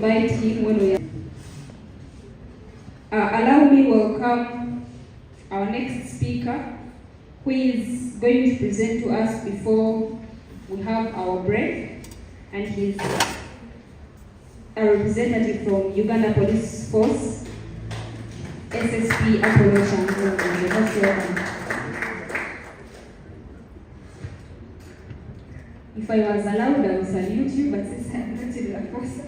invite him when we are. Allow me welcome our next speaker, who is going to present to us before we have our break, and he's a representative from Uganda Police Force, SSP Apollo Chango. If I was allowed, I would salute you, but since I'm not in the force.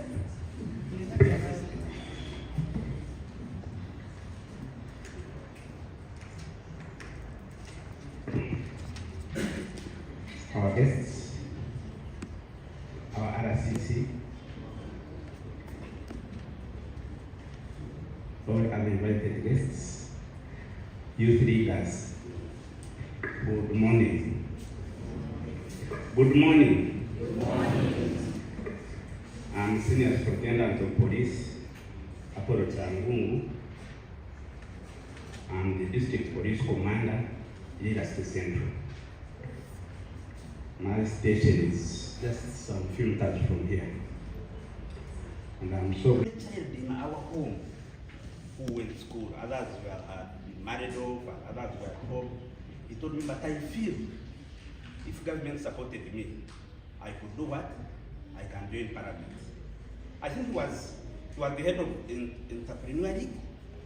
Our guests, our RCC, all uninvited guests, youth leaders, good morning. Good morning. Good morning. I'm Senior Superintendent of Police, Apollo Changungu. I'm the District Police Commander, Igad Central. My station is just some few meters from here. And I'm so a child in our home who went to school, others were married off, others were at home. He told me, but I feel if government supported me, I could do what? I can join paramedics. I think he was the head of Entrepreneur League,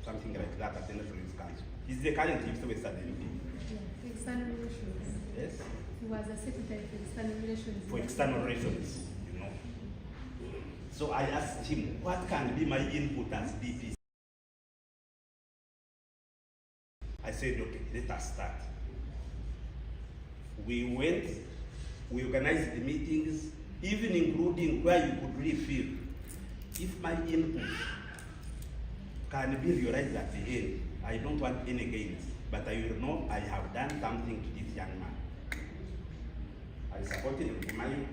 something like that at the National Youth Council. He's the current Youth Western MP. Yeah, external relations. Yes? He was a secretary for external relations. For external relations, you know. So I asked him, what can be my input as DP? I said, okay, let us start. We went, we organized the meetings, even including where you could really feel, if my input can be realized at the end, I don't want any gains, but I will know I have done something to this young man. I supported Rugumayo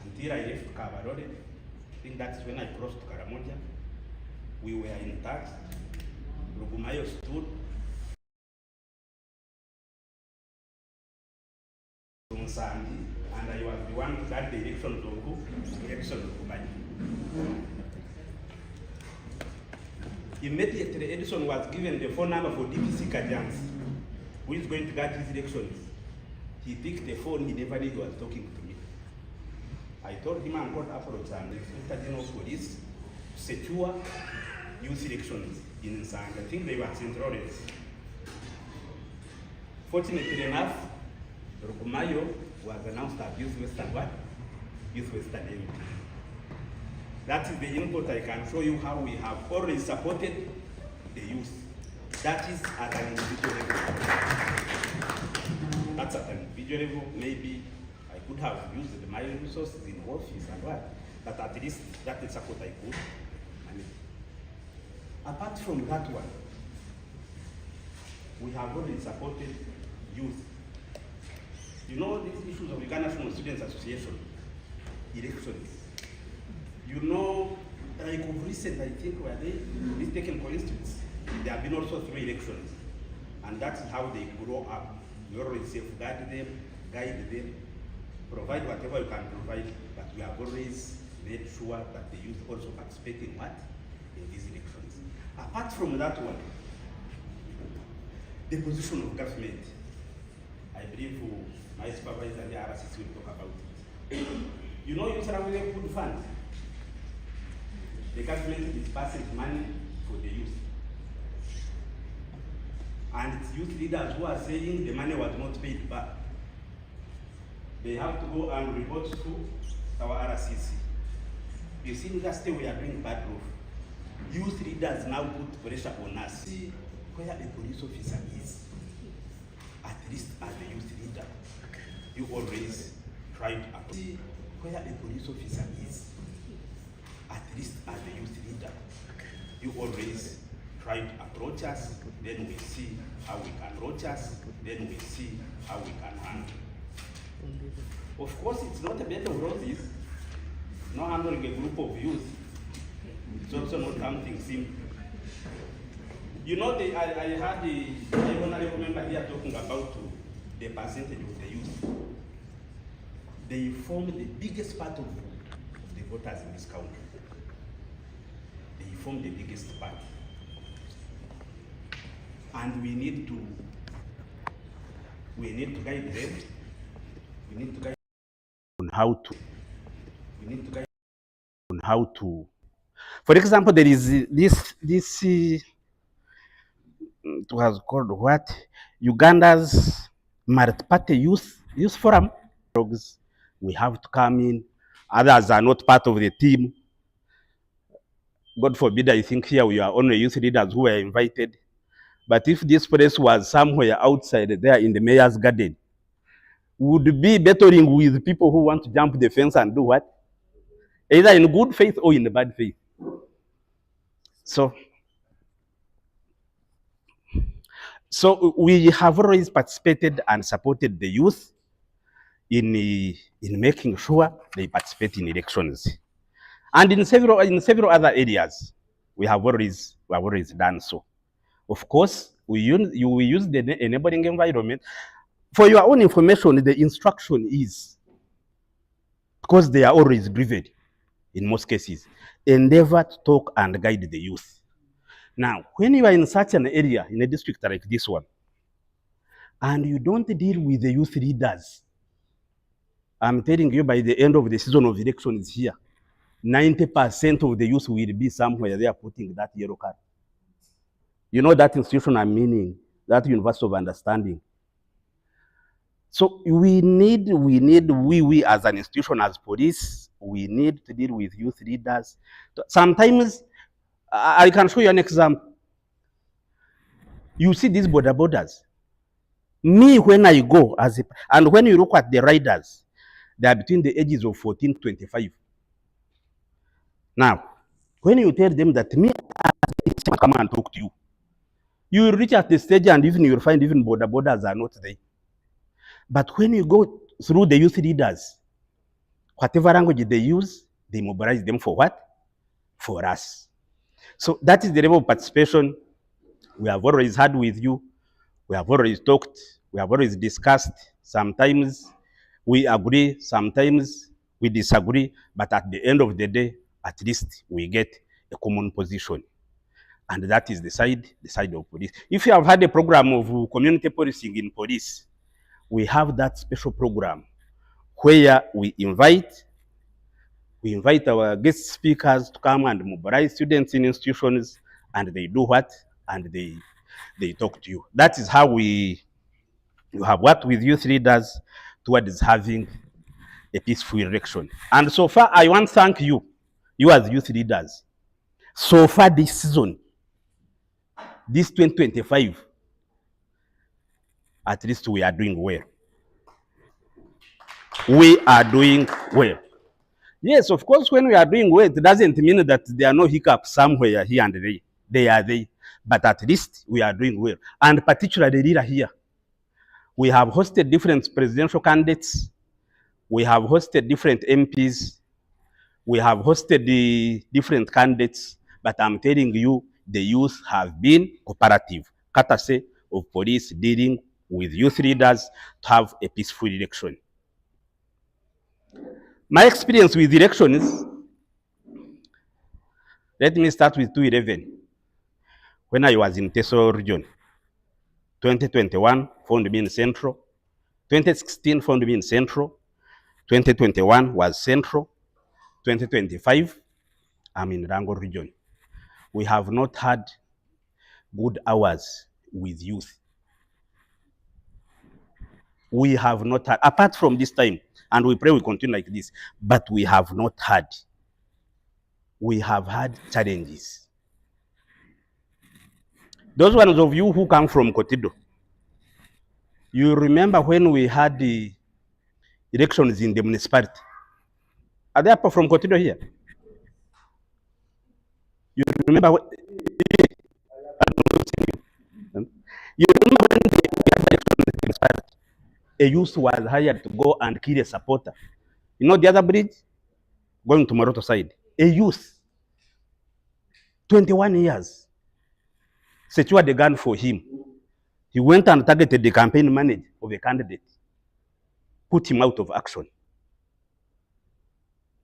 until I left Kabarore. I think that's when I crossed Karamoja. We were in touch. Rugumayo stood on Sunday, and I was the one to guide the election of Rugumayo. Immediately, Edison was given the phone number for DPC Kajans, who is going to guide his elections. He picked the phone, he never knew he was talking to me. I told him I'm called Apollo and the Inspector General of Police to secure youth elections in Nsanga. I think they were central. Fortunately enough, Rugumayo was announced as Youth Western what? Youth Western MP. That is the input. I can show you how we have always supported the youth. That is at an individual level. That's at an individual level. Maybe I could have used my resources in office and what, but at least that is support I could. I mean, apart from that one, we have always supported youth. You know these issues of Uganda National Students Association, elections. You know, like of recent, I think, were they mistaken for instance, there have been also 3 elections, and that's how they grow up. We always safeguard them, guide them, provide whatever you can provide, but we have always made sure that the youth also participate in what? In these elections. Apart from that one, the position of government, I believe my supervisor and the RCC will talk about it. You know, you surround a good fund. The government is passing money for the youth. And it's youth leaders who are saying the money was not paid back. They have to go and report to our RCC. You see, in that state we are doing bad roof. Youth leaders now put pressure on us. See where a police officer is, at least as a youth leader, you always try to see where a police officer is, at least as a youth leader, you always try to approach us, then we see how we can approach us, then we see how we can handle. Of course, it's not a bed of roses. No handling a group of youth. It's also not something simple. You know, I had the honorable member here talking about the percentage of the youth. They form the biggest part of the voters in this country. They form the biggest party. And we need to guide them. We need to guide on how to. We need to guide on how to. For example, there is this it was called what? Uganda's multi-party youth forum. We have to come in. Others are not part of the team. God forbid, I think here we are only youth leaders who were invited. But if this place was somewhere outside there in the mayor's garden, would be battling with people who want to jump the fence and do what? Either in good faith or in bad faith. So we have always participated and supported the youth in making sure they participate in elections. And in several other areas, we have always done so. Of course, we use the enabling environment. For your own information, the instruction is, because they are always driven in most cases, endeavor to talk and guide the youth. Now, when you are in such an area, in a district like this one, and you don't deal with the youth leaders, I'm telling you, by the end of the season of elections here, 90% of the youth will be somewhere there putting that yellow card. You know that institution I'm meaning, that University of Understanding. So we as an institution, as police, we need to deal with youth leaders. Sometimes, I can show you an example. You see these borders. Me, when I go, and when you look at the riders, they are between the ages of 14 to 25. Now, when you tell them that me, I come and talk to you, you will reach at the stage and even you will find even borders are not there. But when you go through the youth leaders, whatever language they use, they mobilize them for what? For us. So that is the level of participation we have always had with you. We have always talked. We have always discussed. Sometimes we agree, sometimes we disagree, but at the end of the day, at least we get a common position. And that is the side of police. If you have had a program of community policing in police, we have that special program where we invite our guest speakers to come and mobilize students in institutions, and they do what? And they talk to you. That is how we have worked with youth leaders towards having a peaceful election. And so far, I want to thank you as youth leaders. So far this season, this 2025, at least we are doing well. We are doing well. Yes, of course, when we are doing well, it doesn't mean that there are no hiccups somewhere here and there. They are there. But at least we are doing well. And particularly here, we have hosted different presidential candidates. We have hosted different MPs. We have hosted the different candidates. But I'm telling you, the youth have been cooperative, courtesy of police dealing with youth leaders to have a peaceful election. My experience with elections, let me start with 2011. When I was in Teso region, 2021 found me in Central, 2016 found me in Central, 2021 was Central, 2025 I'm in Rango region. We have not had good hours with youth. We have not had, apart from this time, and we pray we continue like this, but we have not had. We have had challenges. Those ones of you who come from Kotido, you remember when we had the elections in the municipality? Are there people from Kotido here? You remember when, you remember when we had the elections in the municipality? A youth was hired to go and kill a supporter. You know the other bridge? Going to Moroto side. A youth, 21 years, secured a gun for him. He went and targeted the campaign manager of a candidate, put him out of action.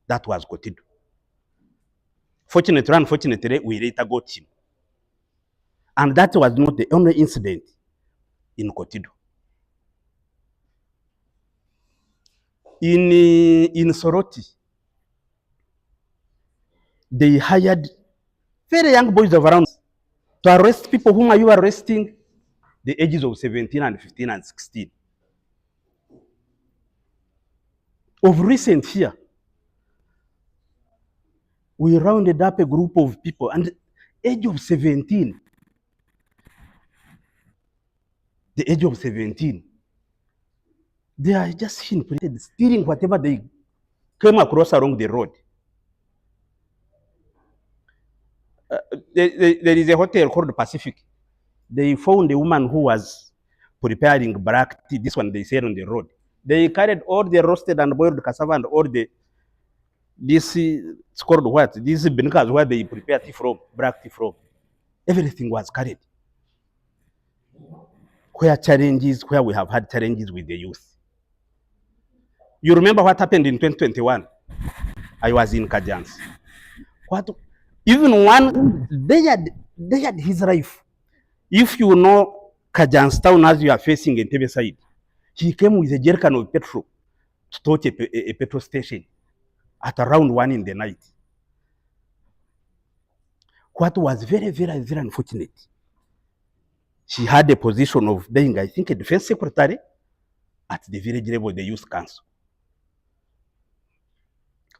That was Kotido. Fortunately, unfortunately, we later got him. And that was not the only incident in Kotido. In Soroti, they hired very young boys of around to arrest people whom are you arresting? The ages of 17 and 15 and 16. Of recent here, we rounded up a group of people and age of 17, the age of 17, they are just stealing whatever they came across along the road. There is a hotel called Pacific. They found a woman who was preparing black tea. This one they sell on the road. They carried all the roasted and boiled cassava and all this, it's called what? This binikas where they prepare tea from, black tea from. Everything was carried. Where we have had challenges with the youth. You remember what happened in 2021? I was in Kajans. Even one, they had his life. If you know Kajans town as you are facing in Tebe side, he came with a jerrycan of petrol to touch a petrol station at around 1 in the night. What was very, very, very unfortunate, she had a position of being, I think, a defense secretary at the village level of the youth council,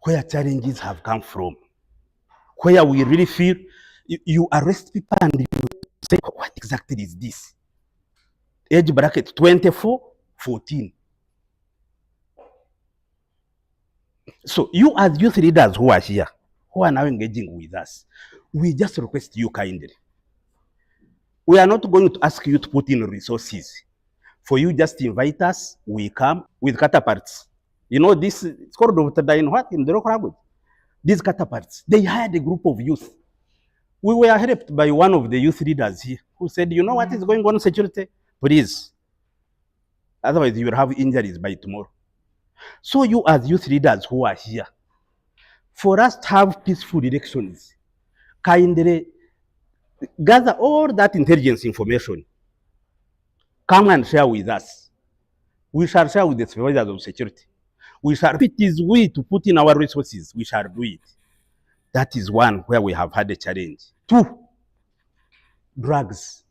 where challenges have come from, where we really feel you arrest people and you say, what exactly is this? Age bracket 24, 14. So you as youth leaders who are here, who are now engaging with us, we just request you kindly. We are not going to ask you to put in resources. For you just invite us, we come with catapults. You know this, it's called in what? In the local language. These catapults, they hired a group of youth. We were helped by one of the youth leaders here who said, you know what is going on in security? Please. Otherwise, you will have injuries by tomorrow. So you as youth leaders who are here, for us to have peaceful elections, kindly gather all that intelligence information. Come and share with us. We shall share with the supervisors of security. We shall, if it is we to put in our resources, we shall do it. That is one where we have had a challenge. 2, drugs.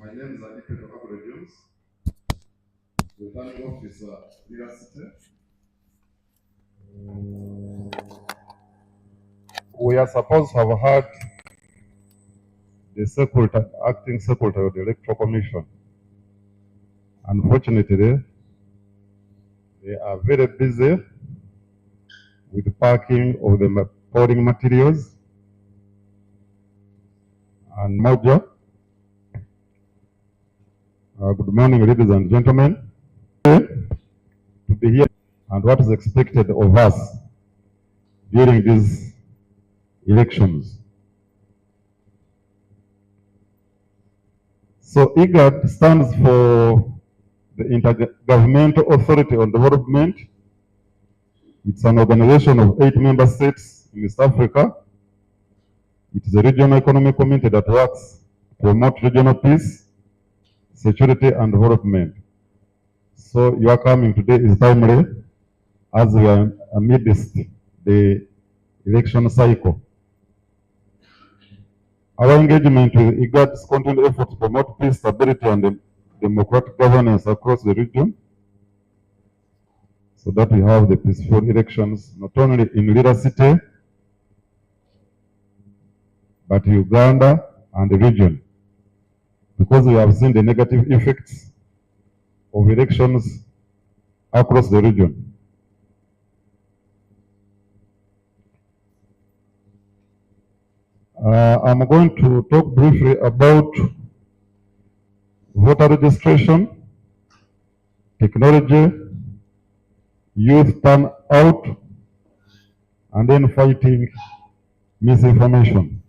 My name is Igad, returning officer, University. We are supposed to have had the secretary, acting secretary of the Electoral Commission. Unfortunately, they are very busy with the packing of the polling materials and Moja. Good morning, ladies and gentlemen. To be here and what is expected of us during these elections. So Igad stands for the Intergovernmental Authority on Development. It's an organization of 8 member states in East Africa. It is a regional economic community that works to promote regional peace, security, and development. So your coming today is timely as we are amidst the election cycle. Our engagement with Igad's continued effort to promote peace, stability, and democratic governance across the region, so that we have the peaceful elections not only in Lira City, but Uganda and the region, because we have seen the negative effects of elections across the region. I'm going to talk briefly about voter registration, technology, youth turnout, and then fighting misinformation.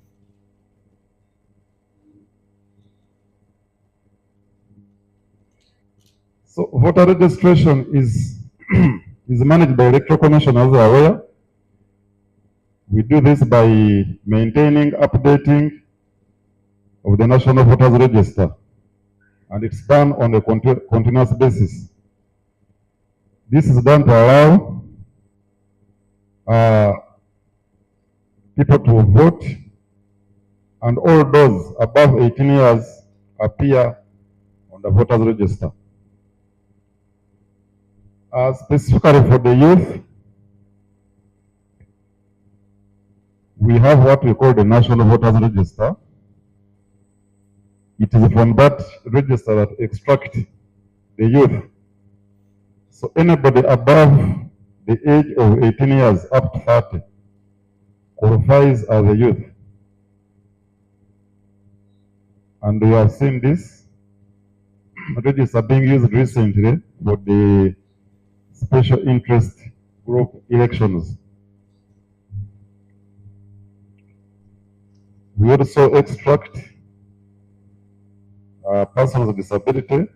So voter registration is is managed by Electoral Commission, as you are aware. We do this by maintaining, updating of the National Voters Register, and it's done on a continuous basis. This is done to allow people to vote, and all those above 18 years appear on the voters register. Specifically for the youth, we have what we call the National Voters Register. It is from that register that extract the youth. So anybody above the age of 18 years up to 30 qualifies as a youth. And we have seen this register being used recently for the special interest group elections. We also extract persons with disability,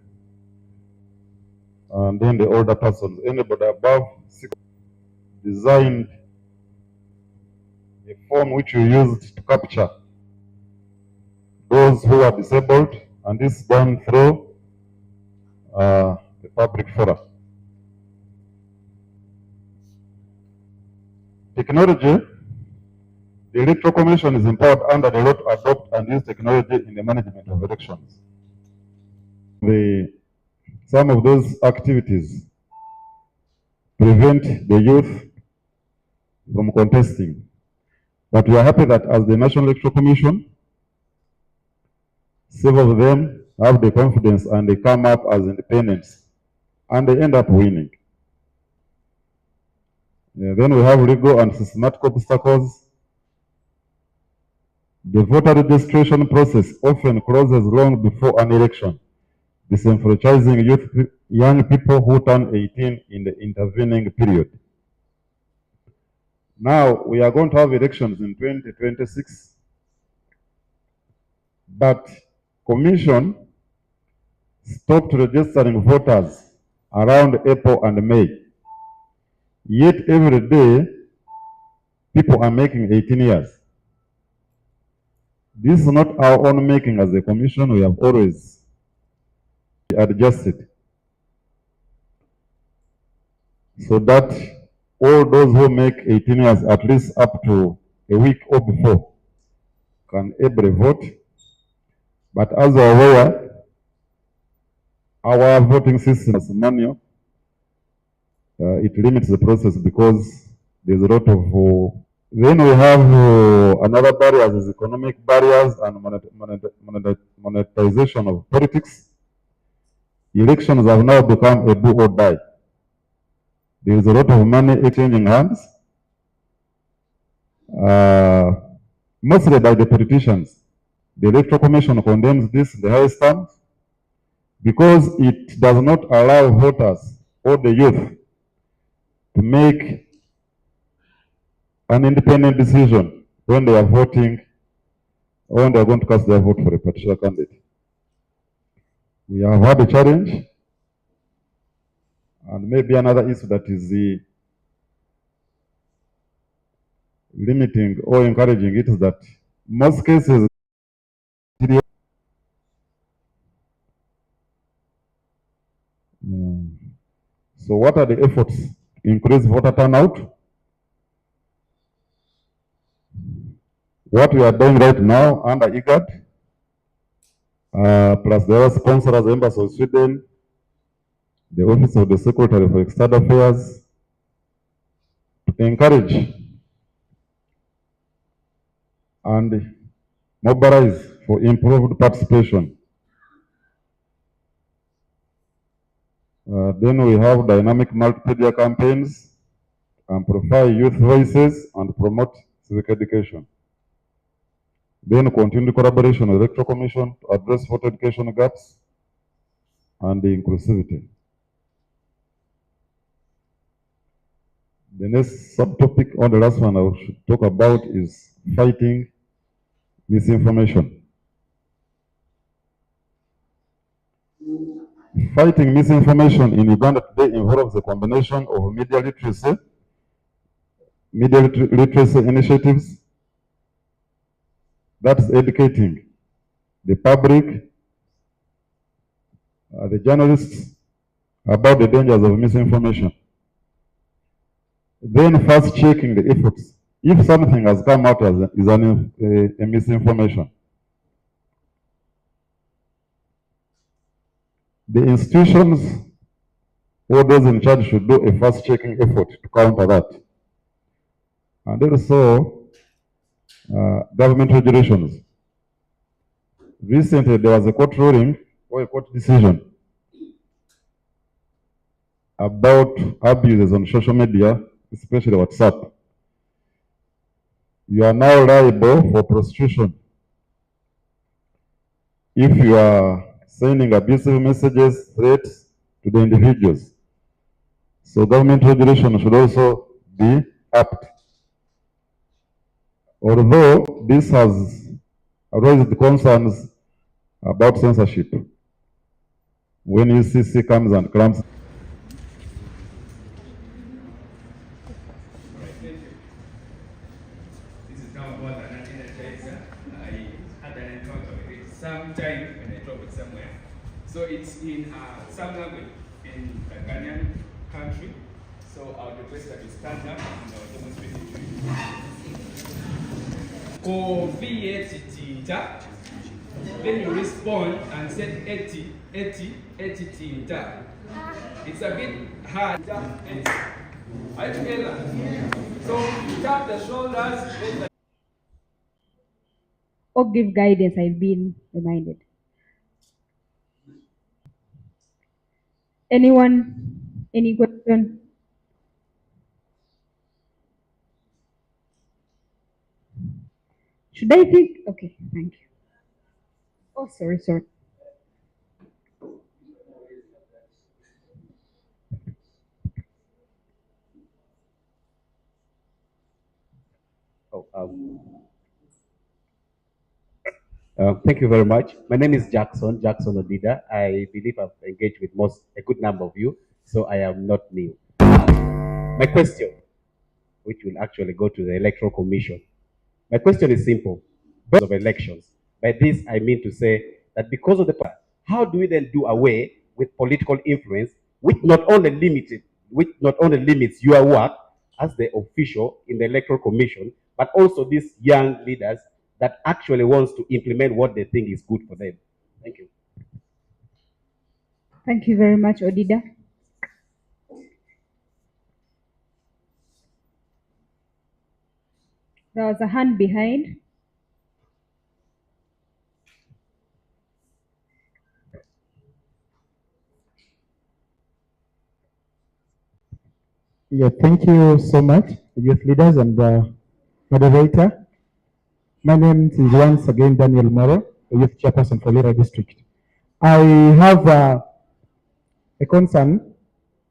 and then the older persons, anybody above 6, designed a form which we used to capture those who are disabled, and this is done through the public forum. Technology, the Electoral Commission is empowered under the law to adopt and use technology in the management of elections. Some of those activities prevent the youth from contesting. But we are happy that as the National Electoral Commission, several of them have the confidence and they come up as independents and they end up winning. Then we have legal and systematic obstacles. The voter registration process often closes long before an election, disenfranchising young people who turn 18 in the intervening period. Now, we are going to have elections in 2026, but Commission stopped registering voters around April and May. Yet every day, people are making 18 years. This is not our own making as a Commission. We have always adjusted so that all those who make 18 years, at least up to a week or before, can able vote. But as you are aware, our voting system is manual. It limits the process because there's a lot of. Then we have another barrier is economic barriers and monetization of politics. Elections have now become a do or die. There is a lot of money exchanging hands, mostly by the politicians. The Electoral Commission condemns this in the highest terms because it does not allow voters or the youth to make an independent decision when they are voting or when they are going to cast their vote for a particular candidate. We have had a challenge, and maybe another issue that is limiting or encouraging it is that most cases. So what are the efforts to increase voter turnout? What we are doing right now under Igad, plus the other sponsors, Embassy of Sweden, the Office of the Secretary for External Affairs, to encourage and mobilize for improved participation. Then we have dynamic multimedia campaigns, amplify youth voices, and promote civic education. Then continue collaboration with the Electoral Commission to address voter education gaps and the inclusivity. The next subtopic, or the last one I should talk about, is fighting misinformation. Fighting misinformation in Uganda today involves a combination of media literacy initiatives, that's educating the public, the journalists about the dangers of misinformation. Then first checking the efforts. If something has come out as a misinformation, the institutions or those in charge should do a first checking effort to counter that. And also, government regulations. Recently, there was a court ruling or a court decision about abuses on social media, especially WhatsApp. You are now liable for prosecution if you are sending abusive messages, threats to the individuals. So government regulation should also be upped. Although this has raised concerns about censorship, when UCC comes and claims. This is now about an energizer. I had an encounter with it sometime when I traveled somewhere. So it's in some language in the Ghanaian country. So I would request that you stand up and I will demonstrate it to you. Then you respond and say 80 tinta. It's a bit hard. Are you together? So you tap the shoulders. Or give guidance, I've been reminded. Anyone? Any question? Should I think? Okay, thank you. Oh, sorry. Thank you very much. My name is Jackson Odida. I believe I've engaged with a good number of you, so I am not new. My question, which will actually go to the Electoral Commission. My question is simple. Of elections. By this, I mean to say that because of how do we then do away with political influence, which not only limits your work as the official in the Electoral Commission, but also these young leaders that actually wants to implement what they think is good for them. Thank you. Thank you very much, Odida. There was a hand behind. Yeah, thank you so much, youth leaders and moderator. My name is once again Daniel Moro, the youth chairperson for Lira District. I have a concern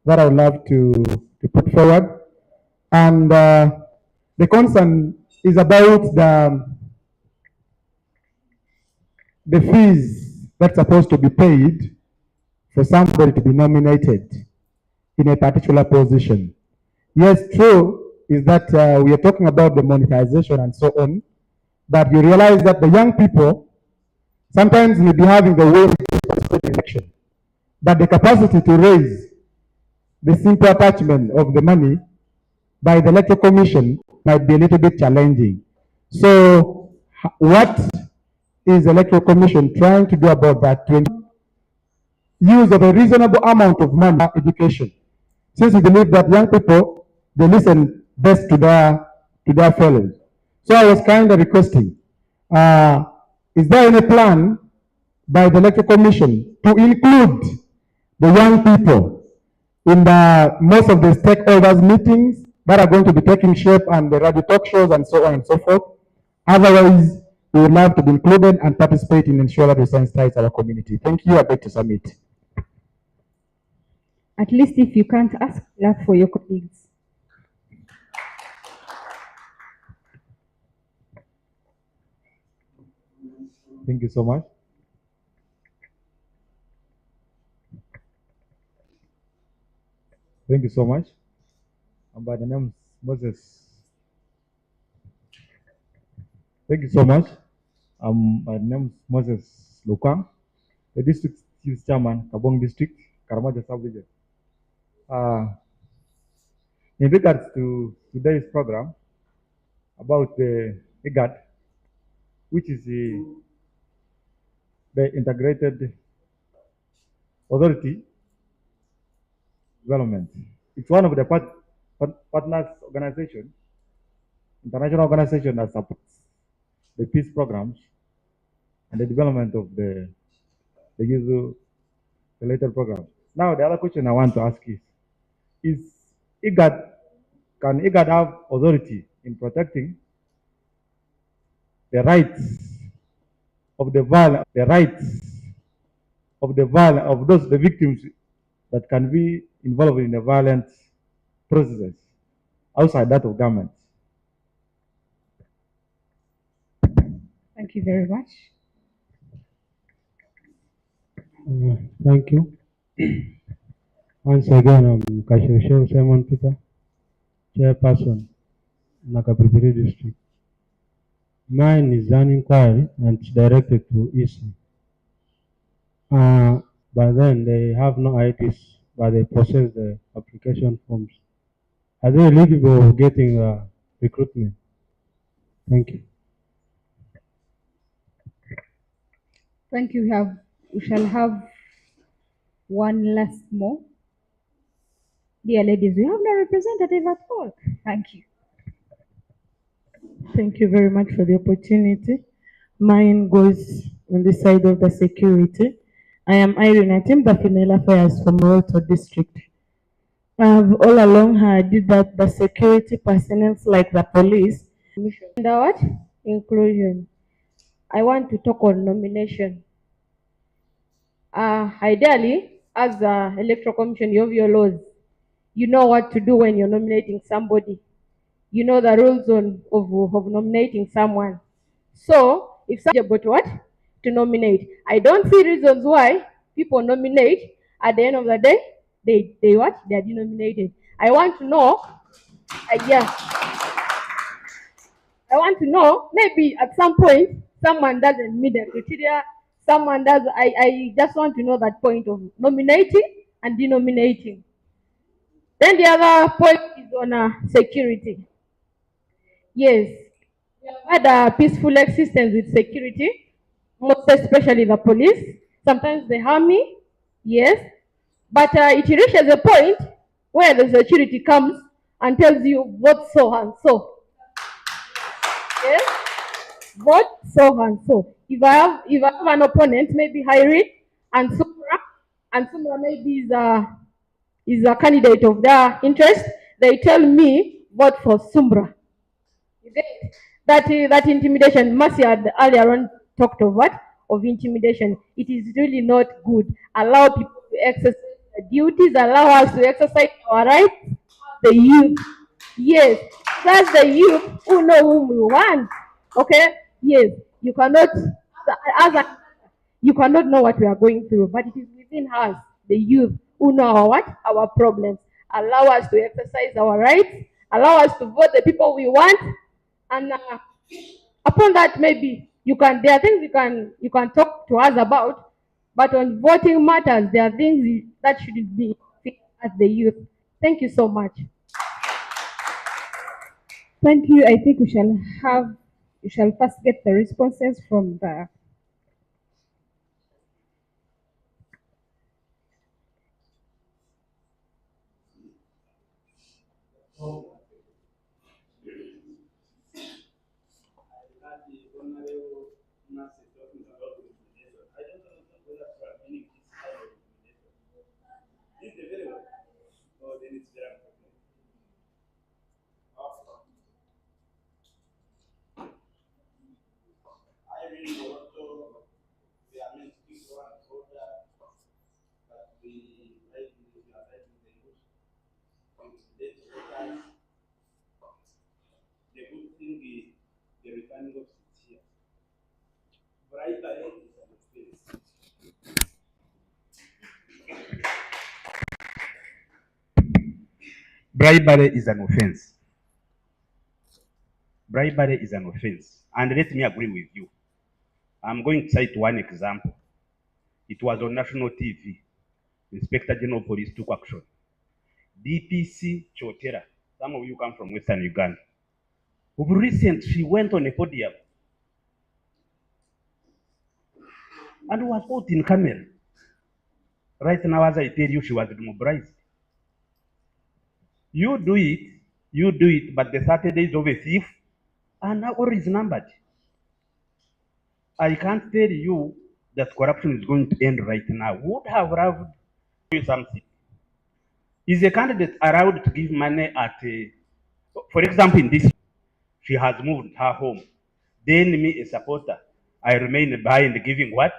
that I would love to put forward, and the concern is about the fees that's supposed to be paid for somebody to be nominated in a particular position. Yes, true is that we are talking about the monetization and so on, but you realize that the young people sometimes may be having the will to participate in election, but the capacity to raise the simple attachment of the money by the electoral commission might be a little bit challenging. So what is the electoral commission trying to do about that to use of a reasonable amount of money for education? Since we believe that young people, they listen best to their fellows. So I was kind of requesting, is there any plan by the electoral commission to include the young people in the most of the stakeholders meetings that are going to be taking shape and the radio talk shows and so on and so forth? Otherwise, we would love to be included and participate in ensure that we sensitize our community. Thank you. I beg to submit. At least if you can't ask that for your colleagues. Thank you so much. Thank you so much. And by the name Moses. Thank you so much. My name is Moses Lukang, the district chief chairman, Kabong District, Karamaja Sub-Region. In regards to today's program about the Igad, which is the Integrated Authority Development. It's one of the partners organization, international organization that supports the peace programs and the development of the youth related programs. Now, the other question I want to ask is Igad, can Igad have authority in protecting the rights of the violence, of those the victims that can be involved in the violent processes outside that of government? Thank you very much. Thank you. Once again, I'm Kashosho Simon Peter, Chairperson, Nakapipiri District. Mine is an inquiry and it's directed to EC. But then they have no IDs, but they process the application forms. Are they eligible of getting recruitment? Thank you. Thank you. We shall have one last more. Dear ladies, we have no representative at all. Thank you. Thank you very much for the opportunity. Mine goes on the side of the security. I am Irene Atim, the Female Affairs from YOUTH4PEACE District. I've all along heard that the security personnel like the police, and what? Inclusion. I want to talk on nomination. Ideally, as the Electoral Commission, you have your laws. You know what to do when you're nominating somebody. You know the rules of nominating someone. So, if somebody about what? To nominate. I don't see reasons why people nominate. At the end of the day, they what? They are denominated. I want to know, yeah. I want to know, maybe at some point, someone doesn't meet the criteria, someone does, I just want to know that point of nominating and denominating. Then the other point is on security. Yes, we have had a peaceful existence with security, most especially the police, sometimes the army, yes, But it reaches a point where the security comes and tells you vote so and so. Yes? Vote so and so. If I have an opponent, maybe Irene and Sumra maybe is a candidate of their interest, they tell me vote for Sumra. You get it? That intimidation. Mercy had earlier on talked of what? Of intimidation. It is really not good. Allow people to exercise their duties, allow us to exercise our rights. The youth. Yes. That's the youth who know whom we want. Okay? Yes. You cannot you cannot know what we are going through, but it is within us, the youth, who know our what? Our problems. Allow us to exercise our rights. Allow us to vote the people we want, and upon that, maybe there are things you can talk to us about, but on voting matters, there are things that should be as the youth. Thank you so much. Thank you. I think we shall first get the responses from the bribery is an offense. Bribery is an offense. And let me agree with you. I'm going to cite one example. It was on national TV. Inspector General of Police took action. DPC Chotera, some of you come from Western Uganda. Of recent, she went on a podium and was caught in camera. Right now, as I tell you, she was demobilized. You do it, but the 30 days of a thief are now always numbered. I can't tell you that corruption is going to end right now. Would have loved to do something. Is a candidate allowed to give money at for example, in this, she has moved her home. Then me, a supporter, I remain behind giving what?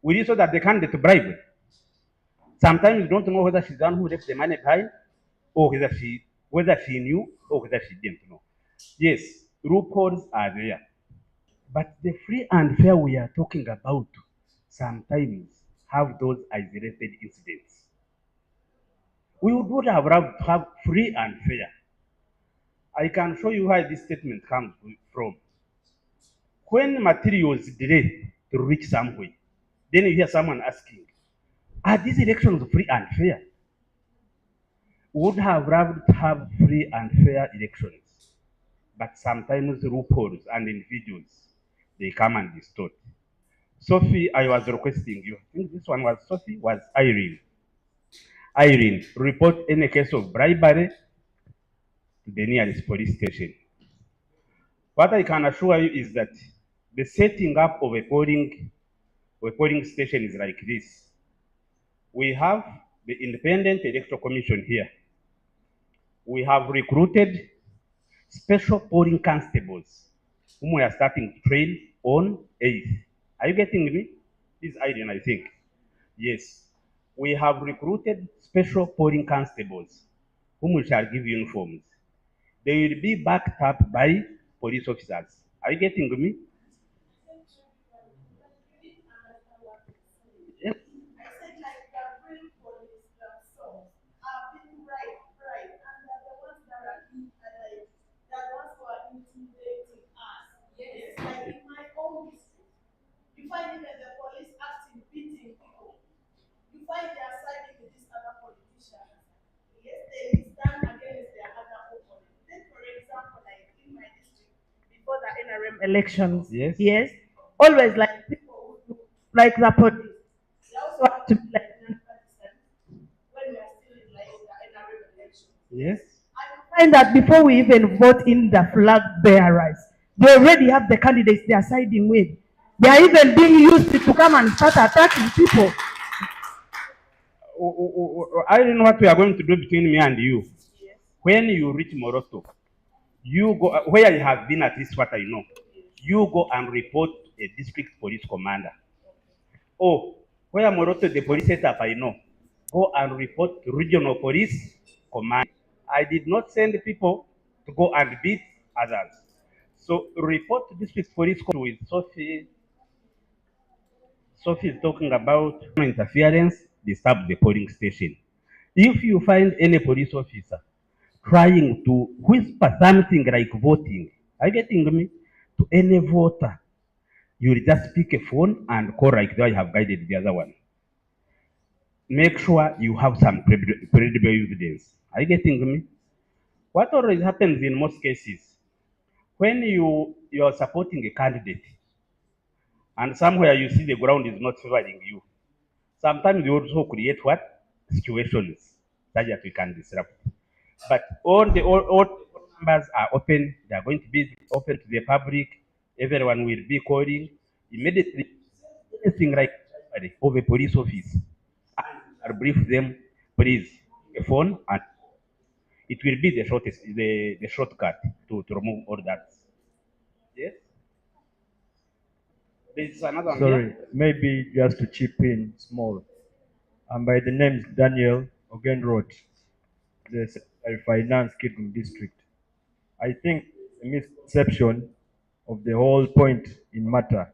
Will you so that the candidate bribe? Sometimes you don't know whether she's the one who left the money behind, or whether she knew, or whether she didn't know. Yes, loopholes are there. But the free and fair we are talking about sometimes have those isolated incidents. We would have loved to have free and fair. I can show you where this statement comes from. When materials delay to reach somewhere, then you hear someone asking, are these elections free and fair? We would have loved to have free and fair elections, but sometimes loopholes and individuals, they come and distort. Sophie, I was requesting you, I think this one was Sophie, was Irene. Irene, report any case of bribery to the nearest police station. What I can assure you is that the setting up of a polling station is like this. We have the Independent Electoral Commission here. We have recruited special polling constables whom we are starting to train on 8th. Are you getting me? This is Irene, I think. Yes. We have recruited special polling constables whom we shall give uniforms. They will be backed up by police officers. Are you getting me? Yes. Elections. Yes. Yes. Always like people who like the police. They also have to be like find that before we even vote in the flag bearers, they already have the candidates they are siding with. They are even being used to come and start attacking people. I don't know what we are going to do between me and you. When you reach Moroto, you go where you have been, at least what I know. You go and report to a district police commander. Oh, where Moroto, the police setup, I know. Go and report to regional police command. I did not send people to go and beat others. So report to district police with Sophie. Sophie is talking about interference, disturb the polling station. If you find any police officer trying to whisper something like voting, are you getting me? To any voter, you will just pick a phone and call like I have guided the other one. Make sure you have some credible evidence. Are you getting me? What always happens in most cases, when you are supporting a candidate and somewhere you see the ground is not favoring you, sometimes you also create what? Situations such that we can disrupt. But all numbers are open, they are going to be open to the public, everyone will be calling immediately anything like of a police office. I'll brief them, please, a phone, and it will be the shortest, the shortcut to remove all that. Yes. There's another one Sorry, here. maybe just to chip in small. I'm by the name is Daniel Ogenroth, the Finance Kidum District. I think a misconception of the whole point in matter.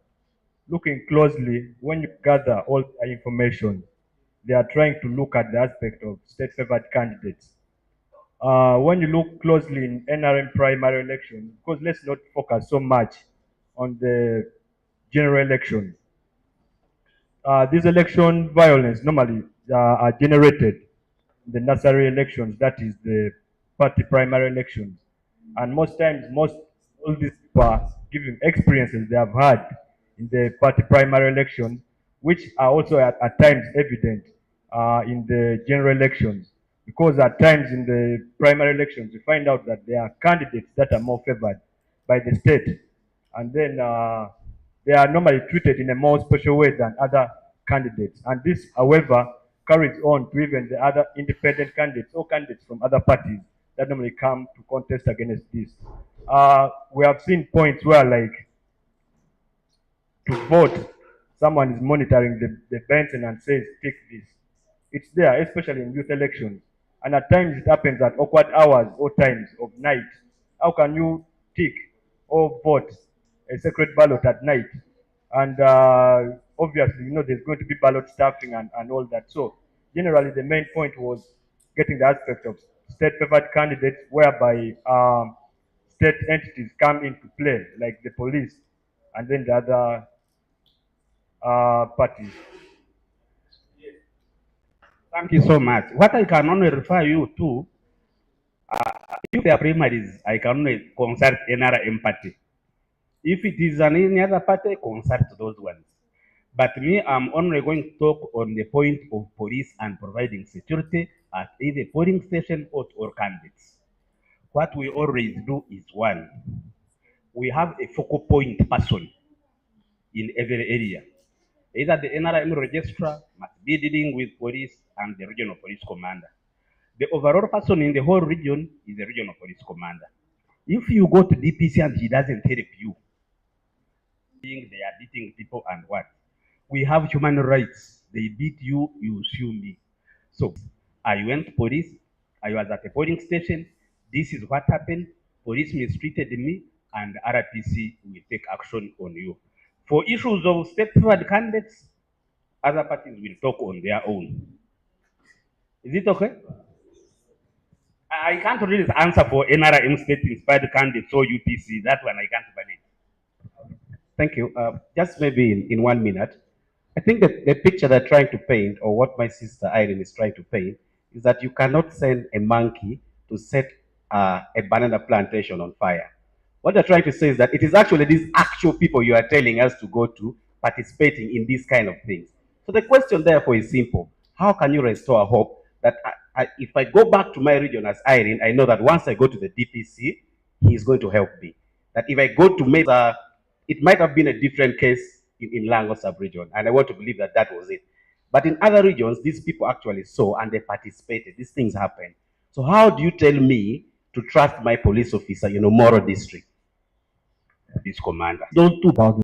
Looking closely, when you gather all information, they are trying to look at the aspect of state-favored candidates. When you look closely in NRM primary election, because let's not focus so much on the general election. These election violence normally are generated in the nursery elections, that is the party primary elections. And most times, all these people are giving experiences they have had in the party primary elections, which are also at times evident in the general elections. Because at times in the primary elections, you find out that there are candidates that are more favored by the state. And then they are normally treated in a more special way than other candidates. And this, however, carries on to even the other independent candidates or candidates from other parties that normally come to contest against this. We have seen points where, like, to vote, someone is monitoring the button and says, take this. It's there, especially in youth elections. And at times it happens at awkward hours or times of night. How can you tick or vote a secret ballot at night? And obviously, there's going to be ballot stuffing and all that. So generally, the main point was getting the aspect of state-favored candidates, whereby state entities come into play, like the police, and then the other parties. Thank you so much. What I can only refer you to, if there are primaries, I can only consult NRM party. If it is any other party, consult those ones. But me, I'm only going to talk on the point of police and providing security at either polling station or candidates. What we always do is one, we have a focal point person in every area. Either the NRM registrar must be dealing with police and the regional police commander. The overall person in the whole region is the regional police commander. If you go to DPC and he doesn't help you, they are beating people and what? We have human rights. They beat you, you sue me. So I went to police. I was at a polling station. This is what happened. Police mistreated me, and RPC will take action on you. For issues of state-favored candidates, other parties will talk on their own. Is it okay? I can't really answer for NRM state-inspired candidates or UPC. That one I can't manage. Thank you. Just maybe in 1 minute. I think that the picture they're trying to paint, or what my sister Irene is trying to paint, is that you cannot send a monkey to set a banana plantation on fire. What they're trying to say is that it is actually these actual people you are telling us to go to participating in these kind of things. So the question therefore is simple. How can you restore hope that if I go back to my region as Irene, I know that once I go to the DPC, he is going to help me. That if I go to Mesa, it might have been a different case in Lango sub-region, and I want to believe that that was it. But in other regions, these people actually saw and they participated. These things happen. So how do you tell me to trust my police officer, Moro district, this commander? Don't do about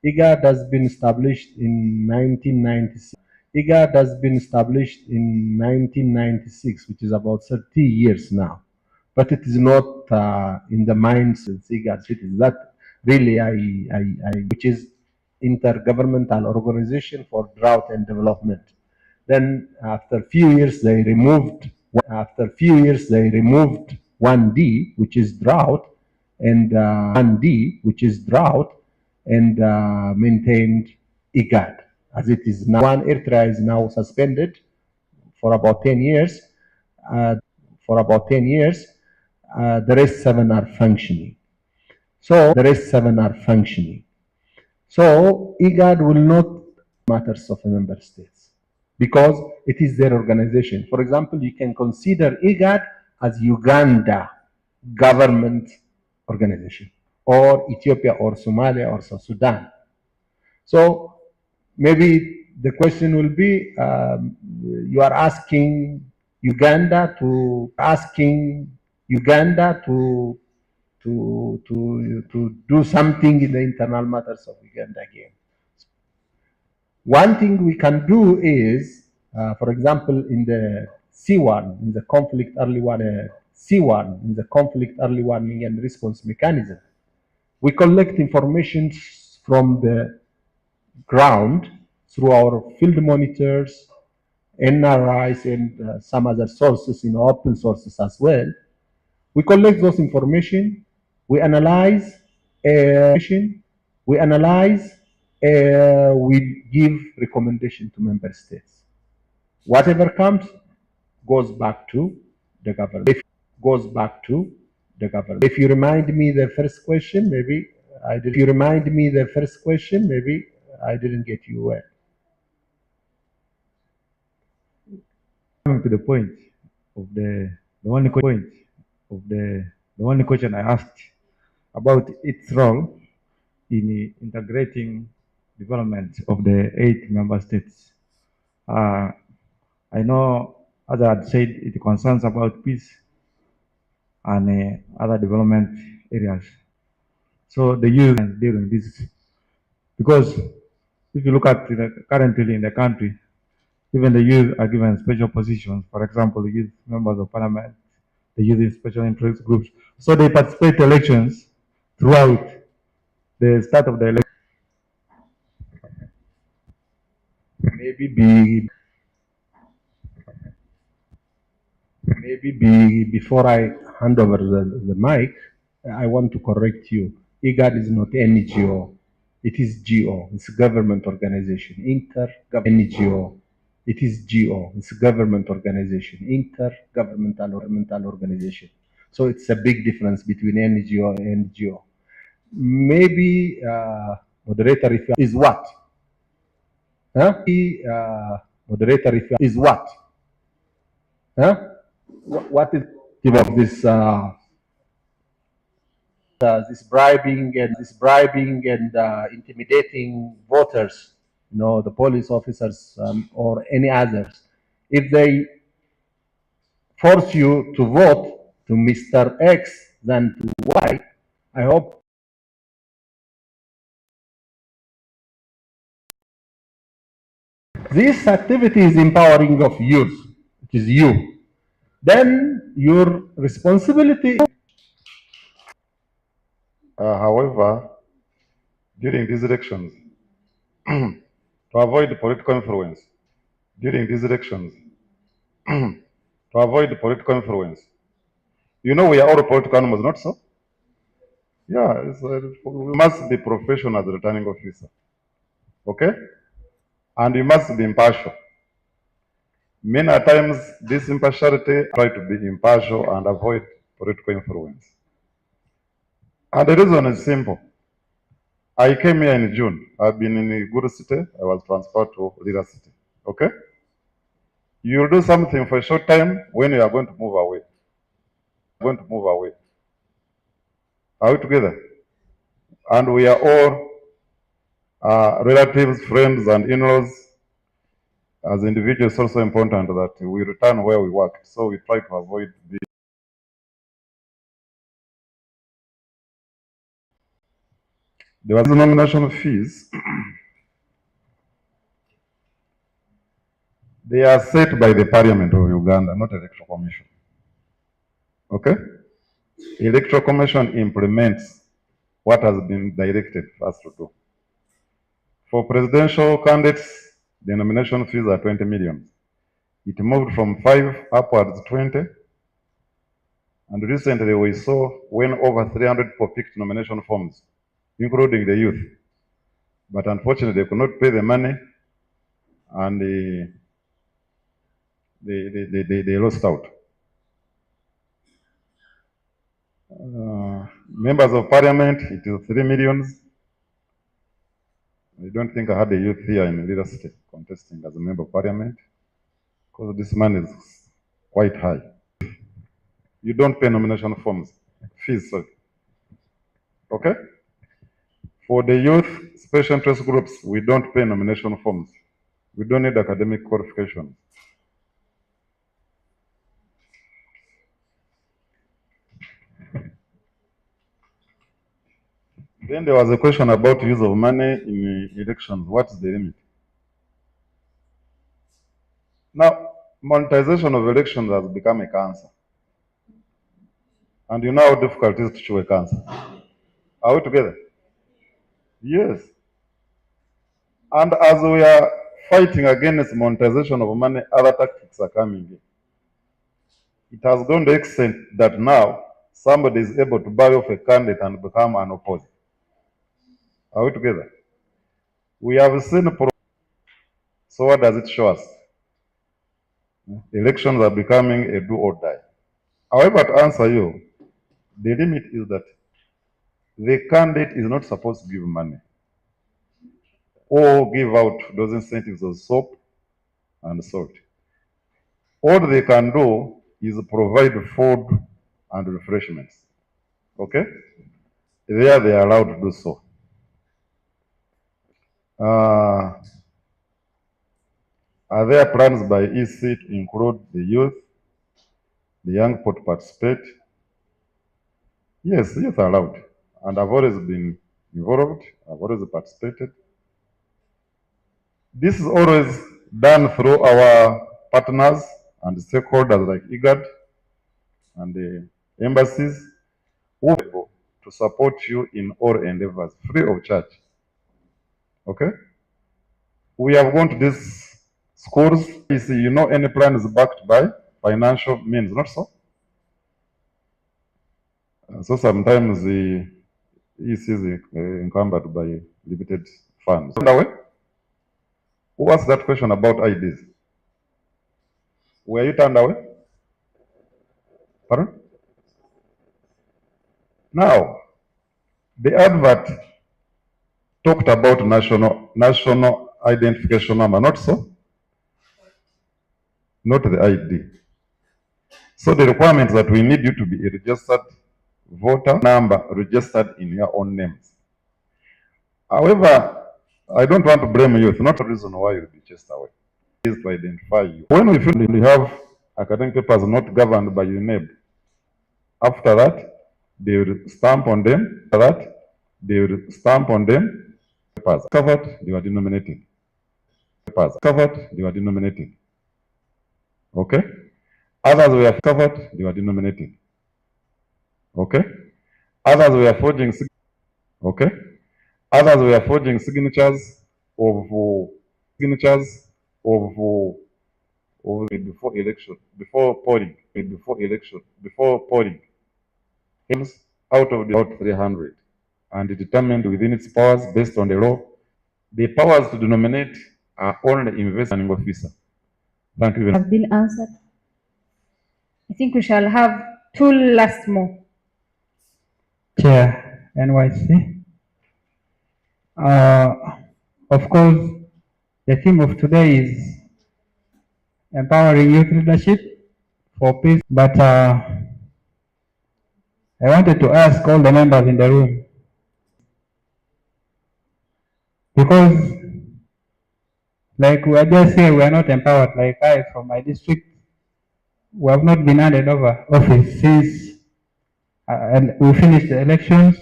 Igad has been established in 1996. Igad has been established in 1996, which is about 30 years now. But it is not in the minds of Igad cities. That really, which is intergovernmental organization for drought and development. Then after a few years, they removed 1D, which is drought, and 1D, which is drought, and maintained Igad as it is now. One Eritrea is now suspended for about 10 years. The rest seven are functioning. So Igad will not matters of the member states because it is their organization. For example, you can consider Igad as Uganda government organization, or Ethiopia, or Somalia, or South Sudan. So maybe the question will be, you are asking Uganda to do something in the internal matters of Uganda again. One thing we can do is, for example, in the C1, in the conflict early warning, and response mechanism, we collect information from the ground through our field monitors, NRIs, and some other sources, open sources as well. We collect those information, we analyze, we give recommendation to member states. Whatever comes goes back to the government. If you remind me the first question, maybe I didn't. Get you well. Coming to the point of the only question I asked about its role in integrating development of the 8 member states. I know, as I had said, it concerns about peace and other development areas. So the youth during this, because if you look at currently in the country, even the youth are given special positions. For example, the youth members of parliament, the youth in special interest groups. So they participate elections throughout the start of the election. Maybe before I hand over the mic, I want to correct you. IGAD is not NGO. It is GO. It's a government organization. NGO. It is GO. It's a government organization. Intergovernmental organization. So it's a big difference between NGO and NGO. Maybe moderator, if you is what? Moderator, if you is what? What is of this bribing and intimidating voters, the police officers or any others, if they force you to vote to Mr. X than to Y, I hope this activity is empowering of youth. It is you. Then your responsibility. However, during these elections, to avoid political influence, you know we are all political animals, not so? Yeah, we must be professional as a returning officer, okay? And you must be impartial. Many times, this impartiality try to be impartial and avoid political influence. And the reason is simple. I came here in June. I've been in a good city. I was transferred to Lira city. Okay? You will do something for a short time when you are going to move away. Are we together? And we are all relatives, friends, and in-laws. As individuals, it's also important that we return where we worked. So we try to avoid the. There was nomination fees. They are set by the Parliament of Uganda, not Electoral Commission. Okay? Electoral Commission implements what has been directed for us to do. For presidential candidates, the nomination fees are 20 million. It moved from 5 upwards 20. And recently we saw when over 300 people picked nomination forms, including the youth. But unfortunately, they could not pay the money and they lost out. Members of Parliament, it is 3 million. I don't think I had a youth here in Leader State contesting as a member of Parliament because this money is quite high. You don't pay nomination forms, fees, sorry. Okay? For the youth special interest groups, we don't pay nomination forms. We don't need academic qualifications. Then there was a question about use of money in elections. What is the limit? Now, monetization of elections has become a cancer. And you know how difficult it is to show a cancer. Are we together? Yes. And as we are fighting against monetization of money, other tactics are coming in. It has gone to the extent that now somebody is able to buy off a candidate and become an opposite. Are we together? We have seen. So what does it show us? Elections are becoming a do or die. However, to answer you, the limit is that the candidate is not supposed to give money or give out those incentives of soap and salt. All they can do is provide food and refreshments. Okay? There they are allowed to do so. Are there plans by EC to include the youth, the young people to participate? Yes, youth are allowed. And I've always been involved, I've always participated. This is always done through our partners and stakeholders like Igad and the embassies who are able to support you in all endeavors, free of charge. Okay? We have gone to these schools. You know, any plan is backed by financial means, not so? So sometimes the EC is encumbered by limited funds. Who asked that question about IDs? Were you turned away? Pardon? Now, the advert talked about national identification number, not so? Not the ID. So the requirement is that we need you to be a registered voter number registered in your own names. However, I don't want to blame you. It's not a reason why you'll be chased away. It is to identify you. When we feel you have academic papers not governed by your name, after that, they will stamp on them. After that, they will stamp on them. Papers covered, they were denominated. Papers covered, they were denominated. Okay? Others were covered, they were denominated. Okay? Others were forging. Okay? Others were forging signatures of before election, before polling, before polling. Out of the about 300, and determined within its powers based on the law. The powers to denominate are only investing officer. Thank you very much. Have been answered. I think we shall have two last more. Chair, NYC. Of course, the theme of today is empowering youth leadership for peace. But I wanted to ask all the members in the room, because like we are just here, we are not empowered. Like I, from my district, we have not been handed over office since and we finished the elections.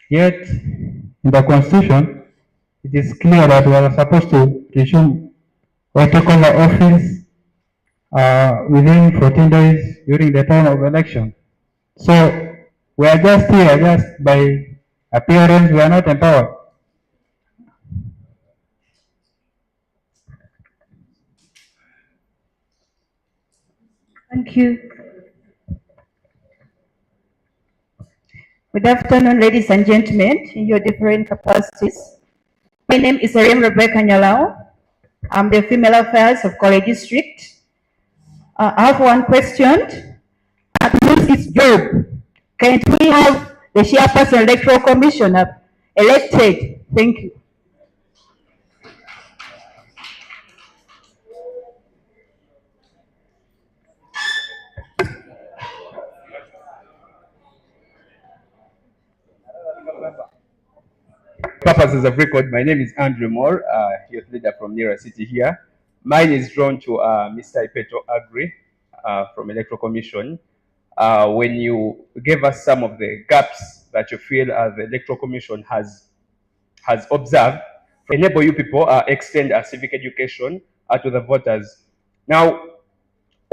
Yet, in the constitution, it is clear that we are supposed to resume or take over office within 14 days during the time of election. So we are just here, just by appearance, we are not empowered. Thank you. Good afternoon, ladies and gentlemen, in your different capacities. My name is Erin Rebecca Nyalao. I'm the Female Affairs of College District. I have one question. At who's its job? Can't we have the chairperson electoral commissioner elected? Thank you. Purposes of record, my name is Andrew Moore, youth leader from Nira City here. Mine is drawn to Mr. Ipeto Agri from Electoral Commission. When you gave us some of the gaps that you feel the Electoral Commission has observed, enable you people extend civic education to the voters. Now,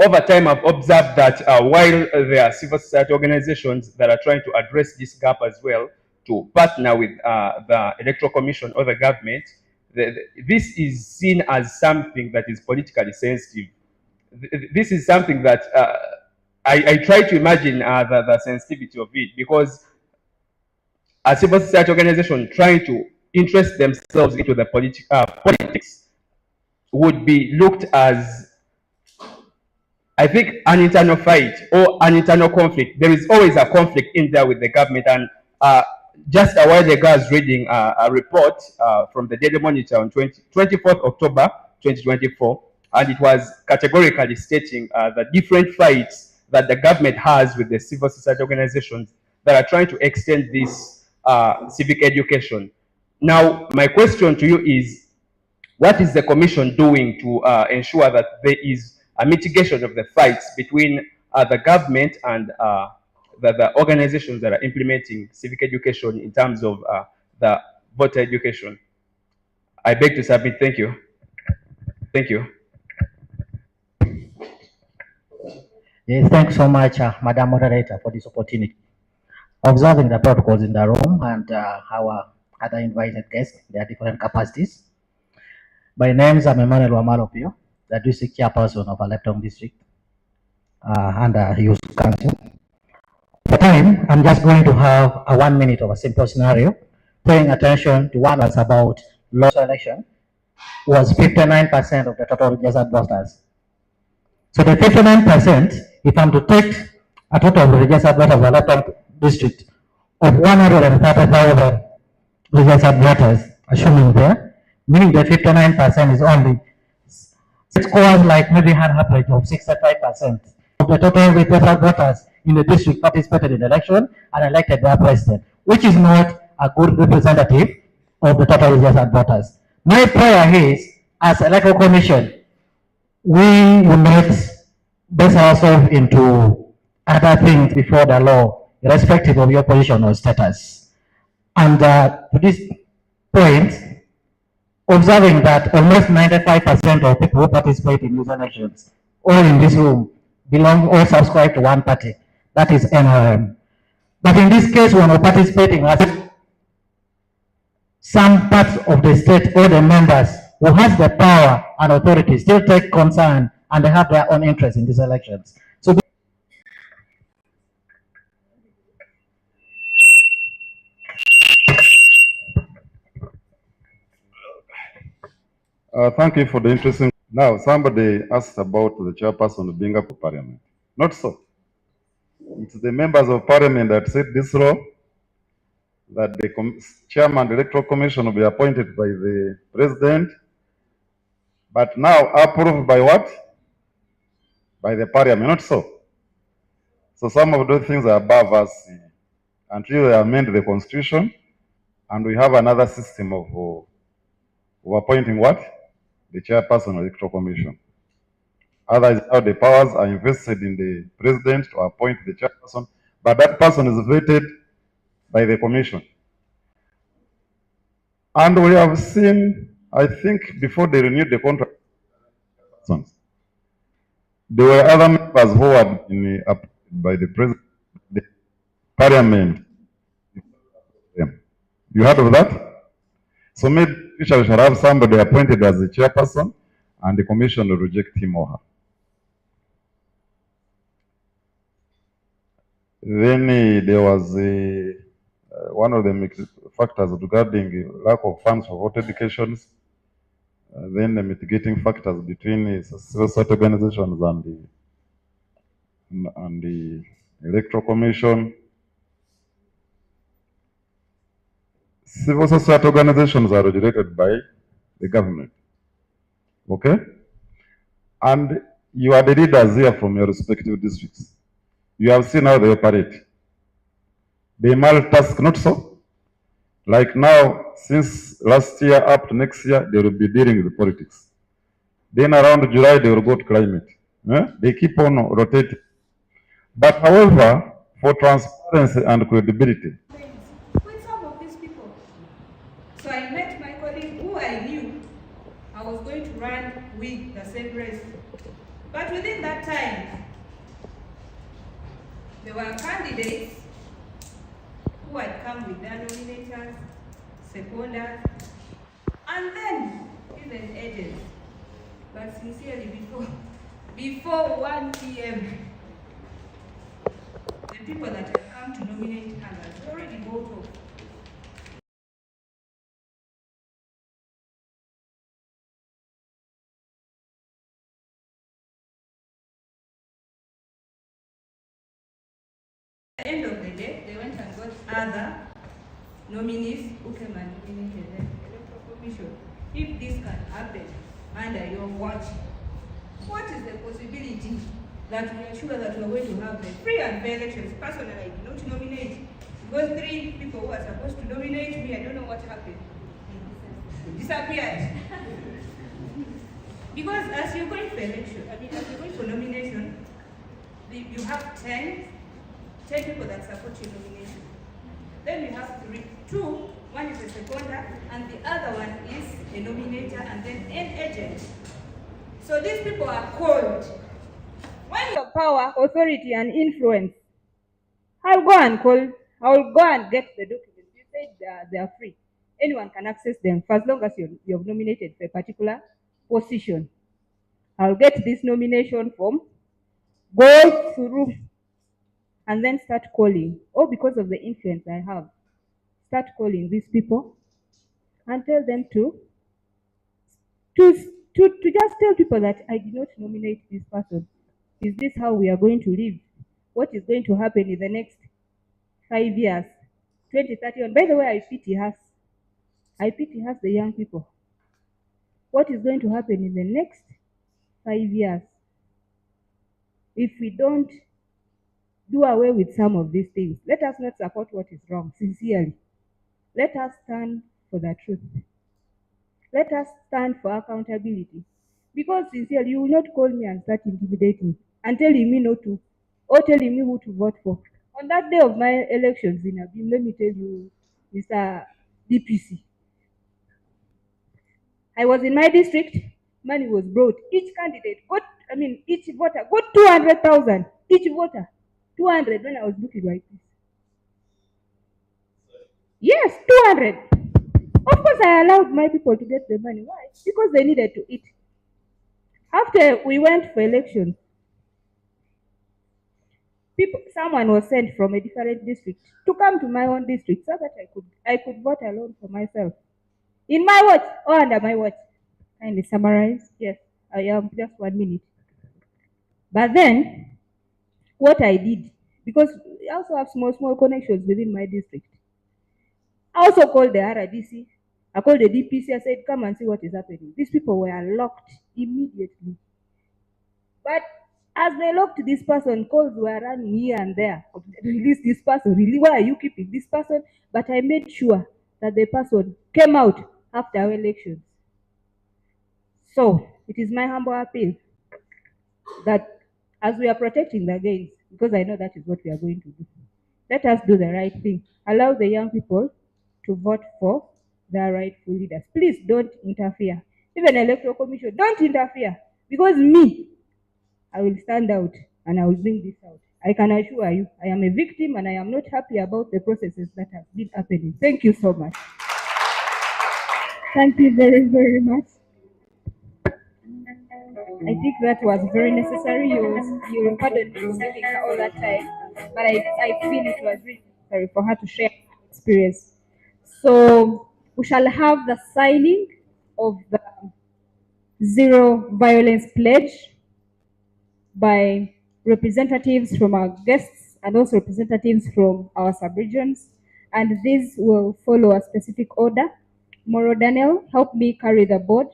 over time, I've observed that while there are civil society organizations that are trying to address this gap as well, to partner with the Electoral Commission or the government, this is seen as something that is politically sensitive. This is something that I try to imagine the sensitivity of it, because a civil society organization trying to interest themselves into the politics would be looked as, I think, an internal fight or an internal conflict. There is always a conflict in there with the government. And just a while ago, I was reading a report from the Daily Monitor on 24th October 2024, and it was categorically stating the different fights that the government has with the civil society organizations that are trying to extend this civic education. Now, my question to you is, what is the Commission doing to ensure that there is a mitigation of the fights between the government and the organizations that are implementing civic education in terms of the voter education? I beg to submit. Thank you. Thank you. Yes, thanks so much, Madam Moderator, for this opportunity. Observing the protocols in the room and our other invited guests, their different capacities. My name is Emmanuel Wamalopio, the district chairperson of Electoral District under Youth Council. For time, I'm just going to have a 1 minute of a simple scenario, paying attention to what was about last election was 59% of the total registered voters. So the 59%, if I'm to take a total of registered voters of Electoral District of 130,000 registered voters, assuming there, meaning the 59% is only scores like maybe an average of 65% of the total registered voters in the district participated in the election and elected their president, which is not a good representative of the total registered voters. My prayer is, as Electoral Commission, we will not base ourselves into other things before the law, irrespective of your position or status. And to this point, observing that almost 95% of people who participate in these elections, all in this room, belong or subscribe to one party, that is NRM. But in this case, when we're participating as some parts of the state or the members who has the power and authority still take concern and they have their own interest in these elections. So Thank you for the interesting. Now, somebody asked about the chairperson being up to parliament. Not so. It's the members of parliament that set this law, that the chairman of the electoral commission will be appointed by the president, but now approved by what? by the parliament, not so? So some of those things are above us until they amend the constitution, and we have another system of appointing what? The chairperson of the Electoral Commission. Otherwise, how the powers are invested in the president to appoint the chairperson, but that person is vetted by the commission. And we have seen, I think, before they renewed the contract, there were other members who had been appointed by the president, the parliament. You heard of that? So maybe we shall have somebody appointed as the chairperson, and the commission will reject him or her. Then there was one of the factors regarding lack of funds for voter education. Then the mitigating factors between civil society organizations and the Electoral Commission. Civil society organizations are regulated by the government. Okay? And you are the leaders here from your respective districts. You have seen how they operate. They multitask, not so? Like now, since last year up to next year, they will be dealing with politics. Then around July, they will go to climate. They keep on rotating. But however, for transparency and credibility, with some of these people. So I met my colleague who I knew I was going to run with the same race. But within that time, there were candidates who had come with their nominators, seconders, and then even agents. But sincerely, before 1 p.m., the people that had come to nominate her had already voted off. At the end of the day, they went and got other nominees who came and nominated the Electoral Commission. If this can happen under your watch, what is the possibility that we are sure that we are going to have the free and fair elections? Personally, I did not nominate. Because 3 people who were supposed to nominate me, I don't know what happened. Disappeared. Because as you're going for election, as you're going for nomination, you have 10 people that support your nomination. Then you have 2, one is a seconder, and the other one is a nominator, and then an agent. So these people are called. When your power, authority, and influence, I'll go and get the documents. You said they are free. Anyone can access them for as long as you have nominated for a particular position. I'll get this nomination form, go through, and then start calling. Or because of the influence I have, start calling these people and tell them to just tell people that I did not nominate this person. Is this how we are going to live? What is going to happen in the next 5 years, 2031? By the way, I pity us. I pity us, the young people. What is going to happen in the next 5 years if we don't do away with some of these things? Let us not support what is wrong, sincerely. Let us stand for the truth. Let us stand for accountability. Because sincerely, you will not call me and start intimidating and telling me not to, or telling me who to vote for. On that day of my elections in Abim, let me tell you, Mr. DPC, I was in my district, money was brought. Each candidate got, each voter got 200,000. Each voter, 200 when I was looking like this. Yes, 200. Of course, I allowed my people to get the money. Why? Because they needed to eat. After we went for elections, someone was sent from a different district to come to my own district so that I could vote alone for myself. In my watch, or under my watch. Kindly summarize. Yes, I am just 1 minute. But then, what I did, because I also have small connections within my district. I also called the RDC. I called the DPC. I said, come and see what is happening. These people were locked immediately. But As they locked this person, calls were running here and there. Release this person, really? Why are you keeping this person? But I made sure that the person came out after our elections. So it is my humble appeal that as we are protecting the gains, because I know that is what we are going to do, let us do the right thing. Allow the young people to vote for their rightful leaders. Please don't interfere. Even Electoral Commission, don't interfere. Because me, I will stand out and I will bring this out. I can assure you, I am a victim and I am not happy about the processes that have been happening. Thank you so much. Thank you very, very much. I think that was very necessary. You pardon me for giving her all that time, but I feel it was really necessary for her to share her experience. So we shall have the signing of the Zero Violence Pledge by representatives from our guests and also representatives from our sub-regions. And these will follow a specific order. Moro Daniel, help me carry the board.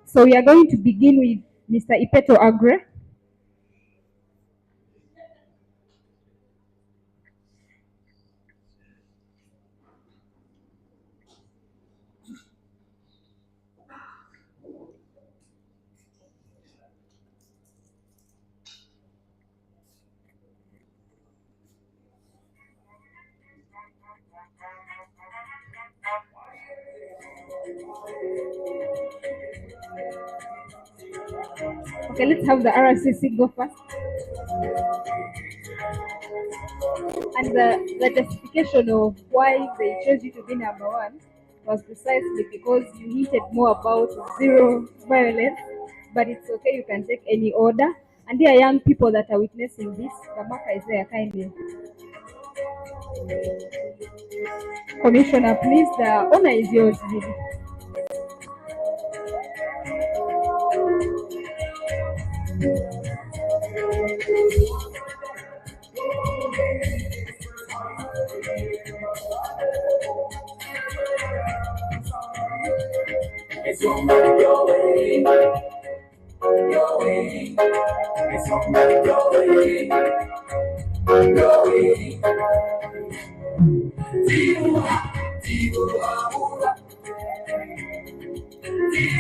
So we are going to begin with Mr. Ipeto Agre. Okay, let's have the RCC go first. And the justification of why they chose you to be number one was precisely because you hinted more about zero violence, but it's okay, you can take any order. And there are young people that are witnessing this. The marker is there, kindly. Commissioner, please, the honor is yours, really. It's your money, your way. Your way. It's your money, your way. Your way.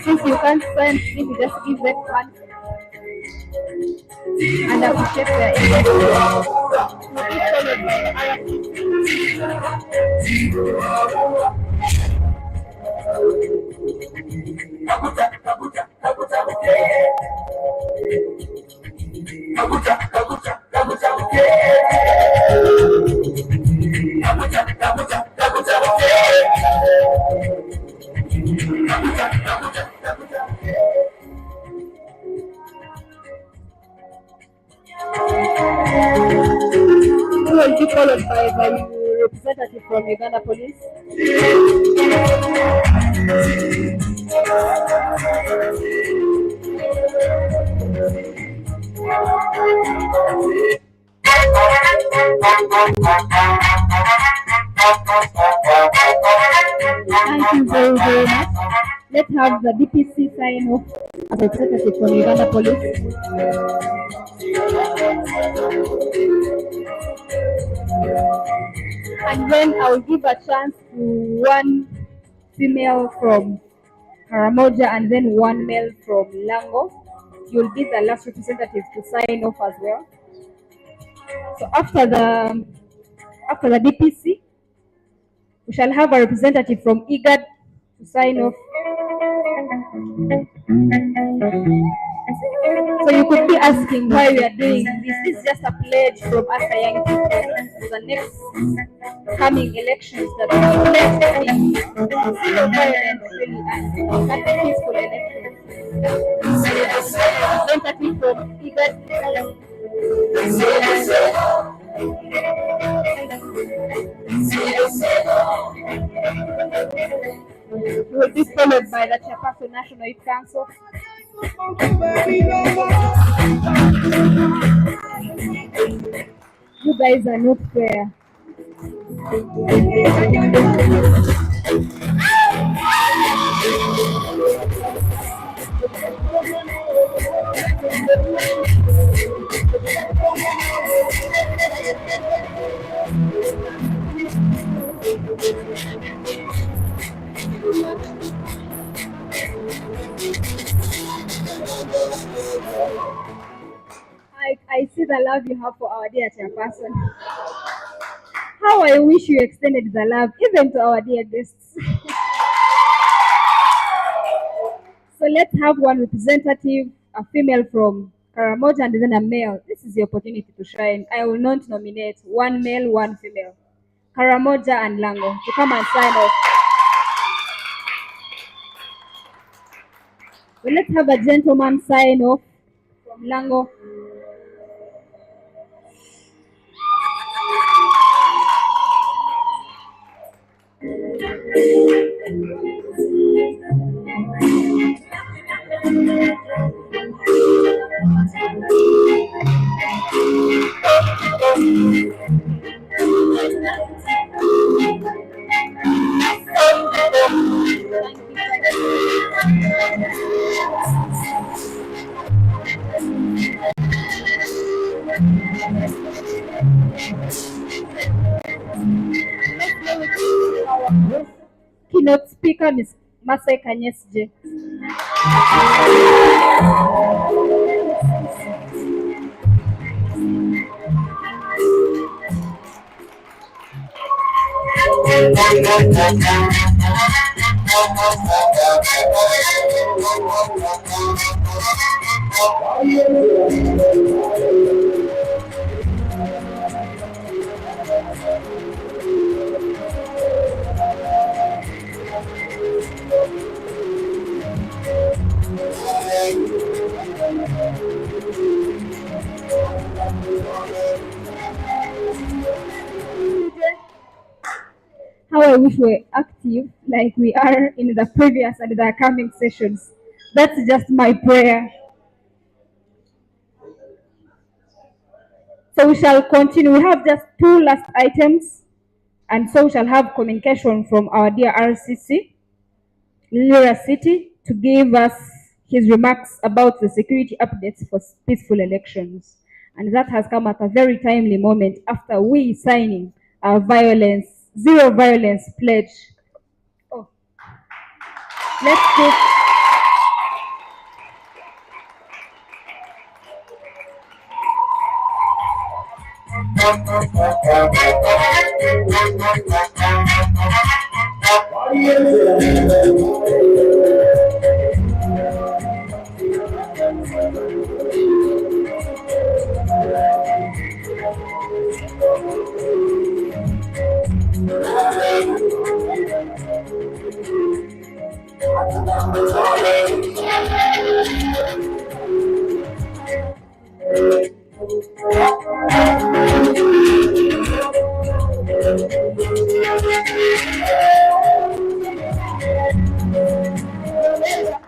Since you can't sign, if you just give them one and appreciate their who will be followed by the representative from Uganda Police. Thank you very, very much. Let's have the DPC sign off as a representative from Uganda Police. And then I'll give a chance to one female from Karamoja and then one male from Lango. You'll be the last representative to sign off as well. So after the DPC, we shall have a representative from Igad to sign off. So you could be asking why we are doing this. This is just a pledge from us young people to the next coming elections that we will let in zero violence really and peaceful elections. Representative from Igad. Will be followed by the Chairperson National Youth Council. You guys are not fair. I see the love you have for our dear Chairperson. How I wish you extended the love even to our dear guests. So let's have one representative, a female from Karamoja and then a male. This is the opportunity to shine. I will not nominate one male, one female. Karamoja and Lango to come and sign off. So let's have a gentleman sign off from Lango. Keynote speaker Ms. Masai Kanyesje. How I wish we were active like we are in the previous and the coming sessions. That's just my prayer. So we shall continue. We have just two last items, and so we shall have communication from our dear RCC, Lira City, to give us his remarks about the security updates for peaceful elections. And that has come at a very timely moment after we signing our zero violence pledge. Oh. Let's go.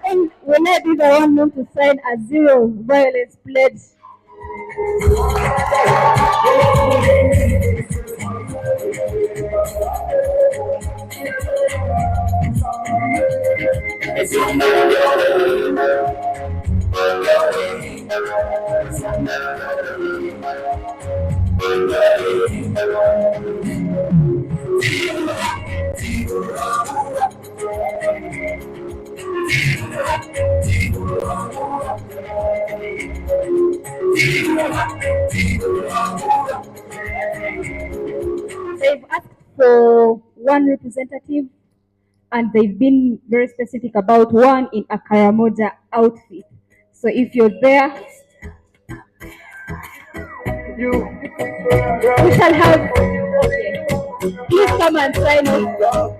And will I be the one known to sign a zero violence pledge? They've asked for one representative, and they've been very specific about one in a Karamoja outfit. So So if you're there, we shall have, okay. Please come and sign off.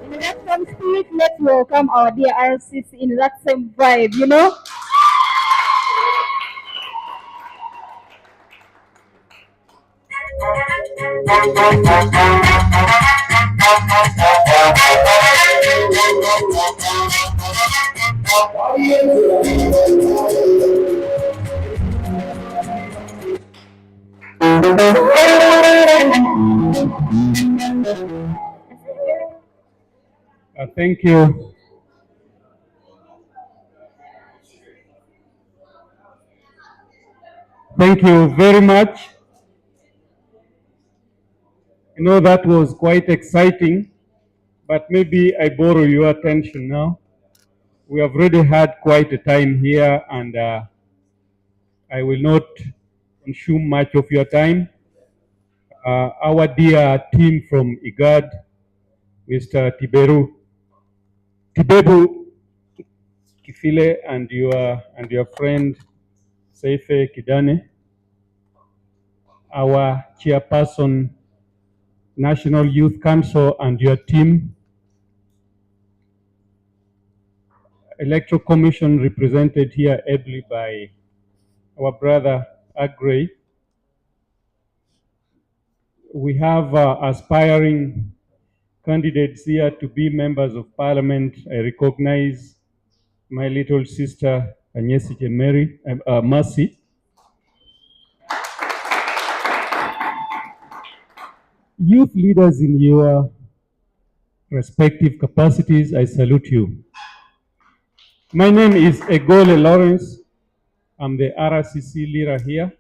In that same spirit, let's welcome our dear RCC in that same vibe, you know? Thank you. Thank you very much. I know that was quite exciting, but maybe I borrow your attention now. We have already had quite a time here, and I will not consume much of your time. Our dear team from Igad, Mr. Tibebu Kifile, and your friend Seife Kidane, our chairperson, National Youth Council, and your team, Electoral Commission represented here ably by our brother Agrey. We have aspiring candidates here to be members of parliament. I recognize my little sister Anyesije Mercy. Youth leaders in your respective capacities, I salute you. My name is Egole Lawrence. I'm the RCC leader here.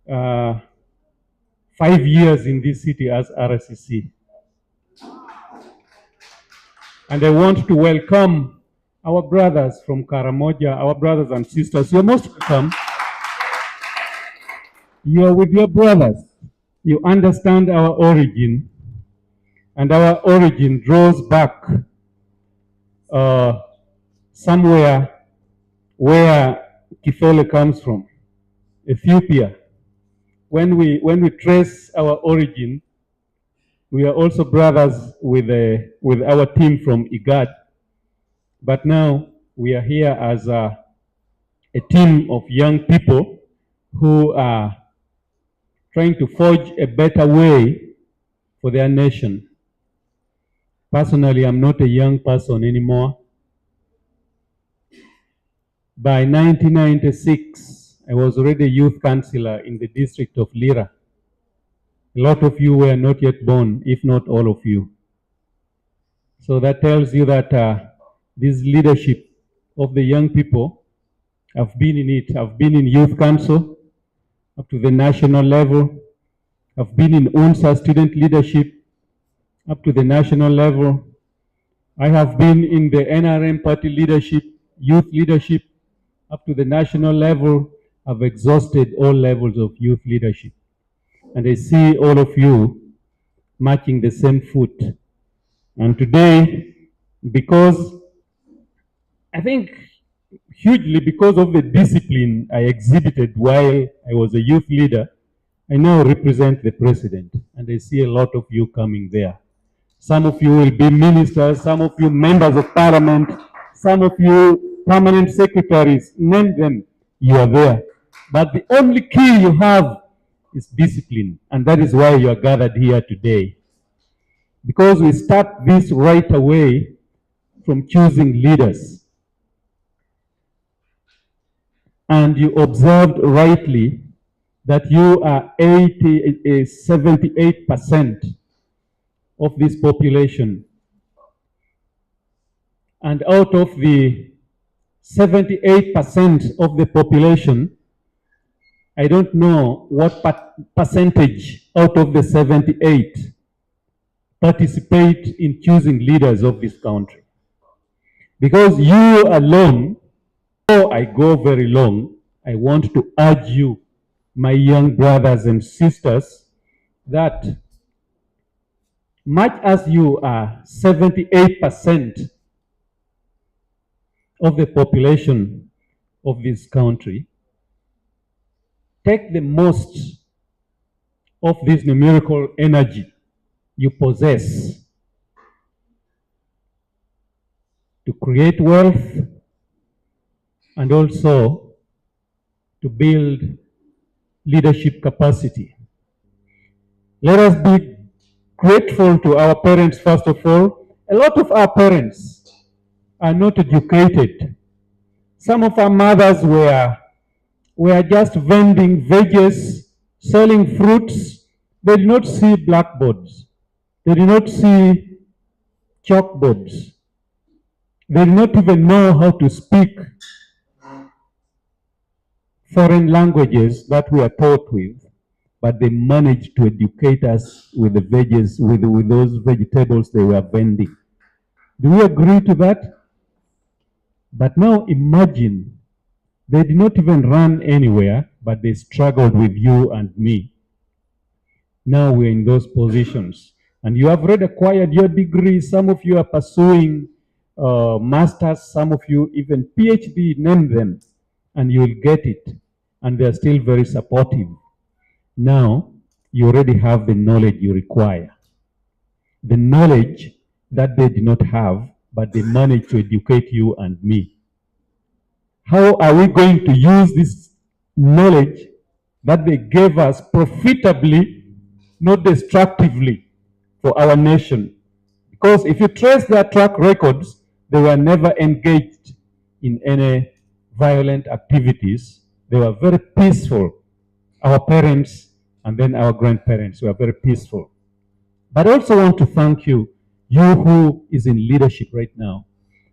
5 years in this city as RCC. And I want to welcome our brothers from Karamoja, our brothers and sisters. You're most welcome. You are with your brothers. You understand our origin, and our origin draws back somewhere where Kifole comes from, Ethiopia. When we trace our origin, we are also brothers with our team from Igad. But now we are here as a team of young people who are trying to forge a better way for their nation. Personally, I'm not a young person anymore. By 1996, I was already a youth councillor in the district of Lira. A lot of you were not yet born, if not all of you. So that tells you that this leadership of the young people, I've been in it. I've been in youth council up to the national level. I've been in UNSA student leadership up to the national level. I have been in the NRM party leadership, youth leadership up to the national level. I've exhausted all levels of youth leadership. And I see all of you marching the same foot. And today, because I think hugely because of the discipline I exhibited while I was a youth leader, I now represent the president, and I see a lot of you coming there. Some of you will be ministers, some of you members of parliament, some of you permanent secretaries, name them, you are there. But the only key you have is discipline, and that is why you are gathered here today. because we start this right away from choosing leaders. And you observed rightly that you are 78% of this population. And out of the 78% of the population, I don't know what percentage out of the 78 participate in choosing leaders of this country. Because you alone, before I go very long, I want to urge you, my young brothers and sisters, that much as you are 78% of the population of this country, take the most of this numerical energy you possess to create wealth and also to build leadership capacity. Let us be grateful to our parents, first of all. A lot of our parents are not educated. Some of our mothers were just vending veggies, selling fruits. They did not see blackboards. They did not see chalkboards. They did not even know how to speak foreign languages that we are taught with, but they managed to educate us with the veggies, with those vegetables they were vending. Do we agree to that? But now imagine, they did not even run anywhere, but they struggled with you and me. Now we're in those positions. And you have already acquired your degree. Some of you are pursuing masters, some of you even PhD, name them, and you will get it. And they're still very supportive. Now, you already have the knowledge you require. The knowledge that they did not have, but they managed to educate you and me. How are we going to use this knowledge that they gave us profitably, not destructively, for our nation? Because if you trace their track records, they were never engaged in any violent activities. They were very peaceful. Our parents and then our grandparents were very peaceful. But I also want to thank you, you who is in leadership right now.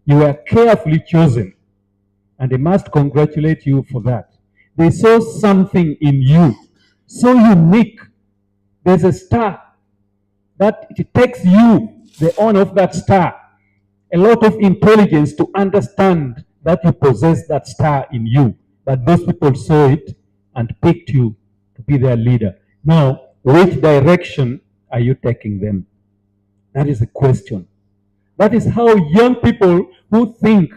You were carefully chosen, and I must congratulate you for that. They saw something in you, so unique. There's a star that it takes you, the owner of that star, a lot of intelligence to understand that you possess that star in you. But those people saw it and picked you to be their leader. Now, which direction are you taking them? That is the question. That is how young people who think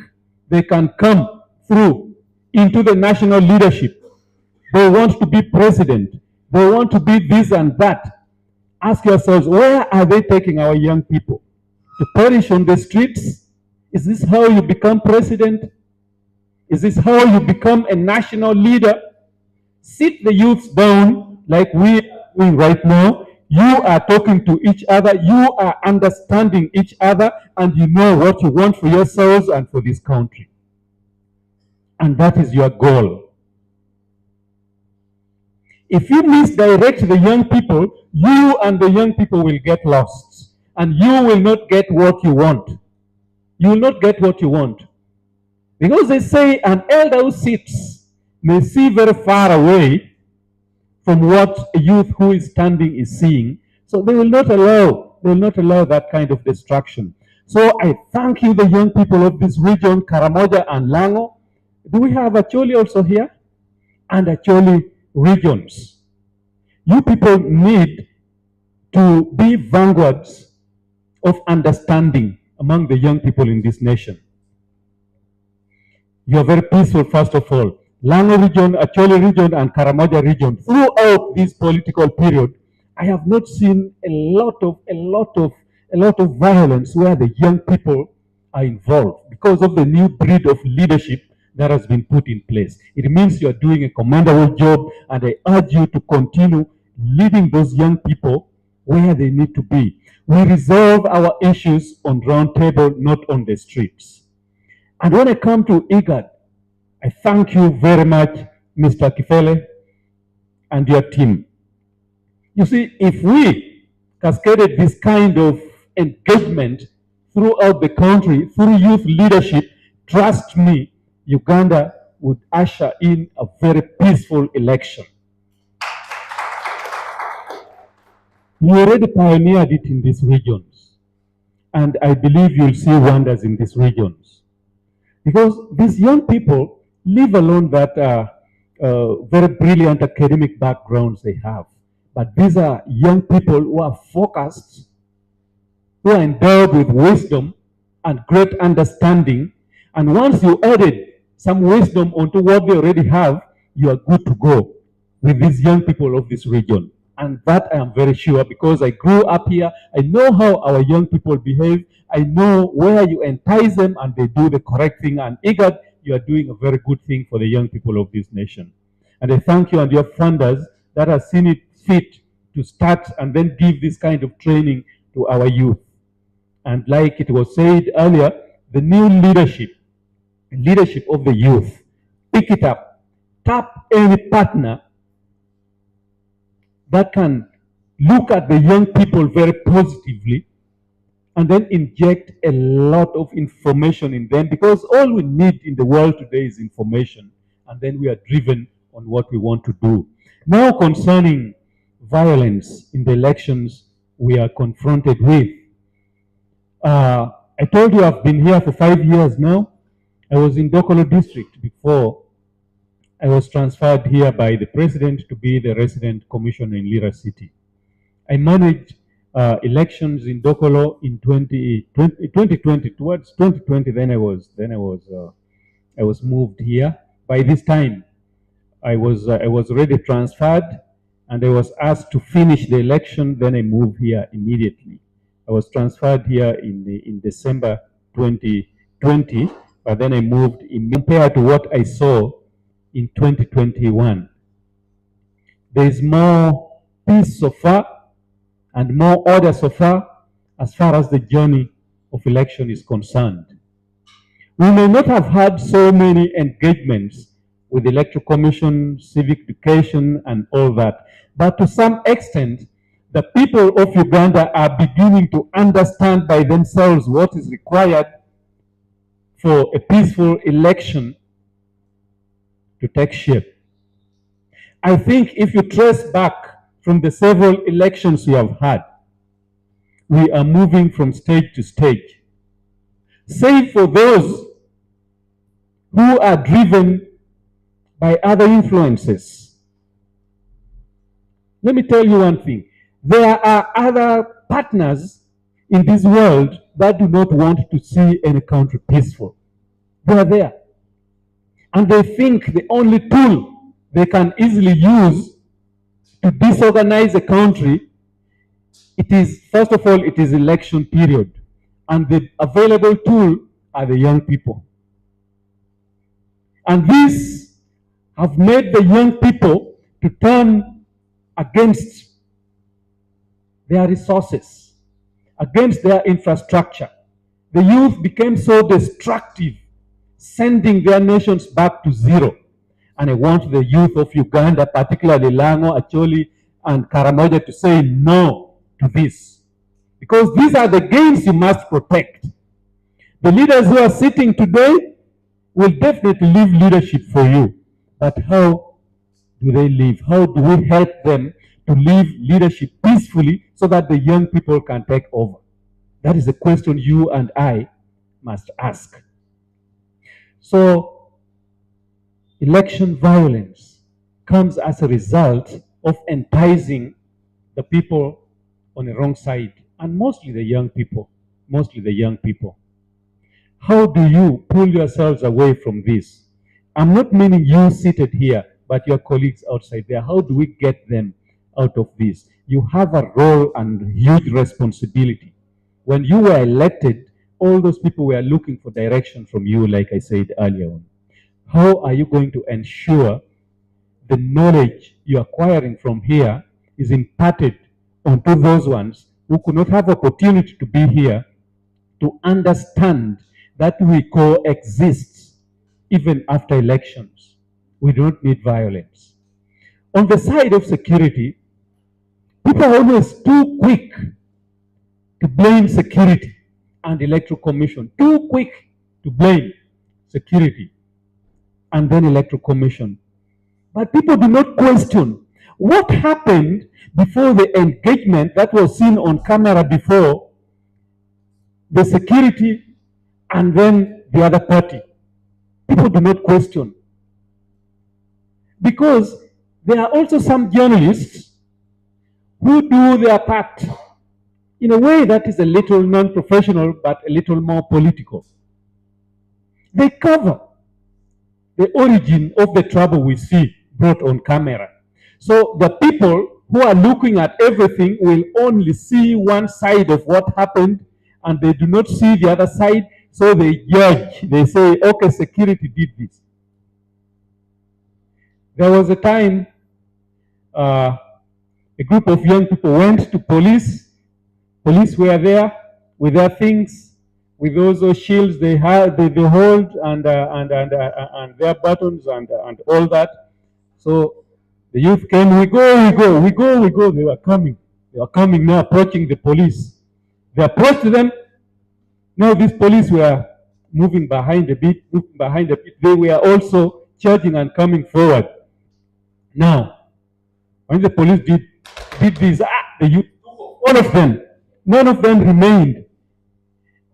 they can come through into the national leadership, they want to be president, they want to be this and that. Ask yourselves, where are they taking our young people? To perish on the streets? Is this how you become president? Is this how you become a national leader? Sit the youths down like we are doing right now. You are talking to each other, you are understanding each other, and you know what you want for yourselves and for this country. And that is your goal. If you misdirect the young people, you and the young people will get lost. And you will not get what you want. You will not get what you want. Because they say an elder who sits may see very far away from what a youth who is standing is seeing. So they will not allow that kind of destruction. So I thank you, the young people of this region, Karamoja and Lango. Do we have Acholi also here? And Acholi regions. You people need to be vanguards of understanding among the young people in this nation. You are very peaceful, first of all. Lango region, Acholi region, and Karamoja region. Throughout this political period, I have not seen a lot of violence where the young people are involved because of the new breed of leadership that has been put in place. It means you are doing a commendable job, and I urge you to continue leading those young people where they need to be. We resolve our issues on round table, not on the streets. And when I come to Igad, I thank you very much, Mr. Kifele, and your team. You see, if we cascaded this kind of engagement throughout the country through youth leadership, trust me, Uganda would usher in a very peaceful election. We already pioneered it in these regions, and I believe you'll see wonders in these regions. Because these young people, leave alone that very brilliant academic backgrounds they have, but these are young people who are focused, who are endowed with wisdom and great understanding. And once you added some wisdom onto what they already have, you are good to go with these young people of this region. And that I am very sure, because I grew up here. I know how our young people behave. I know where you entice them and they do the correct thing. And Igad, you are doing a very good thing for the young people of this nation. And I thank you and your funders that have seen it fit to start and then give this kind of training to our youth. And like it was said earlier, the new leadership of the youth, pick it up, tap any partner that can look at the young people very positively and then inject a lot of information in them, because all we need in the world today is information, and then we are driven on what we want to do. Now, concerning violence in the elections we are confronted with, I told you I've been here for 5 years now. I was in Dokolo district before I was transferred here by the president to be the resident commissioner in Lira City. I managed elections in Dokolo in 2020. Towards 2020, then I was moved here. By this time, I was already transferred, and I was asked to finish the election. Then I moved here immediately. I was transferred here in December 2020, but then I moved compared to what I saw in 2021. There is more peace so far and more order so far as the journey of election is concerned. We may not have had so many engagements with the Electoral Commission, civic education, and all that, but to some extent, the people of Uganda are beginning to understand by themselves what is required for a peaceful election to take shape. I think if you trace back from the several elections we have had, we are moving from stage to stage. Save for those who are driven by other influences. Let me tell you one thing. There are other partners in this world that do not want to see any country peaceful. They are there. And they think the only tool they can easily use to disorganize a country, it is, first of all, it is election period. And the available tool are the young people. And these have made the young people to turn against their resources, against their infrastructure. The youth became so destructive, sending their nations back to zero. And I want the youth of Uganda, particularly Lango, Acholi, and Karamoja, to say no to this. Because these are the gains you must protect. The leaders who are sitting today will definitely leave leadership for you. But how do they live? How do we help them to leave leadership peacefully so that the young people can take over? That is a question you and I must ask. So, election violence comes as a result of enticing the people on the wrong side, and mostly the young people. How do you pull yourselves away from this? I'm not meaning you seated here, but your colleagues outside there. How do we get them out of this? You have a role and huge responsibility. When you were elected, all those people were looking for direction from you, like I said earlier on. How are you going to ensure the knowledge you're acquiring from here is imparted onto those ones who could not have opportunity to be here to understand that we coexist even after elections. We don't need violence. On the side of security, people are always too quick to blame security and electoral commission, too quick to blame security and then electoral commission. But people do not question what happened before the engagement that was seen on camera before the security and then the other party. People do not question. Because there are also some journalists who do their part in a way that is a little non-professional but a little more political. They cover the origin of the trouble we see brought on camera. So the people who are looking at everything will only see one side of what happened and they do not see the other side, so they judge. They say, okay, security did this. There was a time a group of young people went to police. Police were there with their things, with those shields they hold and their buttons and all that. So the youth came, we go. They were coming now, approaching the police. They approached them. Now these police were moving behind a bit. They were also charging and coming forward. Now, when the police did this, the youth, all of them, none of them remained.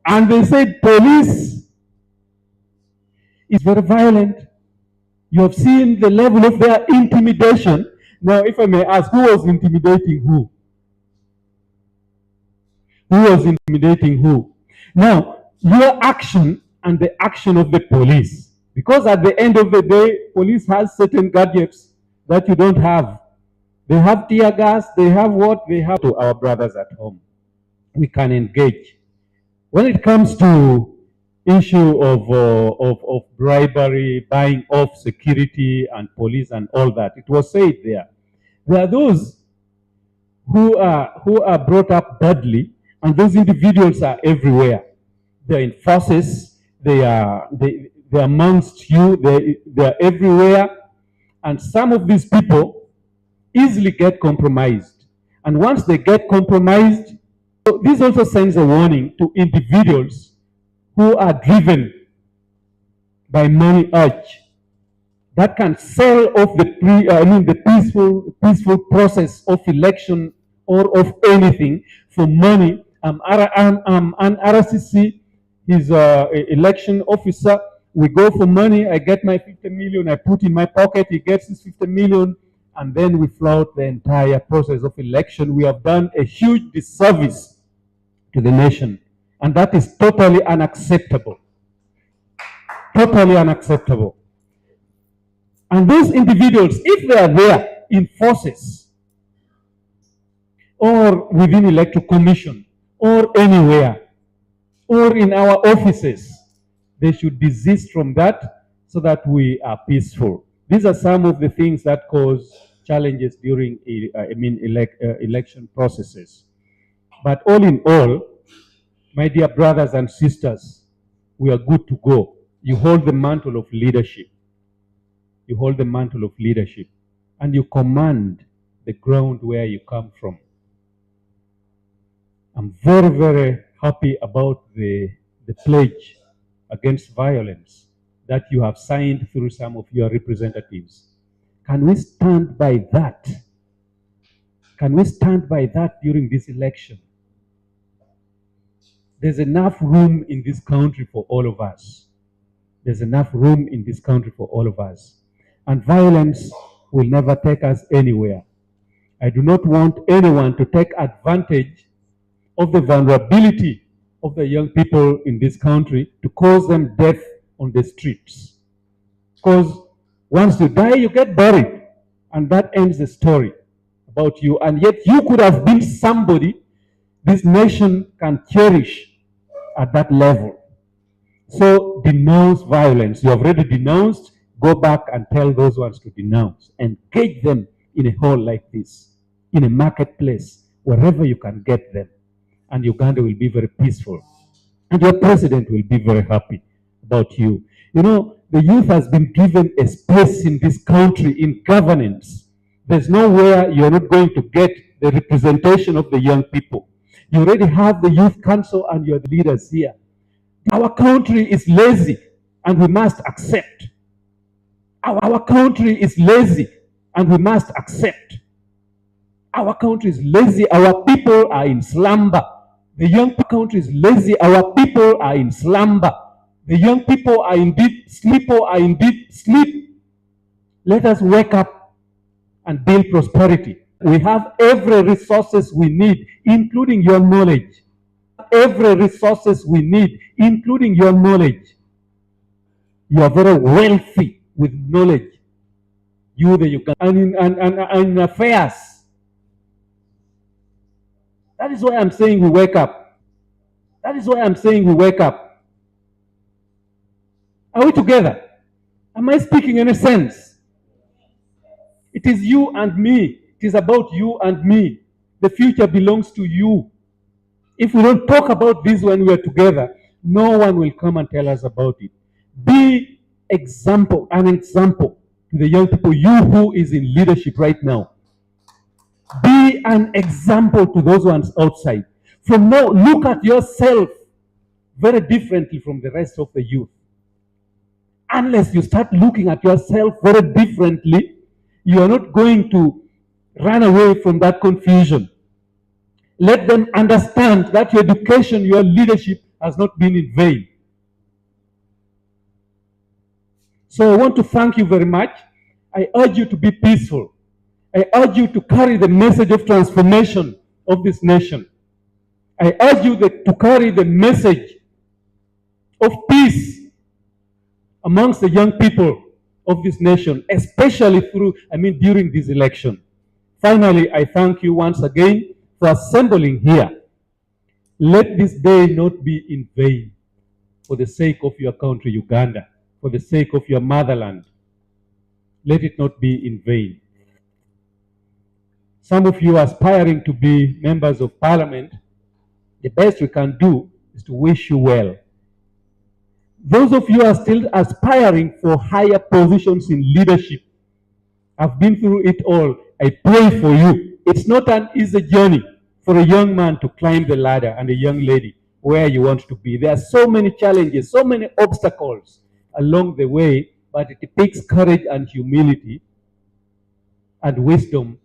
And they said, police is very violent. You have seen the level of their intimidation. Now, if I may ask, who was intimidating who? Who was intimidating who? Now, your action and the action of the police. Because at the end of the day, police has certain gadgets that you don't have. They have tear gas, they have what? They have to our brothers at home. We can engage. When it comes to issue of bribery, buying off security and police and all that, it was said there. There are those who are brought up badly, and those individuals are everywhere. They're in forces, they're amongst you, they're everywhere, and some of these people easily get compromised. And once they get compromised, this also sends a warning to individuals who are driven by money urge that can sell off the peaceful process of election or of anything for money. I'm an RCC, he's an election officer. We go for money, I get my 50 million, I put in my pocket, he gets his 50 million, and then we flout the entire process of election. We have done a huge disservice to the nation, and that is totally unacceptable. Totally unacceptable. And those individuals, if they are there in forces or within electoral commission or anywhere or in our offices, they should desist from that so that we are peaceful. These are some of the things that cause challenges during election processes. But all in all, my dear brothers and sisters, we are good to go. You hold the mantle of leadership. You hold the mantle of leadership, and you command the ground where you come from. I'm very, very happy about the pledge against violence that you have signed through some of your representatives. Can we stand by that? Can we stand by that during this election? There's enough room in this country for all of us. There's enough room in this country for all of us. And violence will never take us anywhere. I do not want anyone to take advantage of the vulnerability of the young people in this country to cause them death on the streets. Because once you die, you get buried. And that ends the story about you. And yet you could have been somebody this nation can cherish at that level. So denounce violence. You have already denounced. Go back and tell those ones to denounce. Engage them in a hall like this, in a marketplace, wherever you can get them. and Uganda will be very peaceful. And your president will be very happy about you. You know, the youth has been given a space in this country in governance. There's nowhere you're not going to get the representation of the young people. You already have the youth council and you're the leaders here. Our country is lazy and we must accept. Our country is lazy and we must accept. Our country is lazy. Our people are in slumber. The young country is lazy. Our people are in slumber. The young people are in deep sleep or are in deep sleep. Let us wake up and build prosperity. We have every resources we need, including your knowledge. Every resources we need, including your knowledge. You are very wealthy with knowledge. You, the Uganda, and in affairs. That is why I'm saying we wake up. That is why I'm saying we wake up. Are we together? Am I speaking any sense? It is you and me. It is about you and me. The future belongs to you. If we don't talk about this when we are together, no one will come and tell us about it. Be an example to the young people, you who is in leadership right now. Be an example to those ones outside. From now, look at yourself very differently from the rest of the youth. Unless you start looking at yourself very differently, you are not going to run away from that confusion. Let them understand that your education, your leadership has not been in vain. So I want to thank you very much. I urge you to be peaceful. I urge you to carry the message of transformation of this nation. I urge you to carry the message of peace amongst the young people of this nation, especially during this election. Finally, I thank you once again for assembling here. Let this day not be in vain for the sake of your country, Uganda, for the sake of your motherland. Let it not be in vain. Some of you are aspiring to be members of parliament. The best we can do is to wish you well. Those of you who are still aspiring for higher positions in leadership, I've been through it all. I pray for you. It's not an easy journey for a young man to climb the ladder and a young lady where you want to be. There are so many challenges, so many obstacles along the way, but it takes courage and humility and wisdom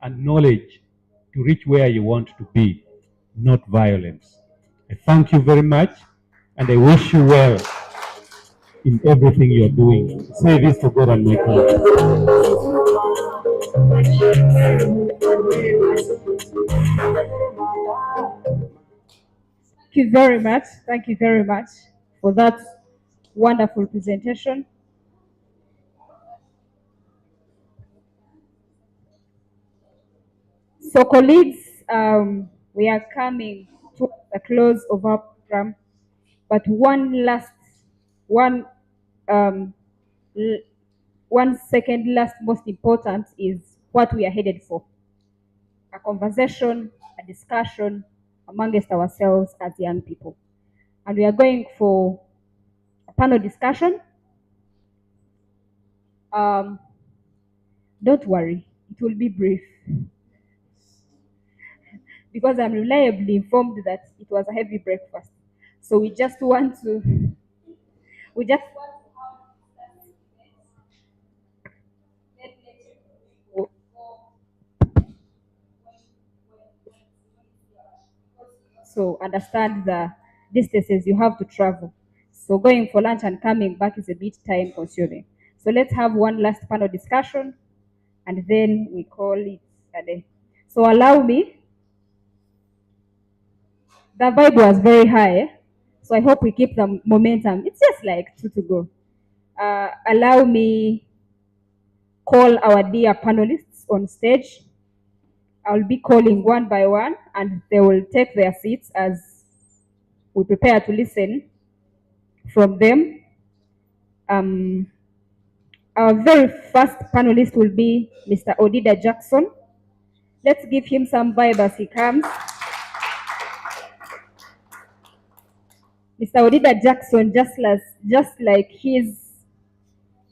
and knowledge to reach where you want to be, not violence. I thank you very much, and I wish you well in everything you're doing. Say this to God and my country. Thank you very much. Thank you very much for that wonderful presentation. So, colleagues, we are coming to the close of our program, but one second last most important is what we are headed for. A conversation, a discussion amongst ourselves as young people. And we are going for a panel discussion. Don't worry, it will be brief. Because I'm reliably informed that it was a heavy breakfast. So we just want to so understand the distances you have to travel. So going for lunch and coming back is a bit time consuming. So let's have one last panel discussion and then we call it a day. So allow me. The vibe was very high, so I hope we keep the momentum. It's just like 2 to go. Allow me call our dear panelists on stage. I'll be calling one by one and they will take their seats as we prepare to listen from them. Our very first panelist will be Mr. Odida Jackson. Let's give him some vibe as he comes. Mr. Odida Jackson, just like his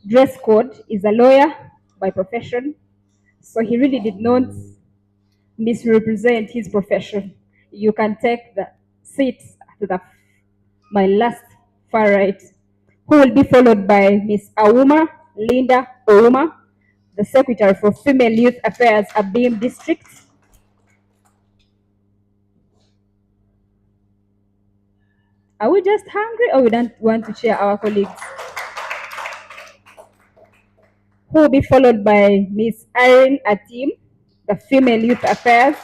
dress code, is a lawyer by profession, so he really did not misrepresent his profession. You can take the seat to my last far right, who will be followed by Miss Auma Linda Ouma, the Secretary for Female Youth Affairs, Abim District. Are we just hungry or we don't want to share our colleagues? Who will be followed by Miss Irene Atim, the Female Youth Affairs,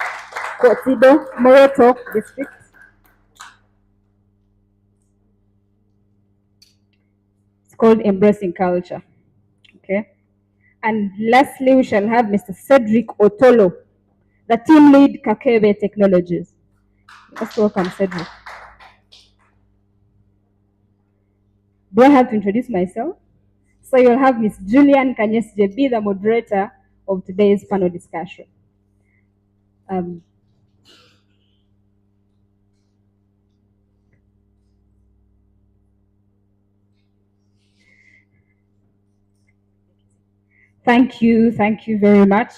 Kotido, Moroto District. It's called Embracing Culture. Okay. And lastly, we shall have Mr. Cedric Otolo, the team lead Kakebe Technologies. Let's welcome Cedric. Do I have to introduce myself? So you'll have Ms. Julian Kanyesje be the moderator of today's panel discussion. Thank you very much.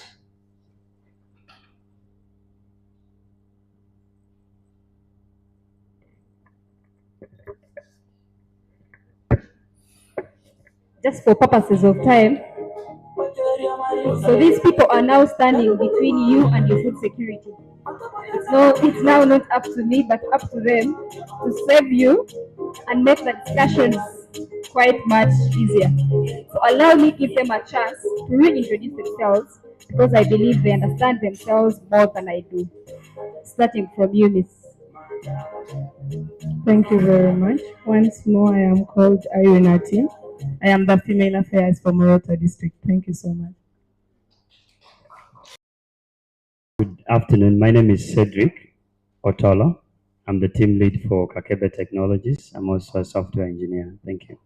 Just for purposes of time, so these people are now standing between you and your food security. It's now not up to me, but up to them to save you and make the discussions quite much easier. So allow me to give them a chance to reintroduce themselves, because I believe they understand themselves more than I do. Starting from you, Miss. Thank you very much. Once more, I am called Ayunati. I am the Female Affairs for Moroto District. Thank you so much. Good afternoon. My name is Cedric Otolo. I'm the team lead for Kakebe Technologies. I'm also a software engineer. Thank you.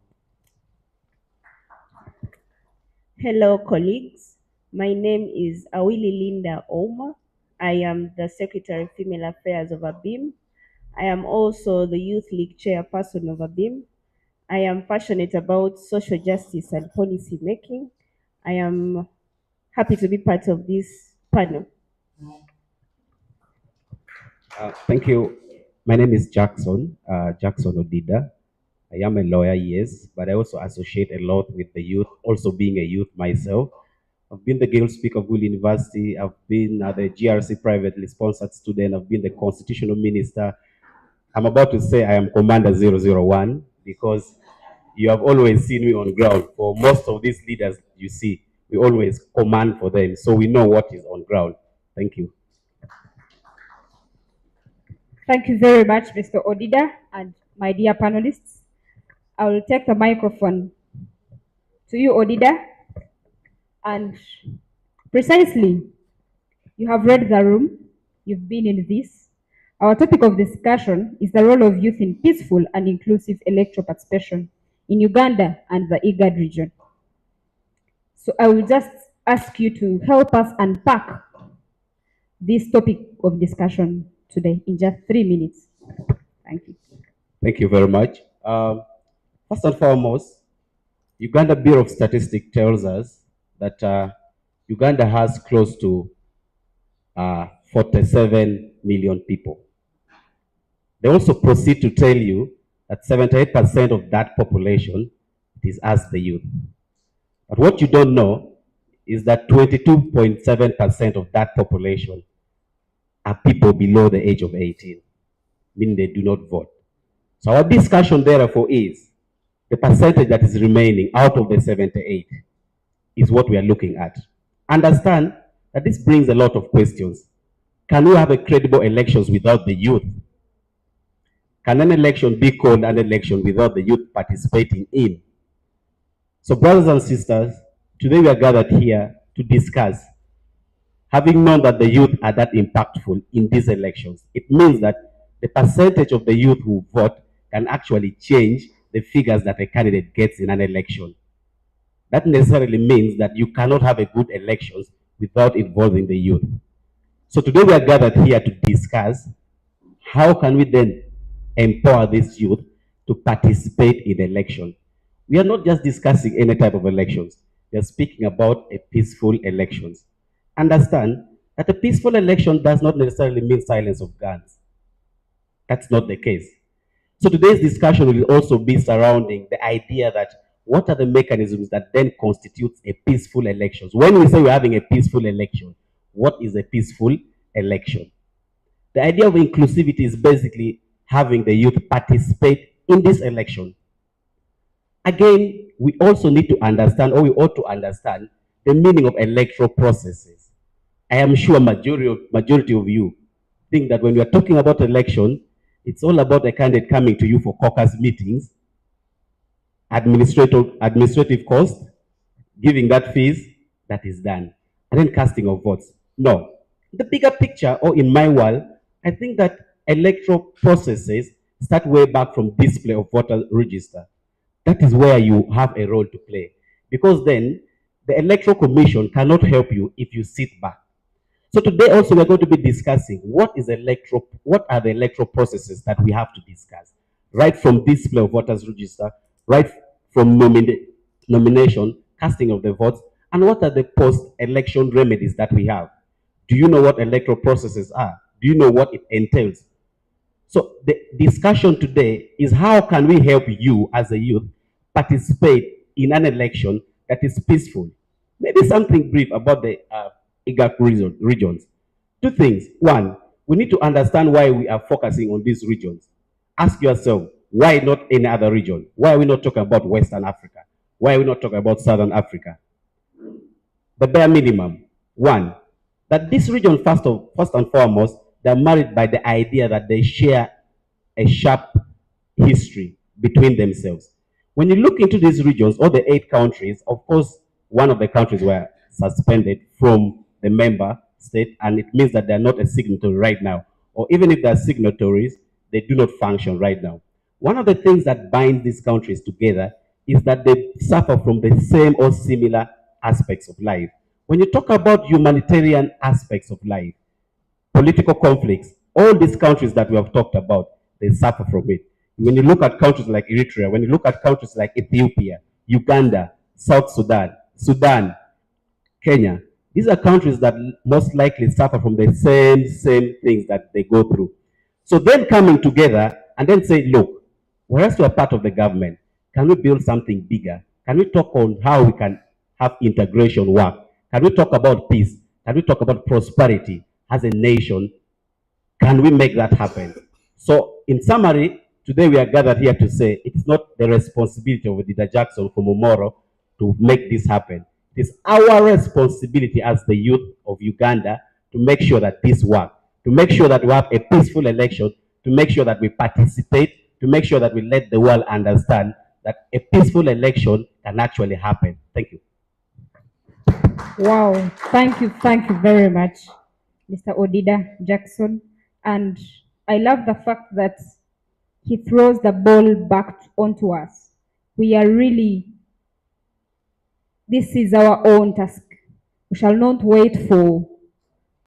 Hello, colleagues. My name is Awili Linda Ouma. I am the Secretary Female Affairs of ABIM. I am also the Youth League Chairperson of ABIM. I am passionate about social justice and policy making. I am happy to be part of this panel. Thank you. My name is Jackson Odida. I am a lawyer, yes, but I also associate a lot with the youth, also being a youth myself. I've been the Girls Speaker of Will University. I've been the GRC privately sponsored student. I've been the constitutional minister. I'm about to say I am Commander 001 because you have always seen me on ground. For most of these leaders you see, we always command for them, so we know what is on ground. Thank you. Thank you very much, Mr. Odida, and my dear panelists. I will take the microphone to you, Odida, and precisely, you have read the room, you've been in this. Our topic of discussion is the role of youth in peaceful and inclusive electoral participation in Uganda and the Igad region. So I will just ask you to help us unpack this topic of discussion today in just 3 minutes. Thank you. Thank you very much. First and foremost, Uganda Bureau of Statistics tells us that Uganda has close to 47 million people. They also proceed to tell you that 78% of that population is us, the youth. But what you don't know is that 22.7% of that population are people below the age of 18, meaning they do not vote. So our discussion therefore is the percentage that is remaining out of the 78 is what we are looking at. Understand that this brings a lot of questions. Can we have a credible elections without the youth? Can an election be called an election without the youth participating in? So brothers and sisters, today we are gathered here to discuss. Having known that the youth are that impactful in these elections, it means that the percentage of the youth who vote can actually change the figures that a candidate gets in an election. That necessarily means that you cannot have a good elections without involving the youth. So today we are gathered here to discuss how can we then empower this youth to participate in election. We are not just discussing any type of elections. We are speaking about a peaceful elections. Understand that a peaceful election does not necessarily mean silence of guns. That's not the case. So today's discussion will also be surrounding the idea that what are the mechanisms that then constitutes a peaceful election? When we say we're having a peaceful election, what is a peaceful election? The idea of inclusivity is basically having the youth participate in this election. Again, we also need to understand, or we ought to understand, the meaning of electoral processes. I am sure majority of you think that when we are talking about election, it's all about a candidate coming to you for caucus meetings, administrative cost, giving that fees, that is done, and then casting of votes. No. The bigger picture, or in my world, I think that electoral processes start way back from display of voter register. That is where you have a role to play. Because then, the Electoral Commission cannot help you if you sit back. So today also we're going to be discussing what are the electoral processes that we have to discuss. Right from display of voters register, right from nomination, casting of the votes, and what are the post-election remedies that we have. Do you know what electoral processes are? Do you know what it entails? So the discussion today is how can we help you as a youth participate in an election that is peaceful? Maybe something brief about the Igad regions. Two things. One, we need to understand why we are focusing on these regions. Ask yourself, why not any other region? Why are we not talking about Western Africa? Why are we not talking about Southern Africa? The bare minimum. One, that this region, first and foremost, they're married by the idea that they share a sharp history between themselves. When you look into these regions, all the 8 countries, of course, one of the countries were suspended from the member state, and it means that they're not a signatory right now. Or even if they're signatories, they do not function right now. One of the things that binds these countries together is that they suffer from the same or similar aspects of life. When you talk about humanitarian aspects of life, political conflicts, all these countries that we have talked about, they suffer from it. When you look at countries like Eritrea, when you look at countries like Ethiopia, Uganda, South Sudan, Kenya, these are countries that most likely suffer from the same things that they go through. So then coming together and then say, look, whereas we are part of the government, can we build something bigger? Can we talk on how we can have integration work? Can we talk about peace? Can we talk about prosperity as a nation? Can we make that happen? So in summary, today we are gathered here to say it's not the responsibility of Dida Jackson from Omoro to make this happen. It is our responsibility as the youth of Uganda to make sure that this works, to make sure that we have a peaceful election, to make sure that we participate, to make sure that we let the world understand that a peaceful election can actually happen. Thank you. Wow, thank you very much, Mr. Odida Jackson. And I love the fact that he throws the ball back onto us. We are really, this is our own task. We shall not wait for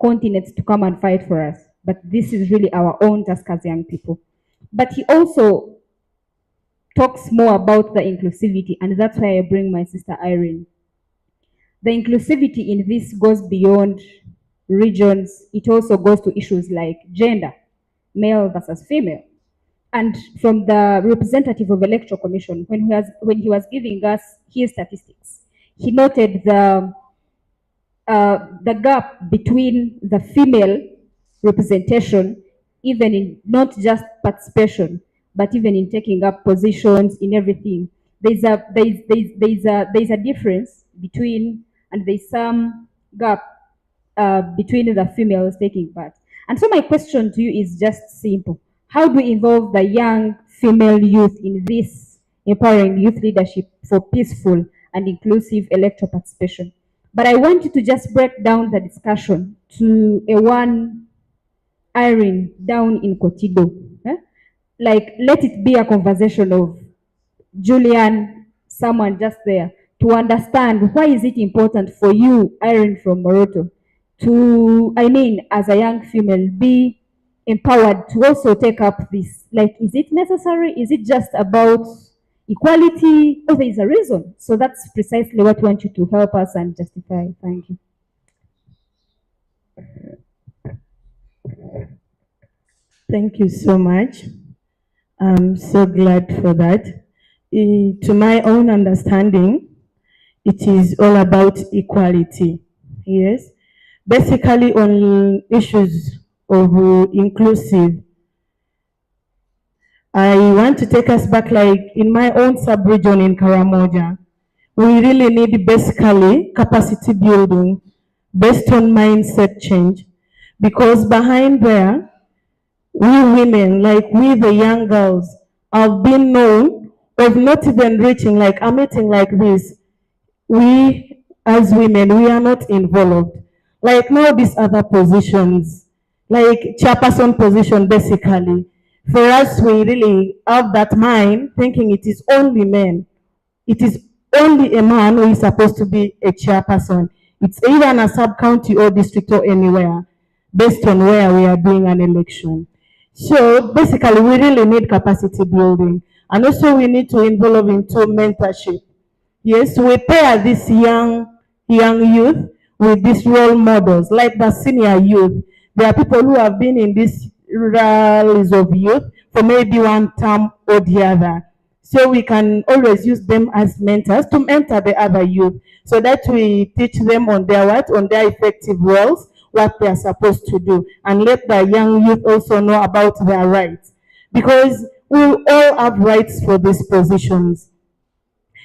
continents to come and fight for us, but this is really our own task as young people. But he also talks more about the inclusivity, and that's why I bring my sister Irene. The inclusivity in this goes beyond regions. It also goes to issues like gender, male versus female. And from the representative of Electoral Commission, when he was giving us his statistics, he noted the gap between the female representation, even in not just participation, but even in taking up positions in everything. There's a difference between, and there's some gap between the females taking part. And so my question to you is just simple. How do we involve the young female youth in this empowering youth leadership for peaceful and inclusive electoral participation? But I want you to just break down the discussion to a one Irene down in Kotido. Like, let it be a conversation of Julian, someone just there, to understand why is it important for you, Irene from Moroto, to, as a young female, be empowered to also take up this? Like, is it necessary? Is it just about equality? Or there is a reason? So that's precisely what we want you to help us and justify. Thank you. Thank you so much. I'm so glad for that. To my own understanding, it is all about equality. Yes. Basically on issues of inclusive. I want to take us back, like in my own sub-region in Karamoja, we really need basically capacity building based on mindset change, because behind there, we women, like we the young girls, have been known of not even reaching like a meeting like this. We as women, we are not involved. Like now these other positions, like chairperson position basically, for us we really have that mind thinking it is only men. It is only a man who is supposed to be a chairperson. It's either a sub-county or district or anywhere, based on where we are doing an election. So basically, we really need capacity building. And also we need to involve into mentorship. Yes, we pair this young youth with these role models, like the senior youth. There are people who have been in these rallies of youth for maybe one term or the other. So we can always use them as mentors to mentor the other youth, so that we teach them on their on their effective roles, what they are supposed to do, and let the young youth also know about their rights. Because we all have rights for these positions.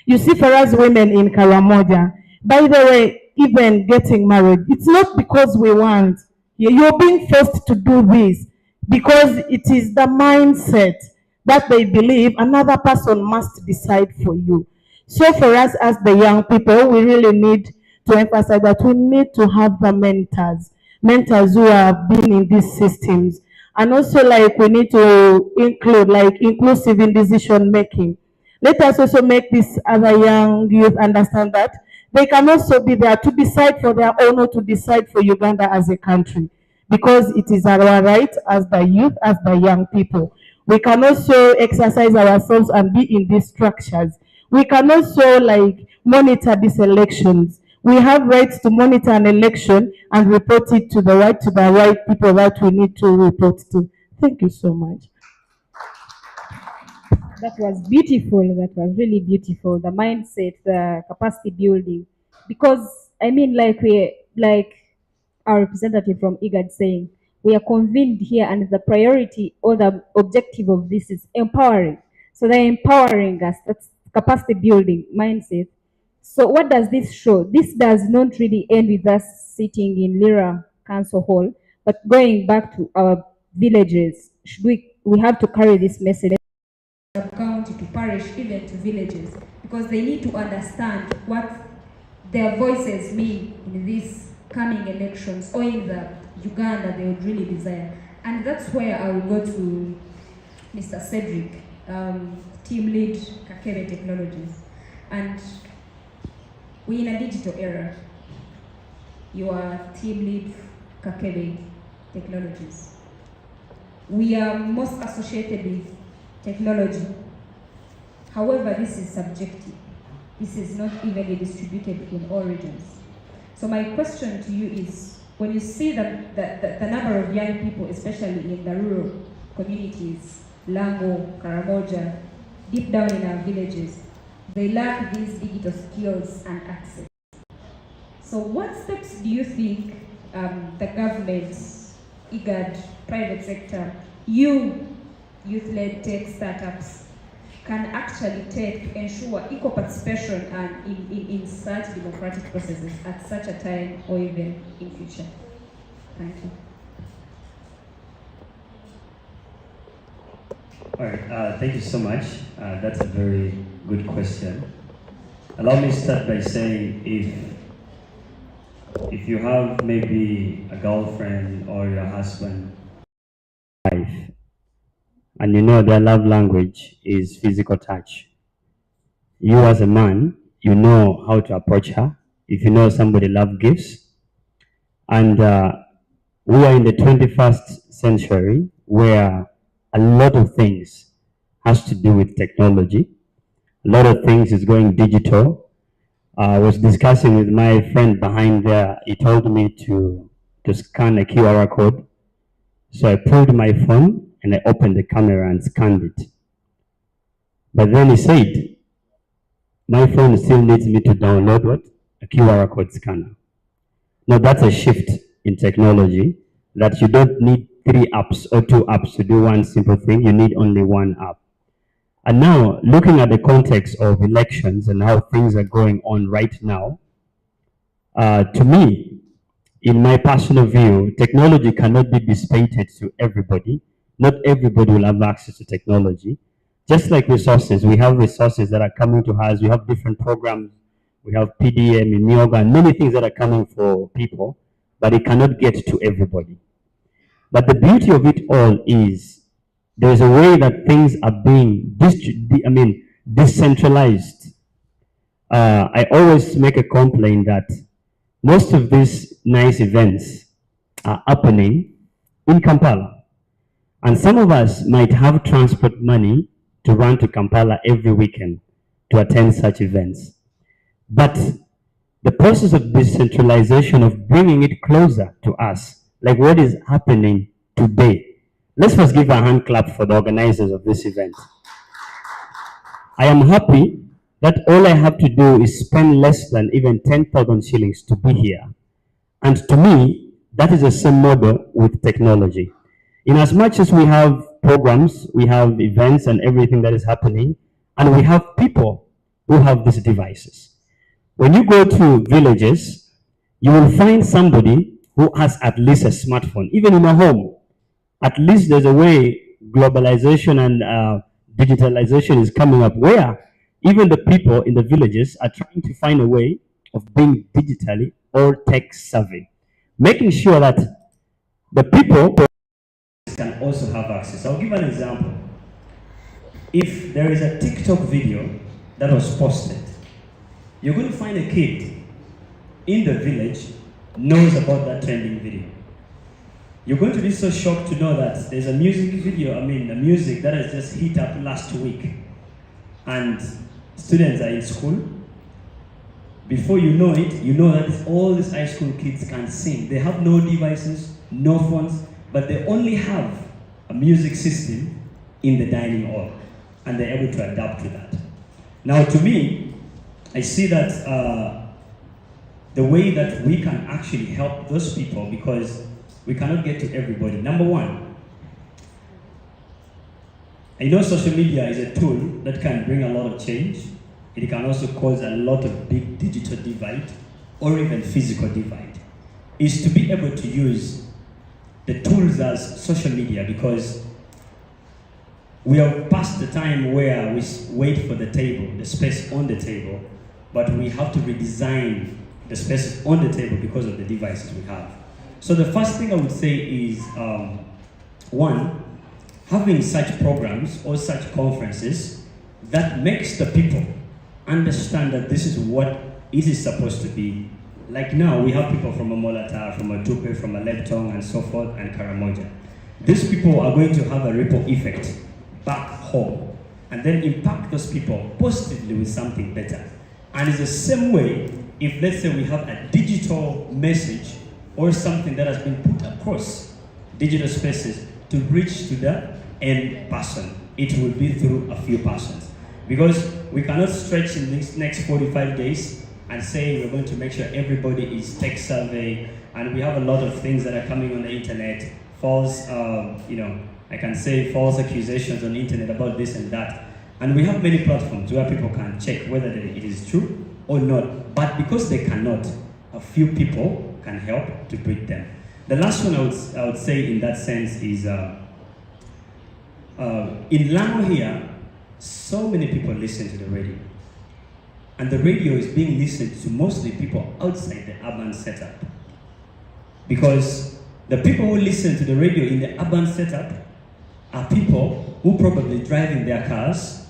You see, for us women in Karamoja, by the way, even getting married, it's not because we want. You're being forced to do this because it is the mindset that they believe another person must decide for you. So for us as the young people, we really need to emphasize that we need to have the mentors who have been in these systems. And also, like, we need to include like inclusive in decision making. Let us also make these other young youth understand that they can also be there to decide for their own or to decide for Uganda as a country, because it is our right as the youth, as the young people. We can also exercise ourselves and be in these structures. We can also like monitor these elections. We have rights to monitor an election and report it to the right people that we need to report to. Thank you so much. That was beautiful. That was really beautiful. The mindset, the capacity building. Because I mean, like our representative from Igad saying, we are convened here, and the priority or the objective of this is empowering. So they're empowering us. That's capacity building mindset. So what does this show? This does not really end with us sitting in Lira Council Hall, but going back to our villages. We have to carry this message. County to parish, even to villages, because they need to understand what their voices mean in these coming elections or in the Uganda they would really desire. And that's where I will go to Mr. Cedric, team lead Kakebe Technologies. And we're in a digital era. You are team lead Kakebe Technologies. We are most associated with technology. However, this is subjective. This is not evenly distributed in all regions. So my question to you is, when you see that the number of young people, especially in the rural communities, Lango, Karamoja, deep down in our villages, they lack these digital skills and access. So what steps do you think the government, Igad, private sector, youth-led tech startups can actually take to ensure equal participation and in such democratic processes at such a time or even in future? Thank you. All right, thank you so much. That's a very good question. Allow me to start by saying, if you have maybe a girlfriend or your husband, wife, and you know their love language is physical touch, you as a man, you know how to approach her. If you know somebody loves gifts, and we are in the 21st century where a lot of things has to do with technology. A lot of things is going digital. I was discussing with my friend behind there. He told me to scan a QR code. So I pulled my phone and I opened the camera and scanned it. But then he said, my phone still needs me to download what? A QR code scanner. Now that's a shift in technology, that you don't need 3 apps or 2 apps to do one simple thing. You need only one app. And now, looking at the context of elections and how things are going on right now, to me, in my personal view, technology cannot be dissipated to everybody. Not everybody will have access to technology. Just like resources, we have resources that are coming to us. We have different programs. We have PDM in Yoga and many things that are coming for people, but it cannot get to everybody. But the beauty of it all is there's a way that things are being decentralized. I always make a complaint that most of these nice events are happening in Kampala. And some of us might have transport money to run to Kampala every weekend to attend such events. But the process of decentralization, of bringing it closer to us, like what is happening today. Let's first give a hand clap for the organizers of this event. I am happy that all I have to do is spend less than even 10,000 shillings to be here. And to me, that is the same model with technology. In as much as we have programs, we have events and everything that is happening, and we have people who have these devices. When you go to villages, you will find somebody who has at least a smartphone, even in a home. At least there's a way globalization and digitalization is coming up where even the people in the villages are trying to find a way of being digitally or tech savvy, making sure that the people can also have access. I'll give an example. If there is a TikTok video that was posted, you're going to find a kid in the village knows about that trending video. You're going to be so shocked to know that there's a music video, a music that has just hit up last week, and students are in school. Before you know it, you know that all these high school kids can sing. They have no devices, no phones, but they only have a music system in the dining hall, and they're able to adapt to that. Now, to me, I see that the way that we can actually help those people, because we cannot get to everybody. Number one, I know social media is a tool that can bring a lot of change. It can also cause a lot of big digital divide or even physical divide. Is to be able to use the tools as social media, because we have passed the time where we wait for the table, the space on the table, but we have to redesign the spaces on the table because of the devices we have. So the first thing I would say is, one, having such programs or such conferences that makes the people understand that this is what it is supposed to be. Like now, we have people from Amolata, from Atupe, from Electoral, and so forth, and Karamoja. These people are going to have a ripple effect back home, and then impact those people positively with something better. And it's the same way if, let's say, we have a digital message or something that has been put across digital spaces to reach to the end person. It will be through a few persons. Because we cannot stretch in these next 45 days and say we're going to make sure everybody is tech savvy, and we have a lot of things that are coming on the internet, false, I can say false accusations on the internet about this and that. And we have many platforms where people can check whether it is true or not. But because they cannot, a few people can help to break them. The last one I would say in that sense is, in Lamu here, so many people listen to the radio. And the radio is being listened to mostly people outside the urban setup. Because the people who listen to the radio in the urban setup are people who probably drive in their cars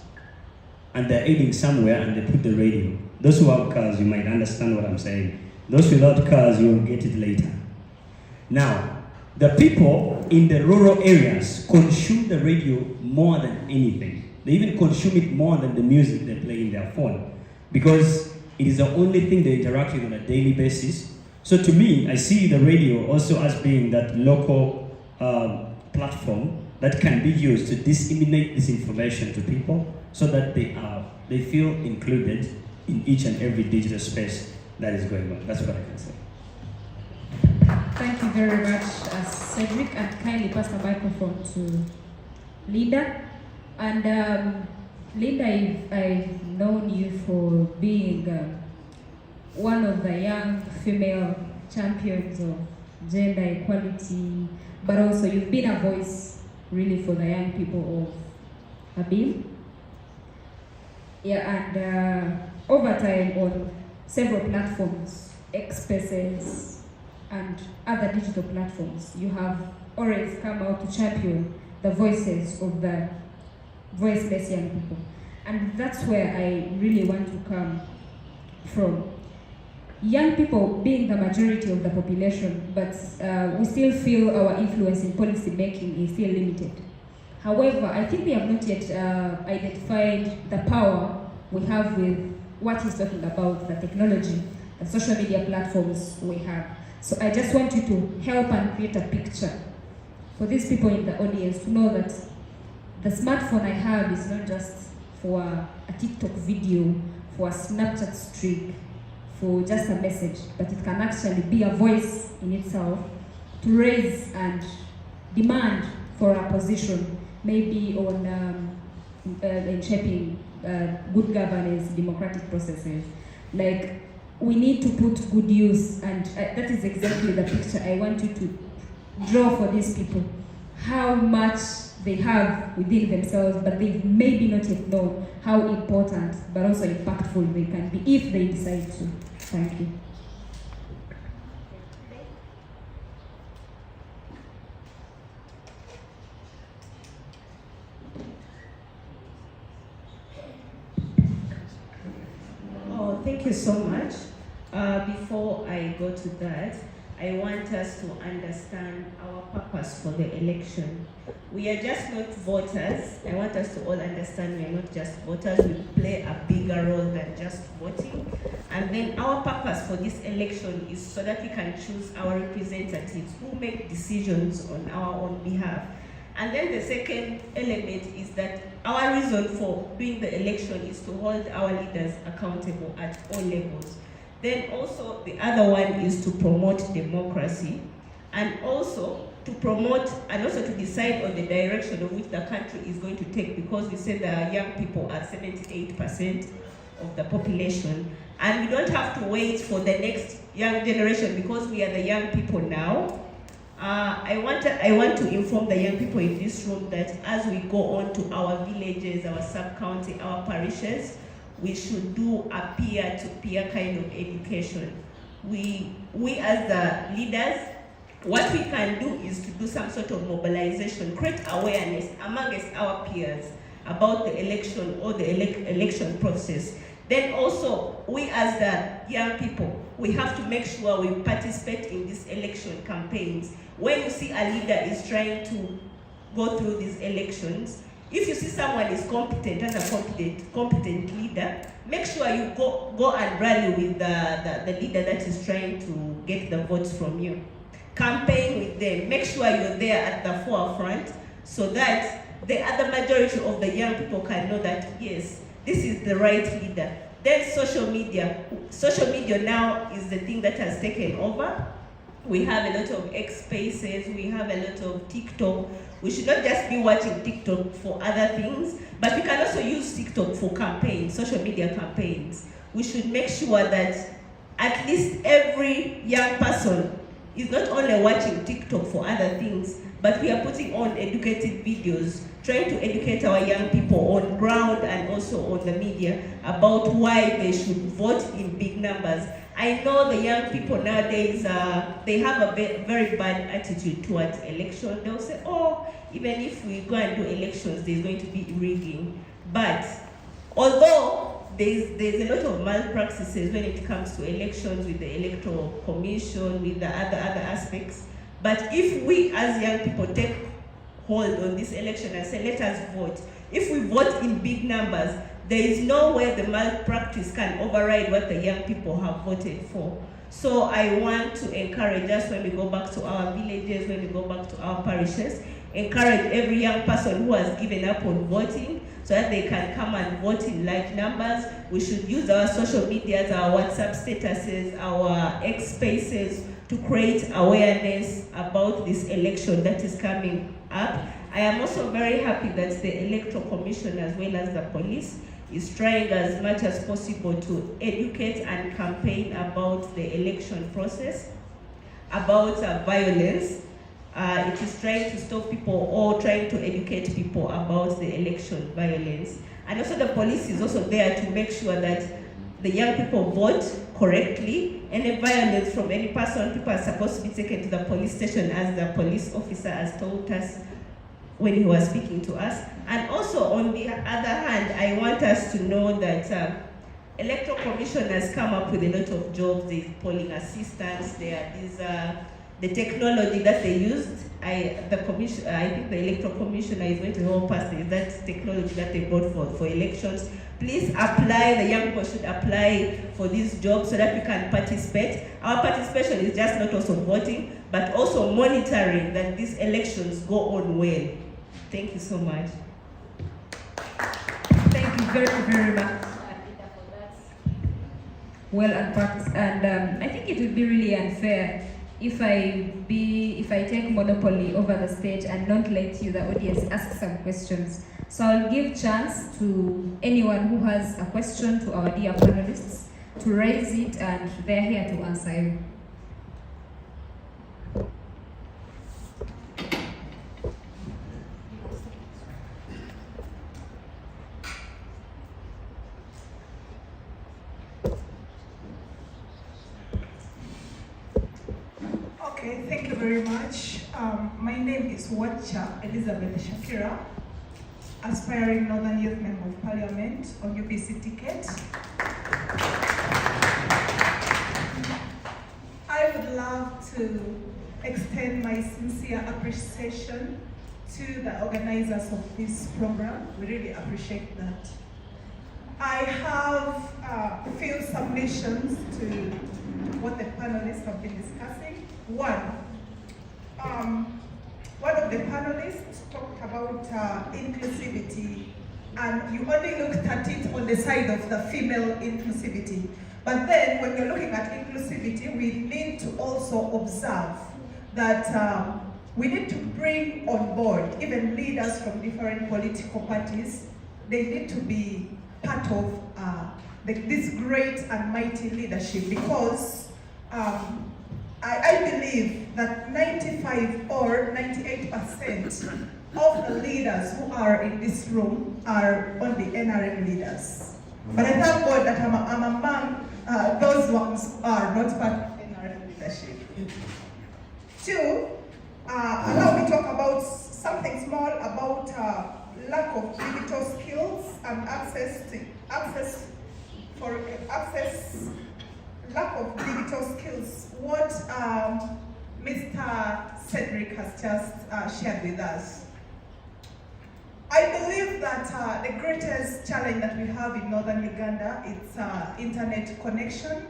and they're heading somewhere and they put the radio. Those who have cars, you might understand what I'm saying. Those without cars, you will get it later. Now, The people in the rural areas consume the radio more than anything. They even consume it more than the music they play in their phone, because it is the only thing they interact with on a daily basis. So to me, I see the radio also as being that local platform that can be used to disseminate this information to people so that they feel included in each and every digital space that is going on. That's what I can say. Thank you very much, Cedric, and kindly pass the microphone to Linda. And Linda, I've known you for being one of the young female champions of gender equality, but also you've been a voice really for the young people of Abim. Yeah, and over time on several platforms, X Spaces, and other digital platforms, you have always come out to champion the voices of the voiceless young people. And that's where I really want to come from. Young people being the majority of the population, but we still feel our influence in policy making is still limited. However, I think we have not yet identified the power we have with what he's talking about, the technology, the social media platforms we have. So I just want you to help and create a picture for these people in the audience to know that the smartphone I have is not just for a TikTok video, for a Snapchat streak, for just a message, but it can actually be a voice in itself to raise and demand for a position, maybe on in shaping good governance, democratic processes. Like, we need to put good use, and that is exactly the picture I want you to draw for these people. How much they have within themselves, but they maybe not yet know how important, but also impactful they can be if they decide to. Thank you. Oh, thank you so much. Before I go to that, I want us to understand our purpose for the election. We are just not voters. I want us to all understand we are not just voters. We play a bigger role than just voting. And then our purpose for this election is so that we can choose our representatives who make decisions on our own behalf. And then the second element is that our reason for doing the election is to hold our leaders accountable at all levels. Then also the other one is to promote democracy, and also to promote and also to decide on the direction of which the country is going to take, because we said that young people are 78% of the population, and we don't have to wait for the next young generation because we are the young people now. I want to inform the young people in this room that as we go on to our villages, our sub-county, our parishes, we should do a peer-to-peer kind of education. We as the leaders, what we can do is to do some sort of mobilization, create awareness amongst our peers about the election or the election process. Then also, we as the young people, we have to make sure we participate in these election campaigns. When you see a leader is trying to go through these elections, if you see someone is competent as a competent leader, make sure you go and rally with the leader that is trying to get the votes from you. Campaign with them. Make sure you're there at the forefront so that the other majority of the young people can know that, yes, this is the right leader. Then social media. Social media now is the thing that has taken over. We have a lot of X Spaces, we have a lot of TikTok. We should not just be watching TikTok for other things, but we can also use TikTok for campaigns, social media campaigns. We should make sure that at least every young person is not only watching TikTok for other things, but we are putting on educated videos, trying to educate our young people on ground and also on the media about why they should vote in big numbers. I know the young people nowadays, they have a very bad attitude towards election. They'll say, oh, even if we go and do elections, there's going to be rigging. But although there's a lot of malpractices when it comes to elections with the Electoral Commission, with the other aspects, But if we as young people take hold on this election and say, let us vote, if we vote in big numbers, there is no way the malpractice can override what the young people have voted for. So I want to encourage us, when we go back to our villages, when we go back to our parishes, encourage every young person who has given up on voting so that they can come and vote in large numbers. We should use our social medias, our WhatsApp statuses, our X spaces to create awareness about this election that is coming up. I am also very happy that the Electoral Commission, as well as the police, is trying as much as possible to educate and campaign about the election process, about violence. It is trying to stop people or trying to educate people about the election violence. And also the police is also there to make sure that the young people vote correctly. Any violence from any person, people are supposed to be taken to the police station, as the police officer has told us when he was speaking to us. And also, on the other hand, I want us to know that Electoral Commission has come up with a lot of jobs. There's polling assistants, there is the technology that they used. I think the Electoral Commissioner is going to help us. There's that technology that they brought for elections. Please apply, the young people should apply for these jobs so that we can participate. Our participation is just not also voting, but also monitoring that these elections go on well. Thank you so much. Thank you very, very much, Rita, for that well unpacked. And I think it would be really unfair if I take monopoly over the stage and not let you, the audience, ask some questions. So I'll give chance to anyone who has a question to our dear panelists to raise it, and they're here to answer you. Okay, thank you very much. My name is Wacha Elizabeth Shakira, aspiring Northern Youth Member of Parliament on UPC ticket. I would love to extend my sincere appreciation to the organizers of this program. We really appreciate that. I have a few submissions to what the panelists have been discussing. One of the panelists talked about inclusivity, and you only looked at it on the side of the female inclusivity. But then when you're looking at inclusivity, we need to also observe that we need to bring on board even leaders from different political parties. They need to be part of this great and mighty leadership, because I believe that 95 or 98% of the leaders who are in this room are only NRM leaders. But I thank God that I'm among those ones who are not part of NRM leadership. Two, allow me to talk about something small about lack of digital skills and lack of digital skills. What Mr. Cedric has just shared with us. I believe that the greatest challenge that we have in northern Uganda is internet connection.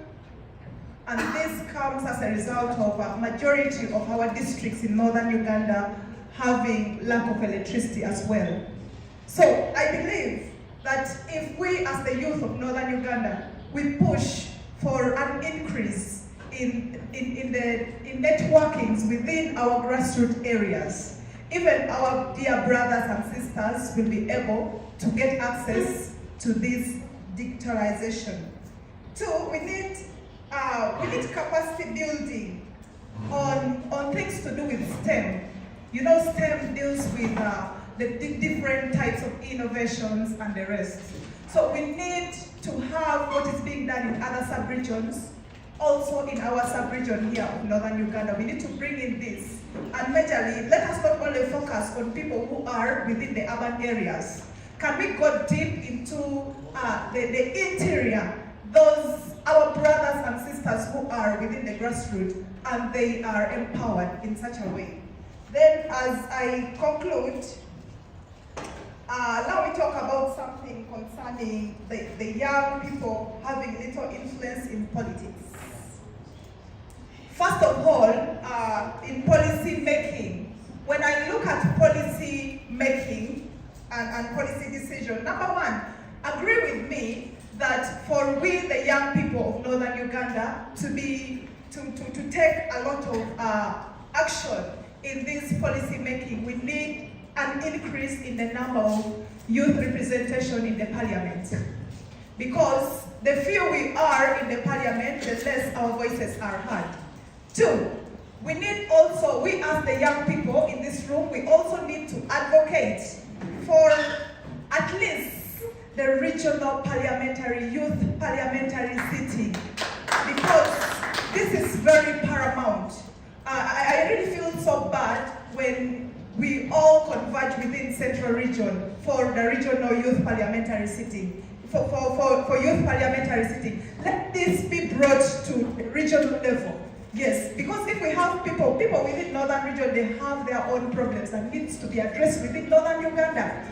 And this comes as a result of a majority of our districts in northern Uganda having lack of electricity as well. So I believe that if we as the youth of northern Uganda, we push for an increase in networkings within our grassroots areas, even our dear brothers and sisters will be able to get access to this digitalization. Two, we need capacity building on things to do with STEM. You know, STEM deals with the different types of innovations and the rest. So we need to have what is being done in other sub-regions, also in our sub-region here of northern Uganda. We need to bring in this. And majorly, let us not only focus on people who are within the urban areas. Can we go deep into the interior, our brothers and sisters who are are within the grassroots and they are empowered in such a way. Then as I conclude, now we talk about something concerning the young people having little influence in politics. First of all, in policy making, when I look at policy making and policy decision, number one, agree with me that for we, the young people of Northern Uganda, to take a lot of action in this policy making, we need an increase in the number of youth representation in the parliament. Because the fewer we are in the parliament, the less our voices are heard. Two, we need also, we as the young people in this room, we also need to advocate for at least the regional parliamentary, youth parliamentary sitting, because this is very paramount. I really feel so bad when we all converge within Central Region for the regional youth parliamentary sitting, for youth parliamentary sitting. Let this be brought to regional level. Yes, because if we have people within Northern Region, they have their own problems that needs to be addressed within Northern Uganda.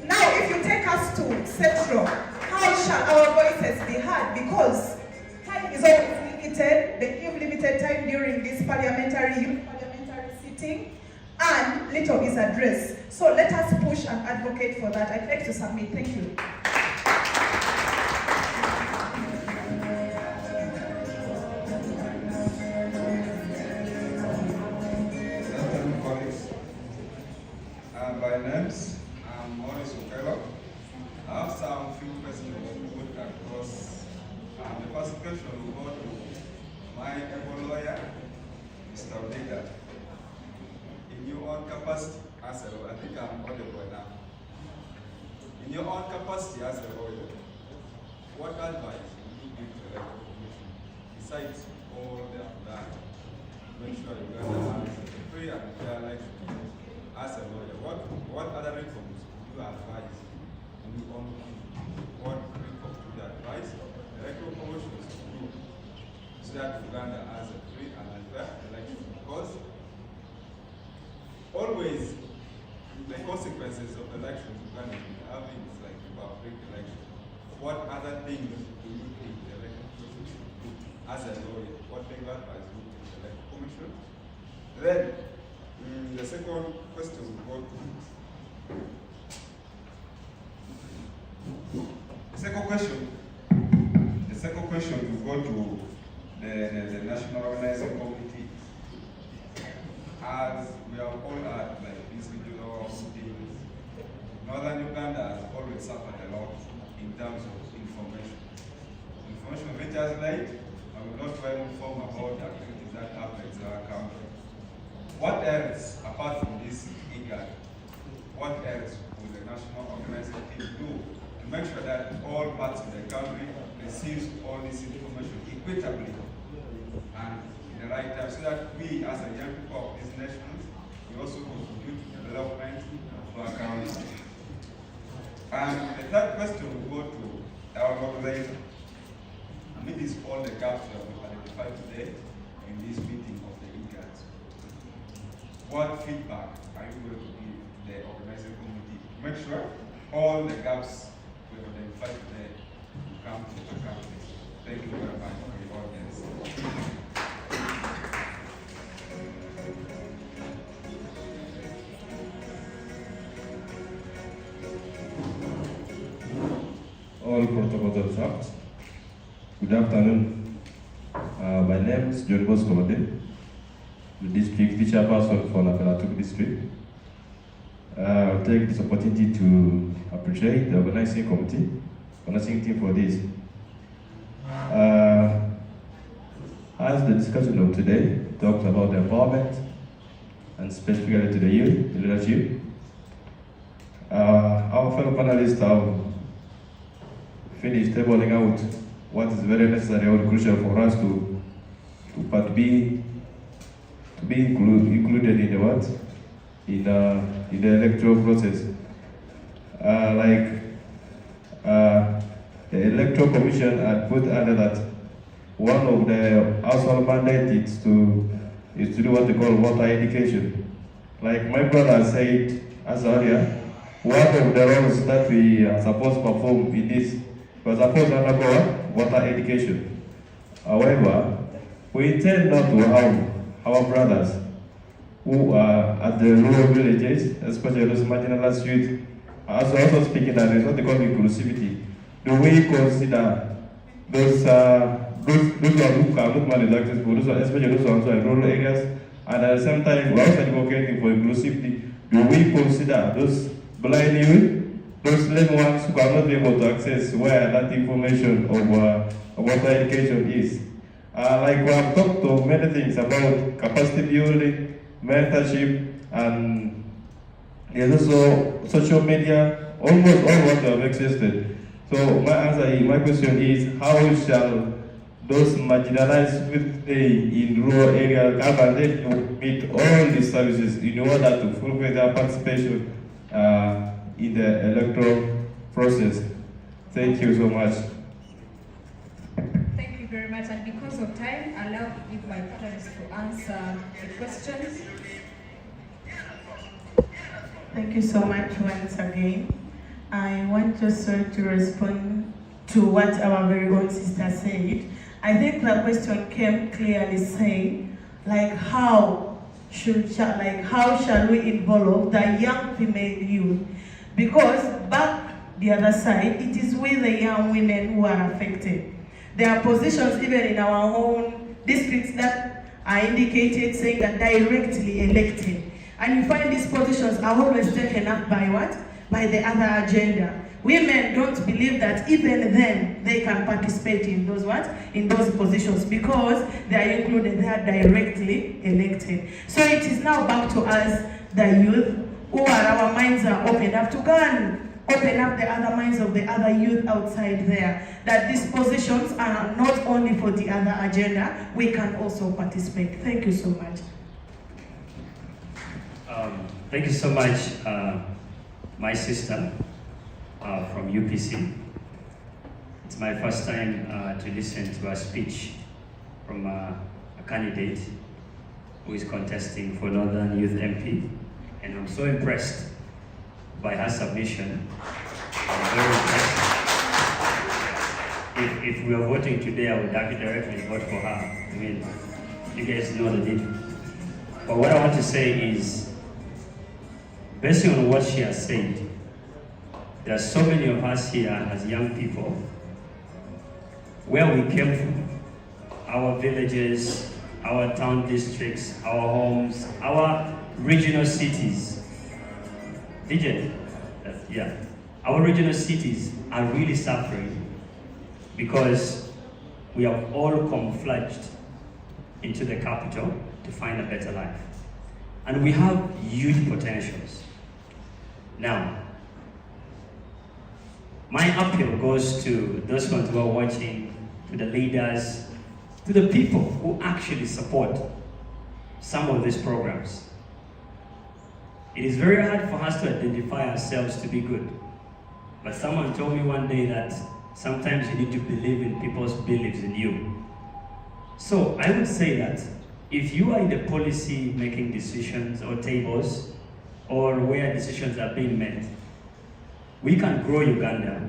Now, if you take us to Central, how shall our voices be heard? Because time is always limited. They give limited time during this parliamentary sitting, and little is addressed. So let us push and advocate for that. I'd like to submit. Thank you. By names, I'm Maurice Okello. I have some few questions to put across. The first question will go to my able lawyer, Mr. Igad. In your own capacity as a lawyer, I think I'm audible now. In your own capacity as a lawyer, what advice would you give to the Electoral Commission besides all they have done to make sure Uganda has a free and fair election? As a lawyer, what other reforms would you advise in your own opinion? What reforms would you advise the Electoral Commission to do so that Uganda has a free and fair election? Because always the consequences of elections Uganda is having is like about free election. What other things do you think the Electoral Commission should do as a lawyer? What legal advice would you give the Electoral Commission? Then the second question will go to the second question will go to the National Organizing Committee. As we have all had like these regional meetings, Northern Uganda has always suffered a lot in terms of information. Information reaches late and we're not well informed about the activities that happen in our country. What else, apart from this Igad, what else will the National Organizing Team do to make sure that all parts of the country receives all this information equitably and in the right time, so that we as a young people of these nations, we also contribute to development of our country? And the third question will go to our moderator. Amidst all the gaps that we identified today in this meeting of the Igad, what feedback are you going to give the organizing committee to make sure all the gaps we have identified today will come to account? Thank you very much for your audience. All protocols observed. Good afternoon. My name is John Bosco Ode, the district chairperson for Napelatuk district. I'll take this opportunity to appreciate the organizing committee, organizing team for this. As the discussion of today talks about the empowerment and specifically to the youth, the leadership, our fellow panelists have finished tabling out what is very necessary or crucial for us to be included in the what? In the electoral process. The Electoral Commission had put under that one of the household mandates is to do what they call water education. Like my brother said as earlier, one of the roles that we are supposed to perform in this, we are supposed to undergo water education. However, we intend not to harm our brothers who are at the rural villages, especially those marginalized youth. Also speaking that there is what they call inclusivity. Do we consider those who cannot manage access, especially those who are in rural areas, and at the same time we are also advocating for inclusivity? Do we consider those blind youth, those lame ones who cannot be able to access where that information of water education is? Like we have talked of many things about capacity building, mentorship, and there's also social media, almost all what have existed. So my question is, how shall those marginalized youth in rural areas have they to meet all these services in order to fulfill their participation in the electoral process? Thank you so much. Thank you very much. And because of time, allow me my partners to answer the questions. Thank you so much once again. I want just to respond to what our very own sister said. I think the question came clearly saying, like how shall we involve the young female youth? Because back the other side, it is we the young women who are affected. There are positions even in our own districts that are indicated saying that directly elected. And you find these positions are always taken up by what? By the other agenda. Women don't believe that even then they can participate in those what? In those positions because they are included, they are directly elected. So it is now back to us, the youth, who are our minds are open up to go and open up the other minds of the other youth outside there, that these positions are not only for the other agenda, we can also participate. Thank you so much. Thank you so much, my sister from UPC. It's my first time to listen to a speech from a candidate who is contesting for Northern Youth MP, and I'm so impressed by her submission. I'm very impressed. If we are voting today, I would directly vote for her. I mean, you guys know the deal. But what I want to say is, based on what she has said, there are so many of us here as young people, where we came from, our villages, our town districts, our homes, our regional cities. Our regional cities are really suffering because we have all conflued into the capital to find a better life. And we have huge potentials. Now, my appeal goes to those ones who are watching, to the leaders, to the people who actually support some of these programs. It is very hard for us to identify ourselves to be good. But someone told me one day that sometimes you need to believe in people's beliefs in you. So I would say that if you are in the policy making decisions or tables, or where decisions are being made, we can grow Uganda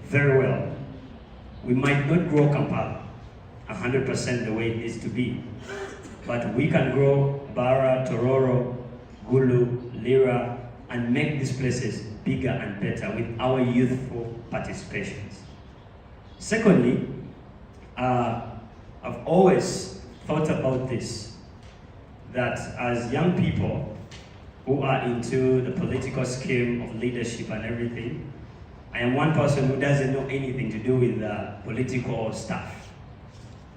very well. We might not grow Kampala 100% the way it needs to be, but we can grow Bara, Tororo, Gulu, Lira, and make these places bigger and better with our youthful participations. Secondly, I've always thought about this, that as young people who are into the political scheme of leadership and everything, I am one person who doesn't know anything to do with political stuff.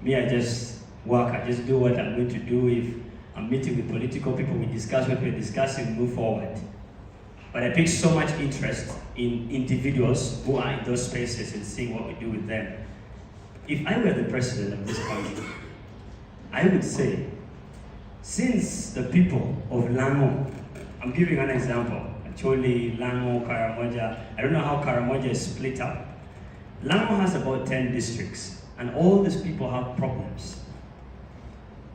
Me, I just work, I just do what I'm going to do. If I'm meeting with political people, we discuss what we're discussing, move forward. But I take so much interest in individuals who are in those spaces and seeing what we do with them. If I were the president of this country, I would say, since the people of Lango, I'm giving an example, actually Lango, Karamoja, I don't know how Karamoja is split up, Lango has about 10 districts, and all these people have problems.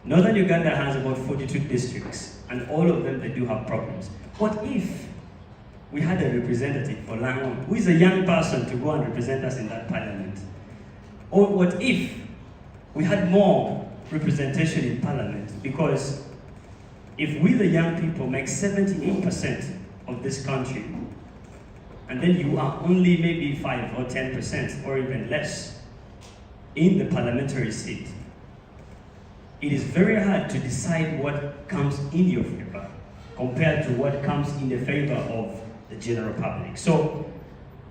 Northern Uganda has about 42 districts, and all of them, they do have problems. What if we had a representative for Lango, who is a young person, to go and represent us in that parliament? Or what if we had more representation in parliament? Because if we, the young people, make 78% of this country, and then you are only maybe 5 or 10% or even less in the parliamentary seat, it is very hard to decide what comes in your favor compared to what comes in the favor of the general public. So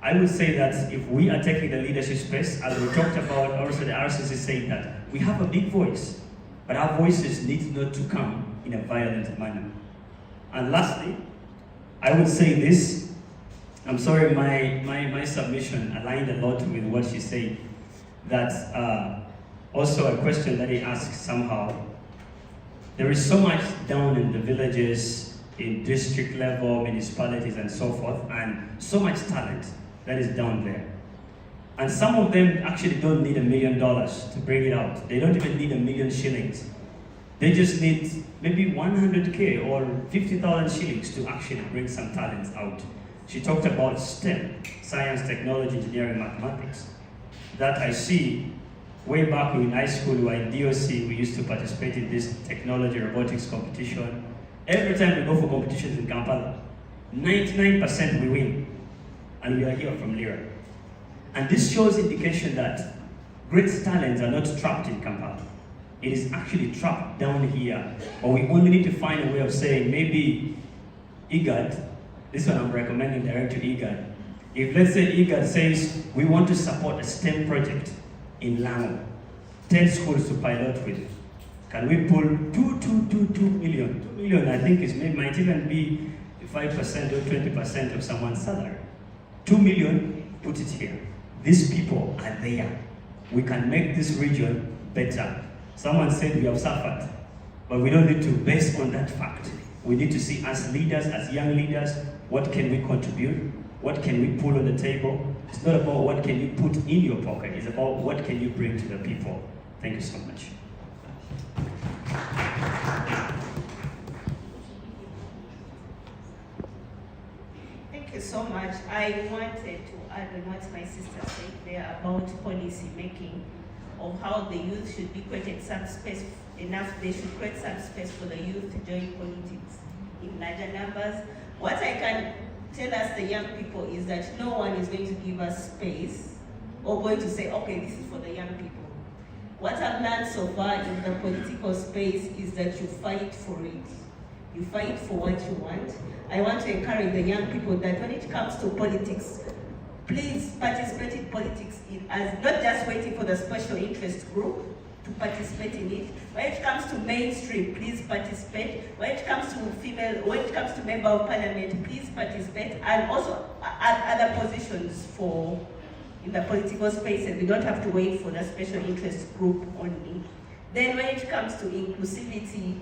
I would say that if we are taking the leadership space, as we talked about, also the RCC saying that we have a big voice, but our voices need not to come in a violent manner. And lastly, I would say this. I'm sorry, my submission aligned a lot with what she said. That also a question that he asked somehow. There is so much down in the villages, in district level, municipalities and so forth, and so much talent that is down there. And some of them actually don't need $1 million to bring it out. They don't even need 1 million shillings. They just need maybe 100K or 50,000 shillings to actually bring some talents out. She talked about STEM, science, technology, engineering, mathematics. That I see way back in high school, we were in DOC, we used to participate in this technology robotics competition. Every time we go for competitions in Kampala, 99% we win. And we are here from Lira. And this shows indication that great talents are not trapped in Kampala. It is actually trapped down here. But we only need to find a way of saying, maybe Igad, this one I'm recommending direct to Igad. If let's say Igad says, we want to support a STEM project in Lango, 10 schools to pilot with, can we pull 2 million? 2 million, I think, might even be 5% or 20% of someone's salary. 2 million, put it here. These people are there. We can make this region better. Someone said we have suffered, but we don't need to base on that fact. We need to see as leaders, as young leaders, what can we contribute? What can we pull on the table? It's not about what can you put in your pocket, it's about what can you bring to the people. Thank you so much. Thank you so much. I wanted to add on what my sister said there about policy making, of how the youth should be created some space enough, they should create some space for the youth to join politics in larger numbers. What I can tell us, the young people, is that no one is going to give us space or going to say, okay, this is for the young people. What I've learned so far in the political space is that you fight for it. You fight for what you want. I want to encourage the young people that when it comes to politics, please participate in politics as not just waiting for the special interest group to participate in it. When it comes to mainstream, please participate. When it comes to member of parliament, please participate. And also other positions in the political space, and we don't have to wait for the special interest group only. Then when it comes to inclusivity,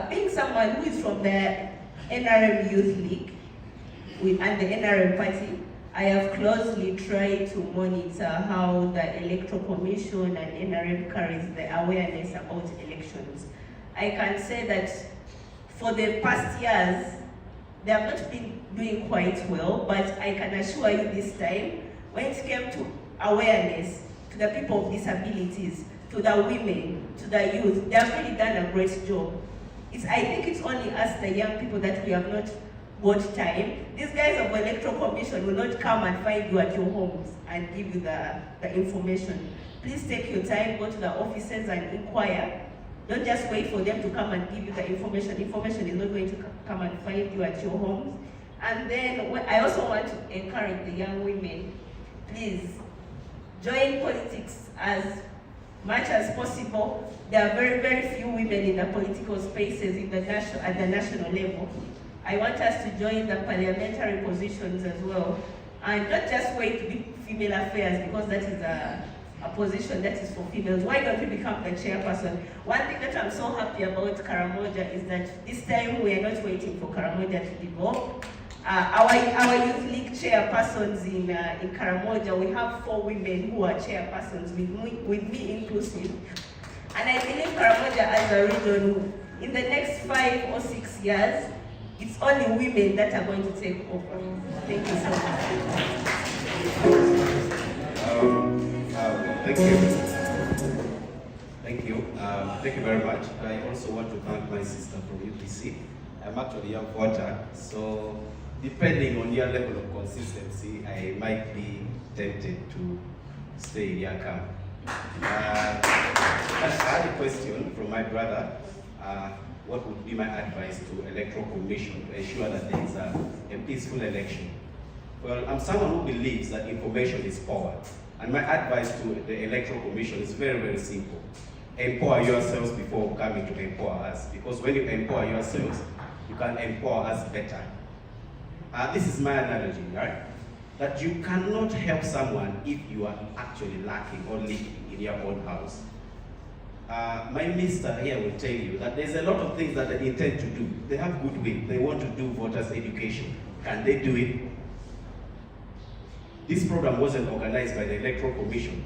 being someone who is from the NRM Youth League and the NRM party, I have closely tried to monitor how the Electoral Commission and NRM carries the awareness about elections. I can say that for the past years, they have not been doing quite well, but I can assure you this time, when it came to awareness to the people with disabilities, to the women, to the youth, they have really done a great job. I think it's only us, the young people, that we have not got time. These guys of the Electoral Commission will not come and find you at your homes and give you the information. Please take your time, go to the offices and inquire. Don't just wait for them to come and give you the information. Information is not going to come and find you at your homes. And then I also want to encourage the young women, please join politics as much as possible. There are very, very few women in the political spaces at the national level. I want us to join the parliamentary positions as well. And not just wait to be female affairs, because that is a position that is for females. Why don't we become the chairperson? One thing that I'm so happy about Karamoja is that this time we are not waiting for Karamoja to develop. Our Youth League chairpersons in Karamoja, we have 4 women who are chairpersons, with me inclusive. And I believe Karamoja as a region, in the next 5 or 6 years, it's only women that are going to take over. Thank you so much. Thank you. Thank you. Thank you very much. I also want to thank my sister from UPC. I'm actually a voter, so depending on your level of consistency, I might be tempted to stay in your camp. I had a question from my brother. What would be my advice to Electoral Commission to ensure that there is a peaceful election? Well, I'm someone who believes that information is power. And my advice to the Electoral Commission is very, very simple. Empower yourselves before coming to empower us. Because when you empower yourselves, you can empower us better. This is my analogy, right? That you cannot help someone if you are actually lacking or leaking in your own house. My minister here will tell you that there's a lot of things that they intend to do. They have goodwill. They want to do voters' education. Can they do it? This program wasn't organized by the Electoral Commission.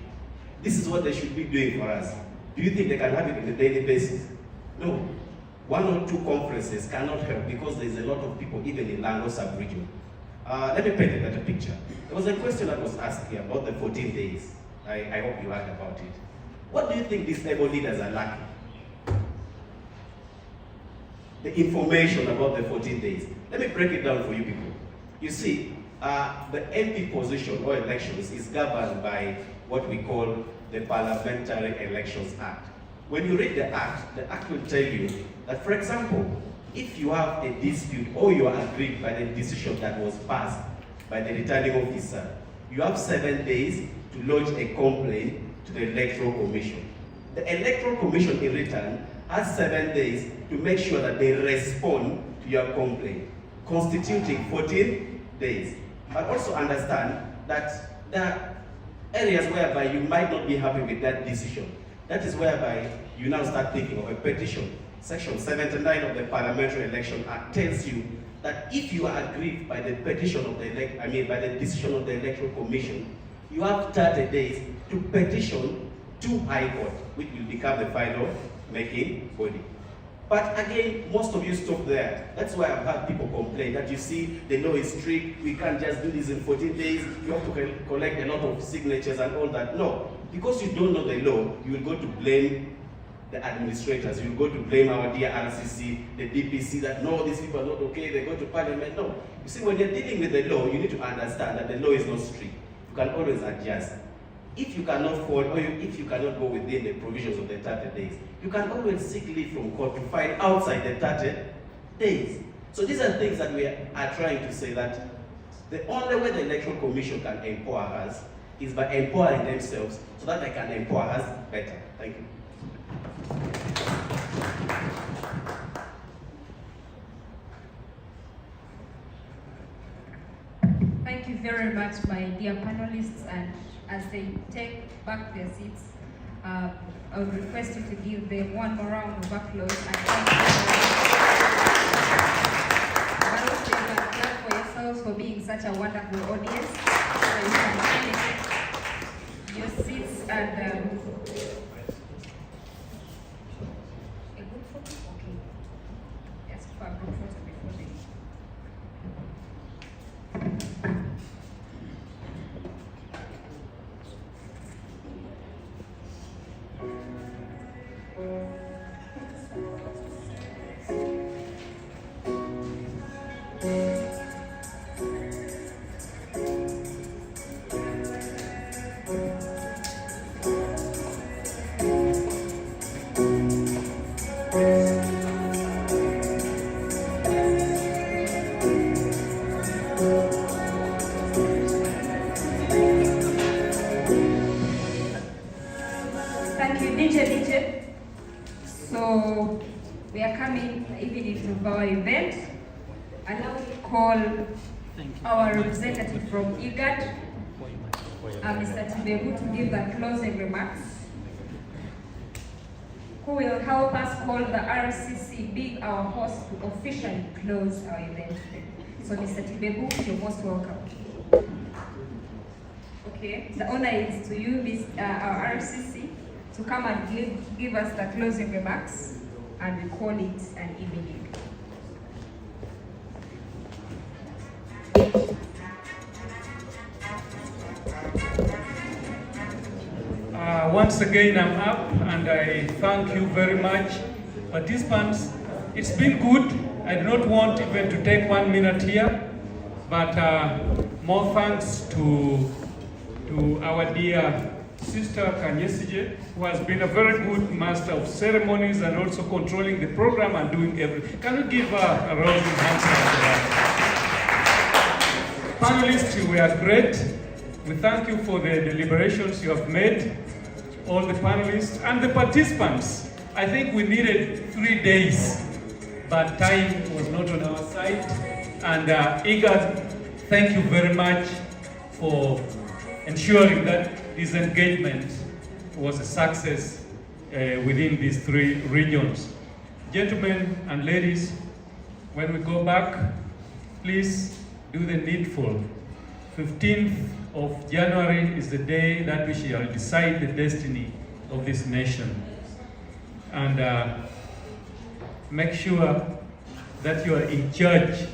This is what they should be doing for us. Do you think they can have it on a daily basis? No. 1 or 2 conferences cannot help because there's a lot of people even in Lango sub-region. Let me paint a better picture. There was a question that was asked here about the 14 days. I hope you heard about it. What do you think these able leaders are lacking? The information about the 14 days. Let me break it down for you people. You see, the MP position or elections is governed by what we call the Parliamentary Elections Act. When you read the act will tell you that, for example, if you have a dispute or you are aggrieved by the decision that was passed by the returning officer, you have 7 days to lodge a complaint to the Electoral Commission. The Electoral Commission in return has 7 days to make sure that they respond to your complaint, constituting 14 days. But also understand that there are areas whereby you might not be happy with that decision. That is whereby you now start thinking of a petition. Section 79 of the Parliamentary Election Act tells you that if you are aggrieved by the petition of the by the decision of the Electoral Commission, you have 30 days to petition to High Court, which will become the final making body. But again, most of you stop there. That's why I've had people complain that, you see, the law is strict, we can't just do this in 14 days, you have to collect a lot of signatures and all that. No, because you don't know the law, you will go to blame the administrators, you will go to blame our dear RCC, the DPC, that no, these people are not okay, they go to parliament. No, you see, when you're dealing with the law, you need to understand that the law is not strict. You can always adjust. If you cannot fall, or if you cannot go within the provisions of the 30 days, you can always seek leave from court to fight outside the 30 days. So these are things that we are trying to say, that the only way the Electoral Commission can empower us is by empowering themselves so that they can empower us better. Thank you. Thank you very much, my dear panelists, and as they take back their seats, I would request you to give them one more round of applause. And thank you. But also you can clap for yourselves for being such a wonderful audience. So you can take your seats and a good photo? Okay. Yes, for a group photo before they. Thank you, DJ. So we are coming even into our event. I now call our representative from Igad, Mr. Tibebu, to give the closing remarks, who will help us call the RCC, being our host, to officially close our event today. So Mr. Tibebu, you're most welcome. Okay, the honor is to you, our RCC, to come and give us the closing remarks, and we call it an evening. Once again, I'm up, and I thank you very much. Participants, it's been good. I do not want even to take 1 minute here, but more thanks to our dear sister Kanyesije, who has been a very good master of ceremonies and also controlling the program and doing everything. Can we give a rousing hand for that? Panelists, you were great. We thank you for the deliberations you have made, all the panelists and the participants. I think we needed 3 days, but time was not on our side. And Igad, thank you very much for ensuring that this engagement was a success within these 3 regions. Gentlemen and ladies, when we go back, please do the needful. 15th of January is the day that we shall decide the destiny of this nation. And make sure that you are in charge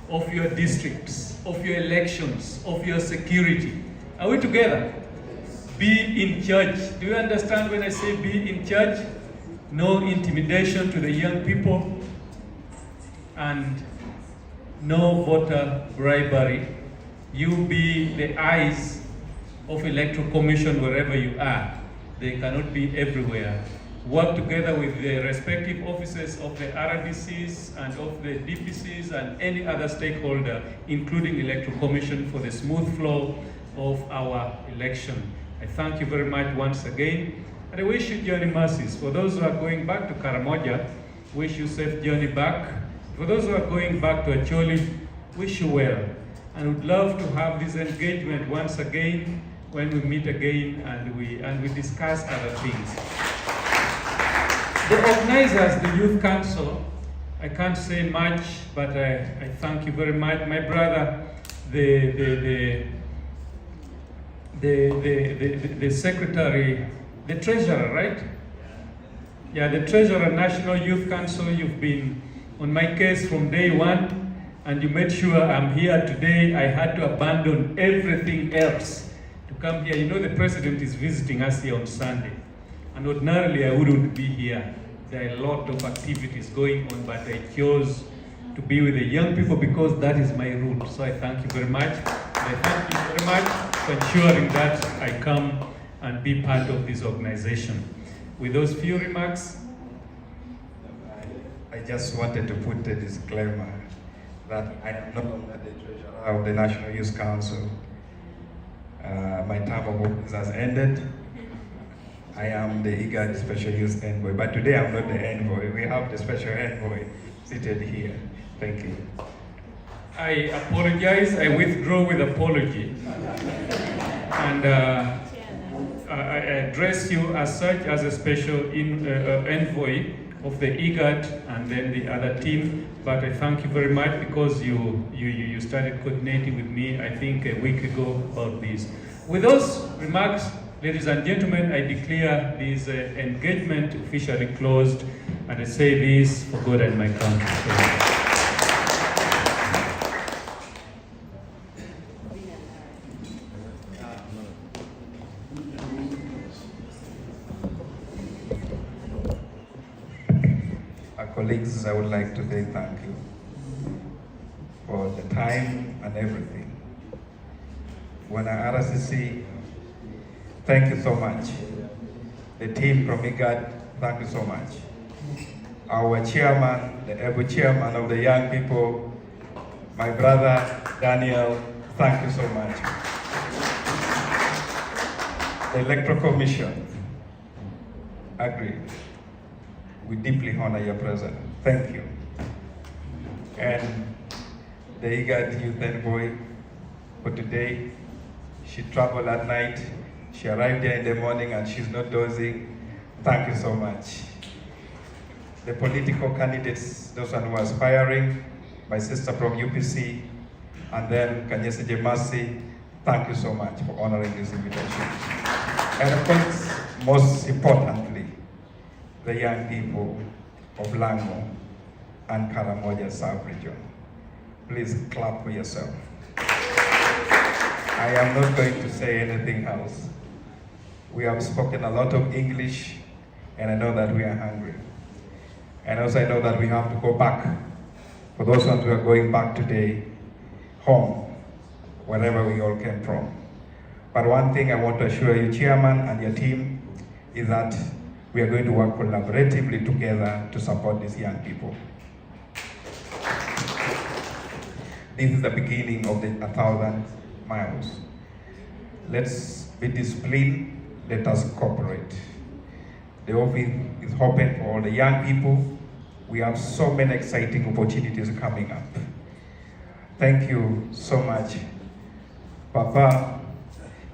of your districts, of your elections, of your security. Are we together? Be in charge. Do you understand when I say be in charge? No intimidation to the young people and no voter bribery. You be the eyes of Electoral Commission wherever you are. They cannot be everywhere. Work together with the respective offices of the RDCs and of the DPCs and any other stakeholder, including Electoral Commission, for the smooth flow of our election. I thank you very much once again, and I wish you journey mercies. For those who are going back to Karamoja, wish you safe journey back. For those who are going back to Acholi, wish you well. And would love to have this engagement once again when we meet again and we discuss other things. The organizers, the Youth Council, I can't say much, but I thank you very much. My brother, the secretary, the treasurer, right? Yeah, the treasurer, National Youth Council, you've been on my case from day one, and you made sure I'm here today. I had to abandon everything else to come here. You know, the president is visiting us here on Sunday, and ordinarily I wouldn't be here. There are a lot of activities going on, but I chose to be with the young people because that is my rule. So I thank you very much. I thank you very much for ensuring that I come and be part of this organization. With those few remarks, I just wanted to put a disclaimer that I am not longer the treasurer of the National Youth Council. My term of office has ended. I am the Igad Special Youth Envoy, but today I'm not the envoy. We have the Special Envoy seated here. Thank you. I apologize. I withdraw with apology. And I address you as such, as a special envoy of the Igad and then the other team. But I thank you very much because you started coordinating with me, I think, a week ago about this. With those remarks, ladies and gentlemen, I declare this engagement officially closed, and I say this for God and my country. Colleagues, I would like to say thank you for the time and everything. When RCC, thank you so much. The team from Igad, thank you so much. Our chairman, the able chairman of the young people, my brother Daniel, thank you so much. The Electoral Commission, agree. We deeply honor your presence. Thank you. And the Igad Youth Envoy for today, she traveled at night. She arrived here in the morning and she's not dozing. Thank you so much. The political candidates, those who are aspiring, my sister from UPC, and then Kanyese Jemasi. Thank you so much for honoring this invitation. And of course, most importantly, the young people of Lango and Karamoja sub-region. Please clap for yourself. I am not going to say anything else. We have spoken a lot of English, and I know that we are hungry. And also I know that we have to go back. For those ones who are going back today, home, wherever we all came from. But one thing I want to assure you, Chairman and your team, is that we are going to work collaboratively together to support these young people. This is the beginning of the 1,000 miles. Let's be disciplined, let us cooperate. The office is open for all the young people. We have so many exciting opportunities coming up. Thank you so much. Papa,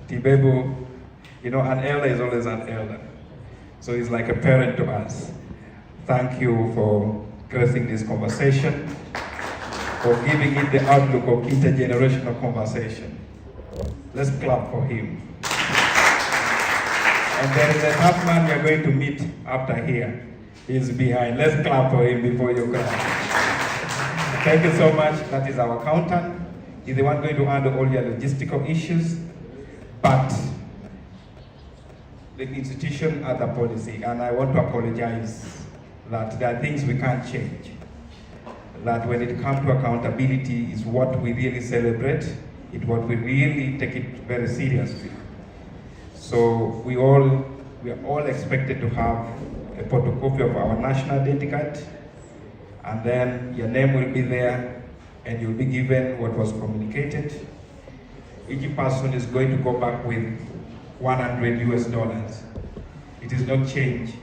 Tibebo, you know, an elder is always an elder. So he's like a parent to us. Thank you for gracing this conversation, for giving it the outlook of intergenerational conversation. Let's clap for him. And there is a half man we are going to meet after here. He's behind. Let's clap for him before you go. Thank you so much. That is our accountant. He's the one going to handle all your logistical issues. But the institution has a policy, and I want to apologize that there are things we can't change. That when it comes to accountability is what we really celebrate, it's what we really take it very seriously. So we are all expected to have a photocopy of our national identity card, and then your name will be there, and you'll be given what was communicated. Each person is going to go back with $100 US. It is not change.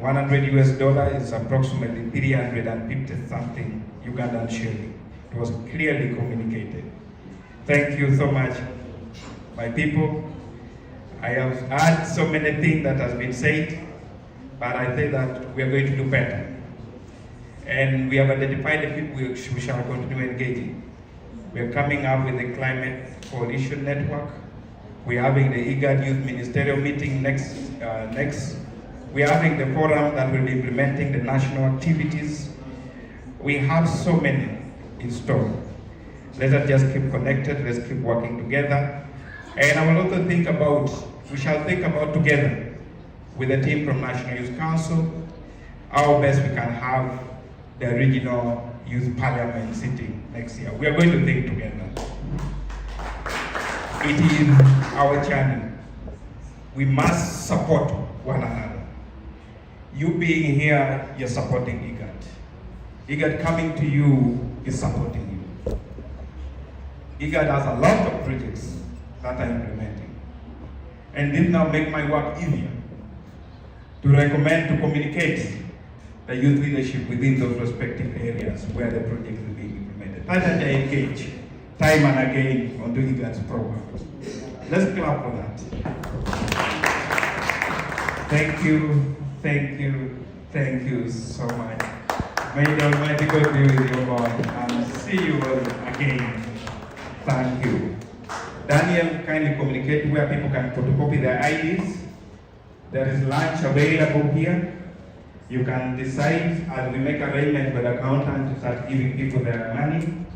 $100 US is approximately 350 something Ugandan shilling. It was clearly communicated. Thank you so much, my people. I have heard so many things that has been said, but I think that we are going to do better. And we have identified the people we shall continue engaging. We are coming up with the Climate Coalition Network. We are having the Igad Youth Ministerial meeting next. We are having the forum that will be implementing the national activities. We have so many in store. Let us just keep connected, let's keep working together. And I will also we shall think about together with the team from National Youth Council, how best we can have the regional youth parliament sitting next year. We are going to think together. It is our journey. We must support one another. You being here, you're supporting Igad. Igad coming to you is supporting you. Igad has a lot of projects that are implementing. And this now make my work easier to recommend, to communicate the youth leadership within those respective areas where the project is being implemented. That they engage time and again on doing Igad's programs. Let's clap for that. Thank you, thank you, thank you so much. May the Almighty God be with you all and see you all again. Thank you. Daniel, kindly communicate where people can photocopy their IDs. There is lunch available here. You can decide as we make arrangements with the accountant to start giving people their money.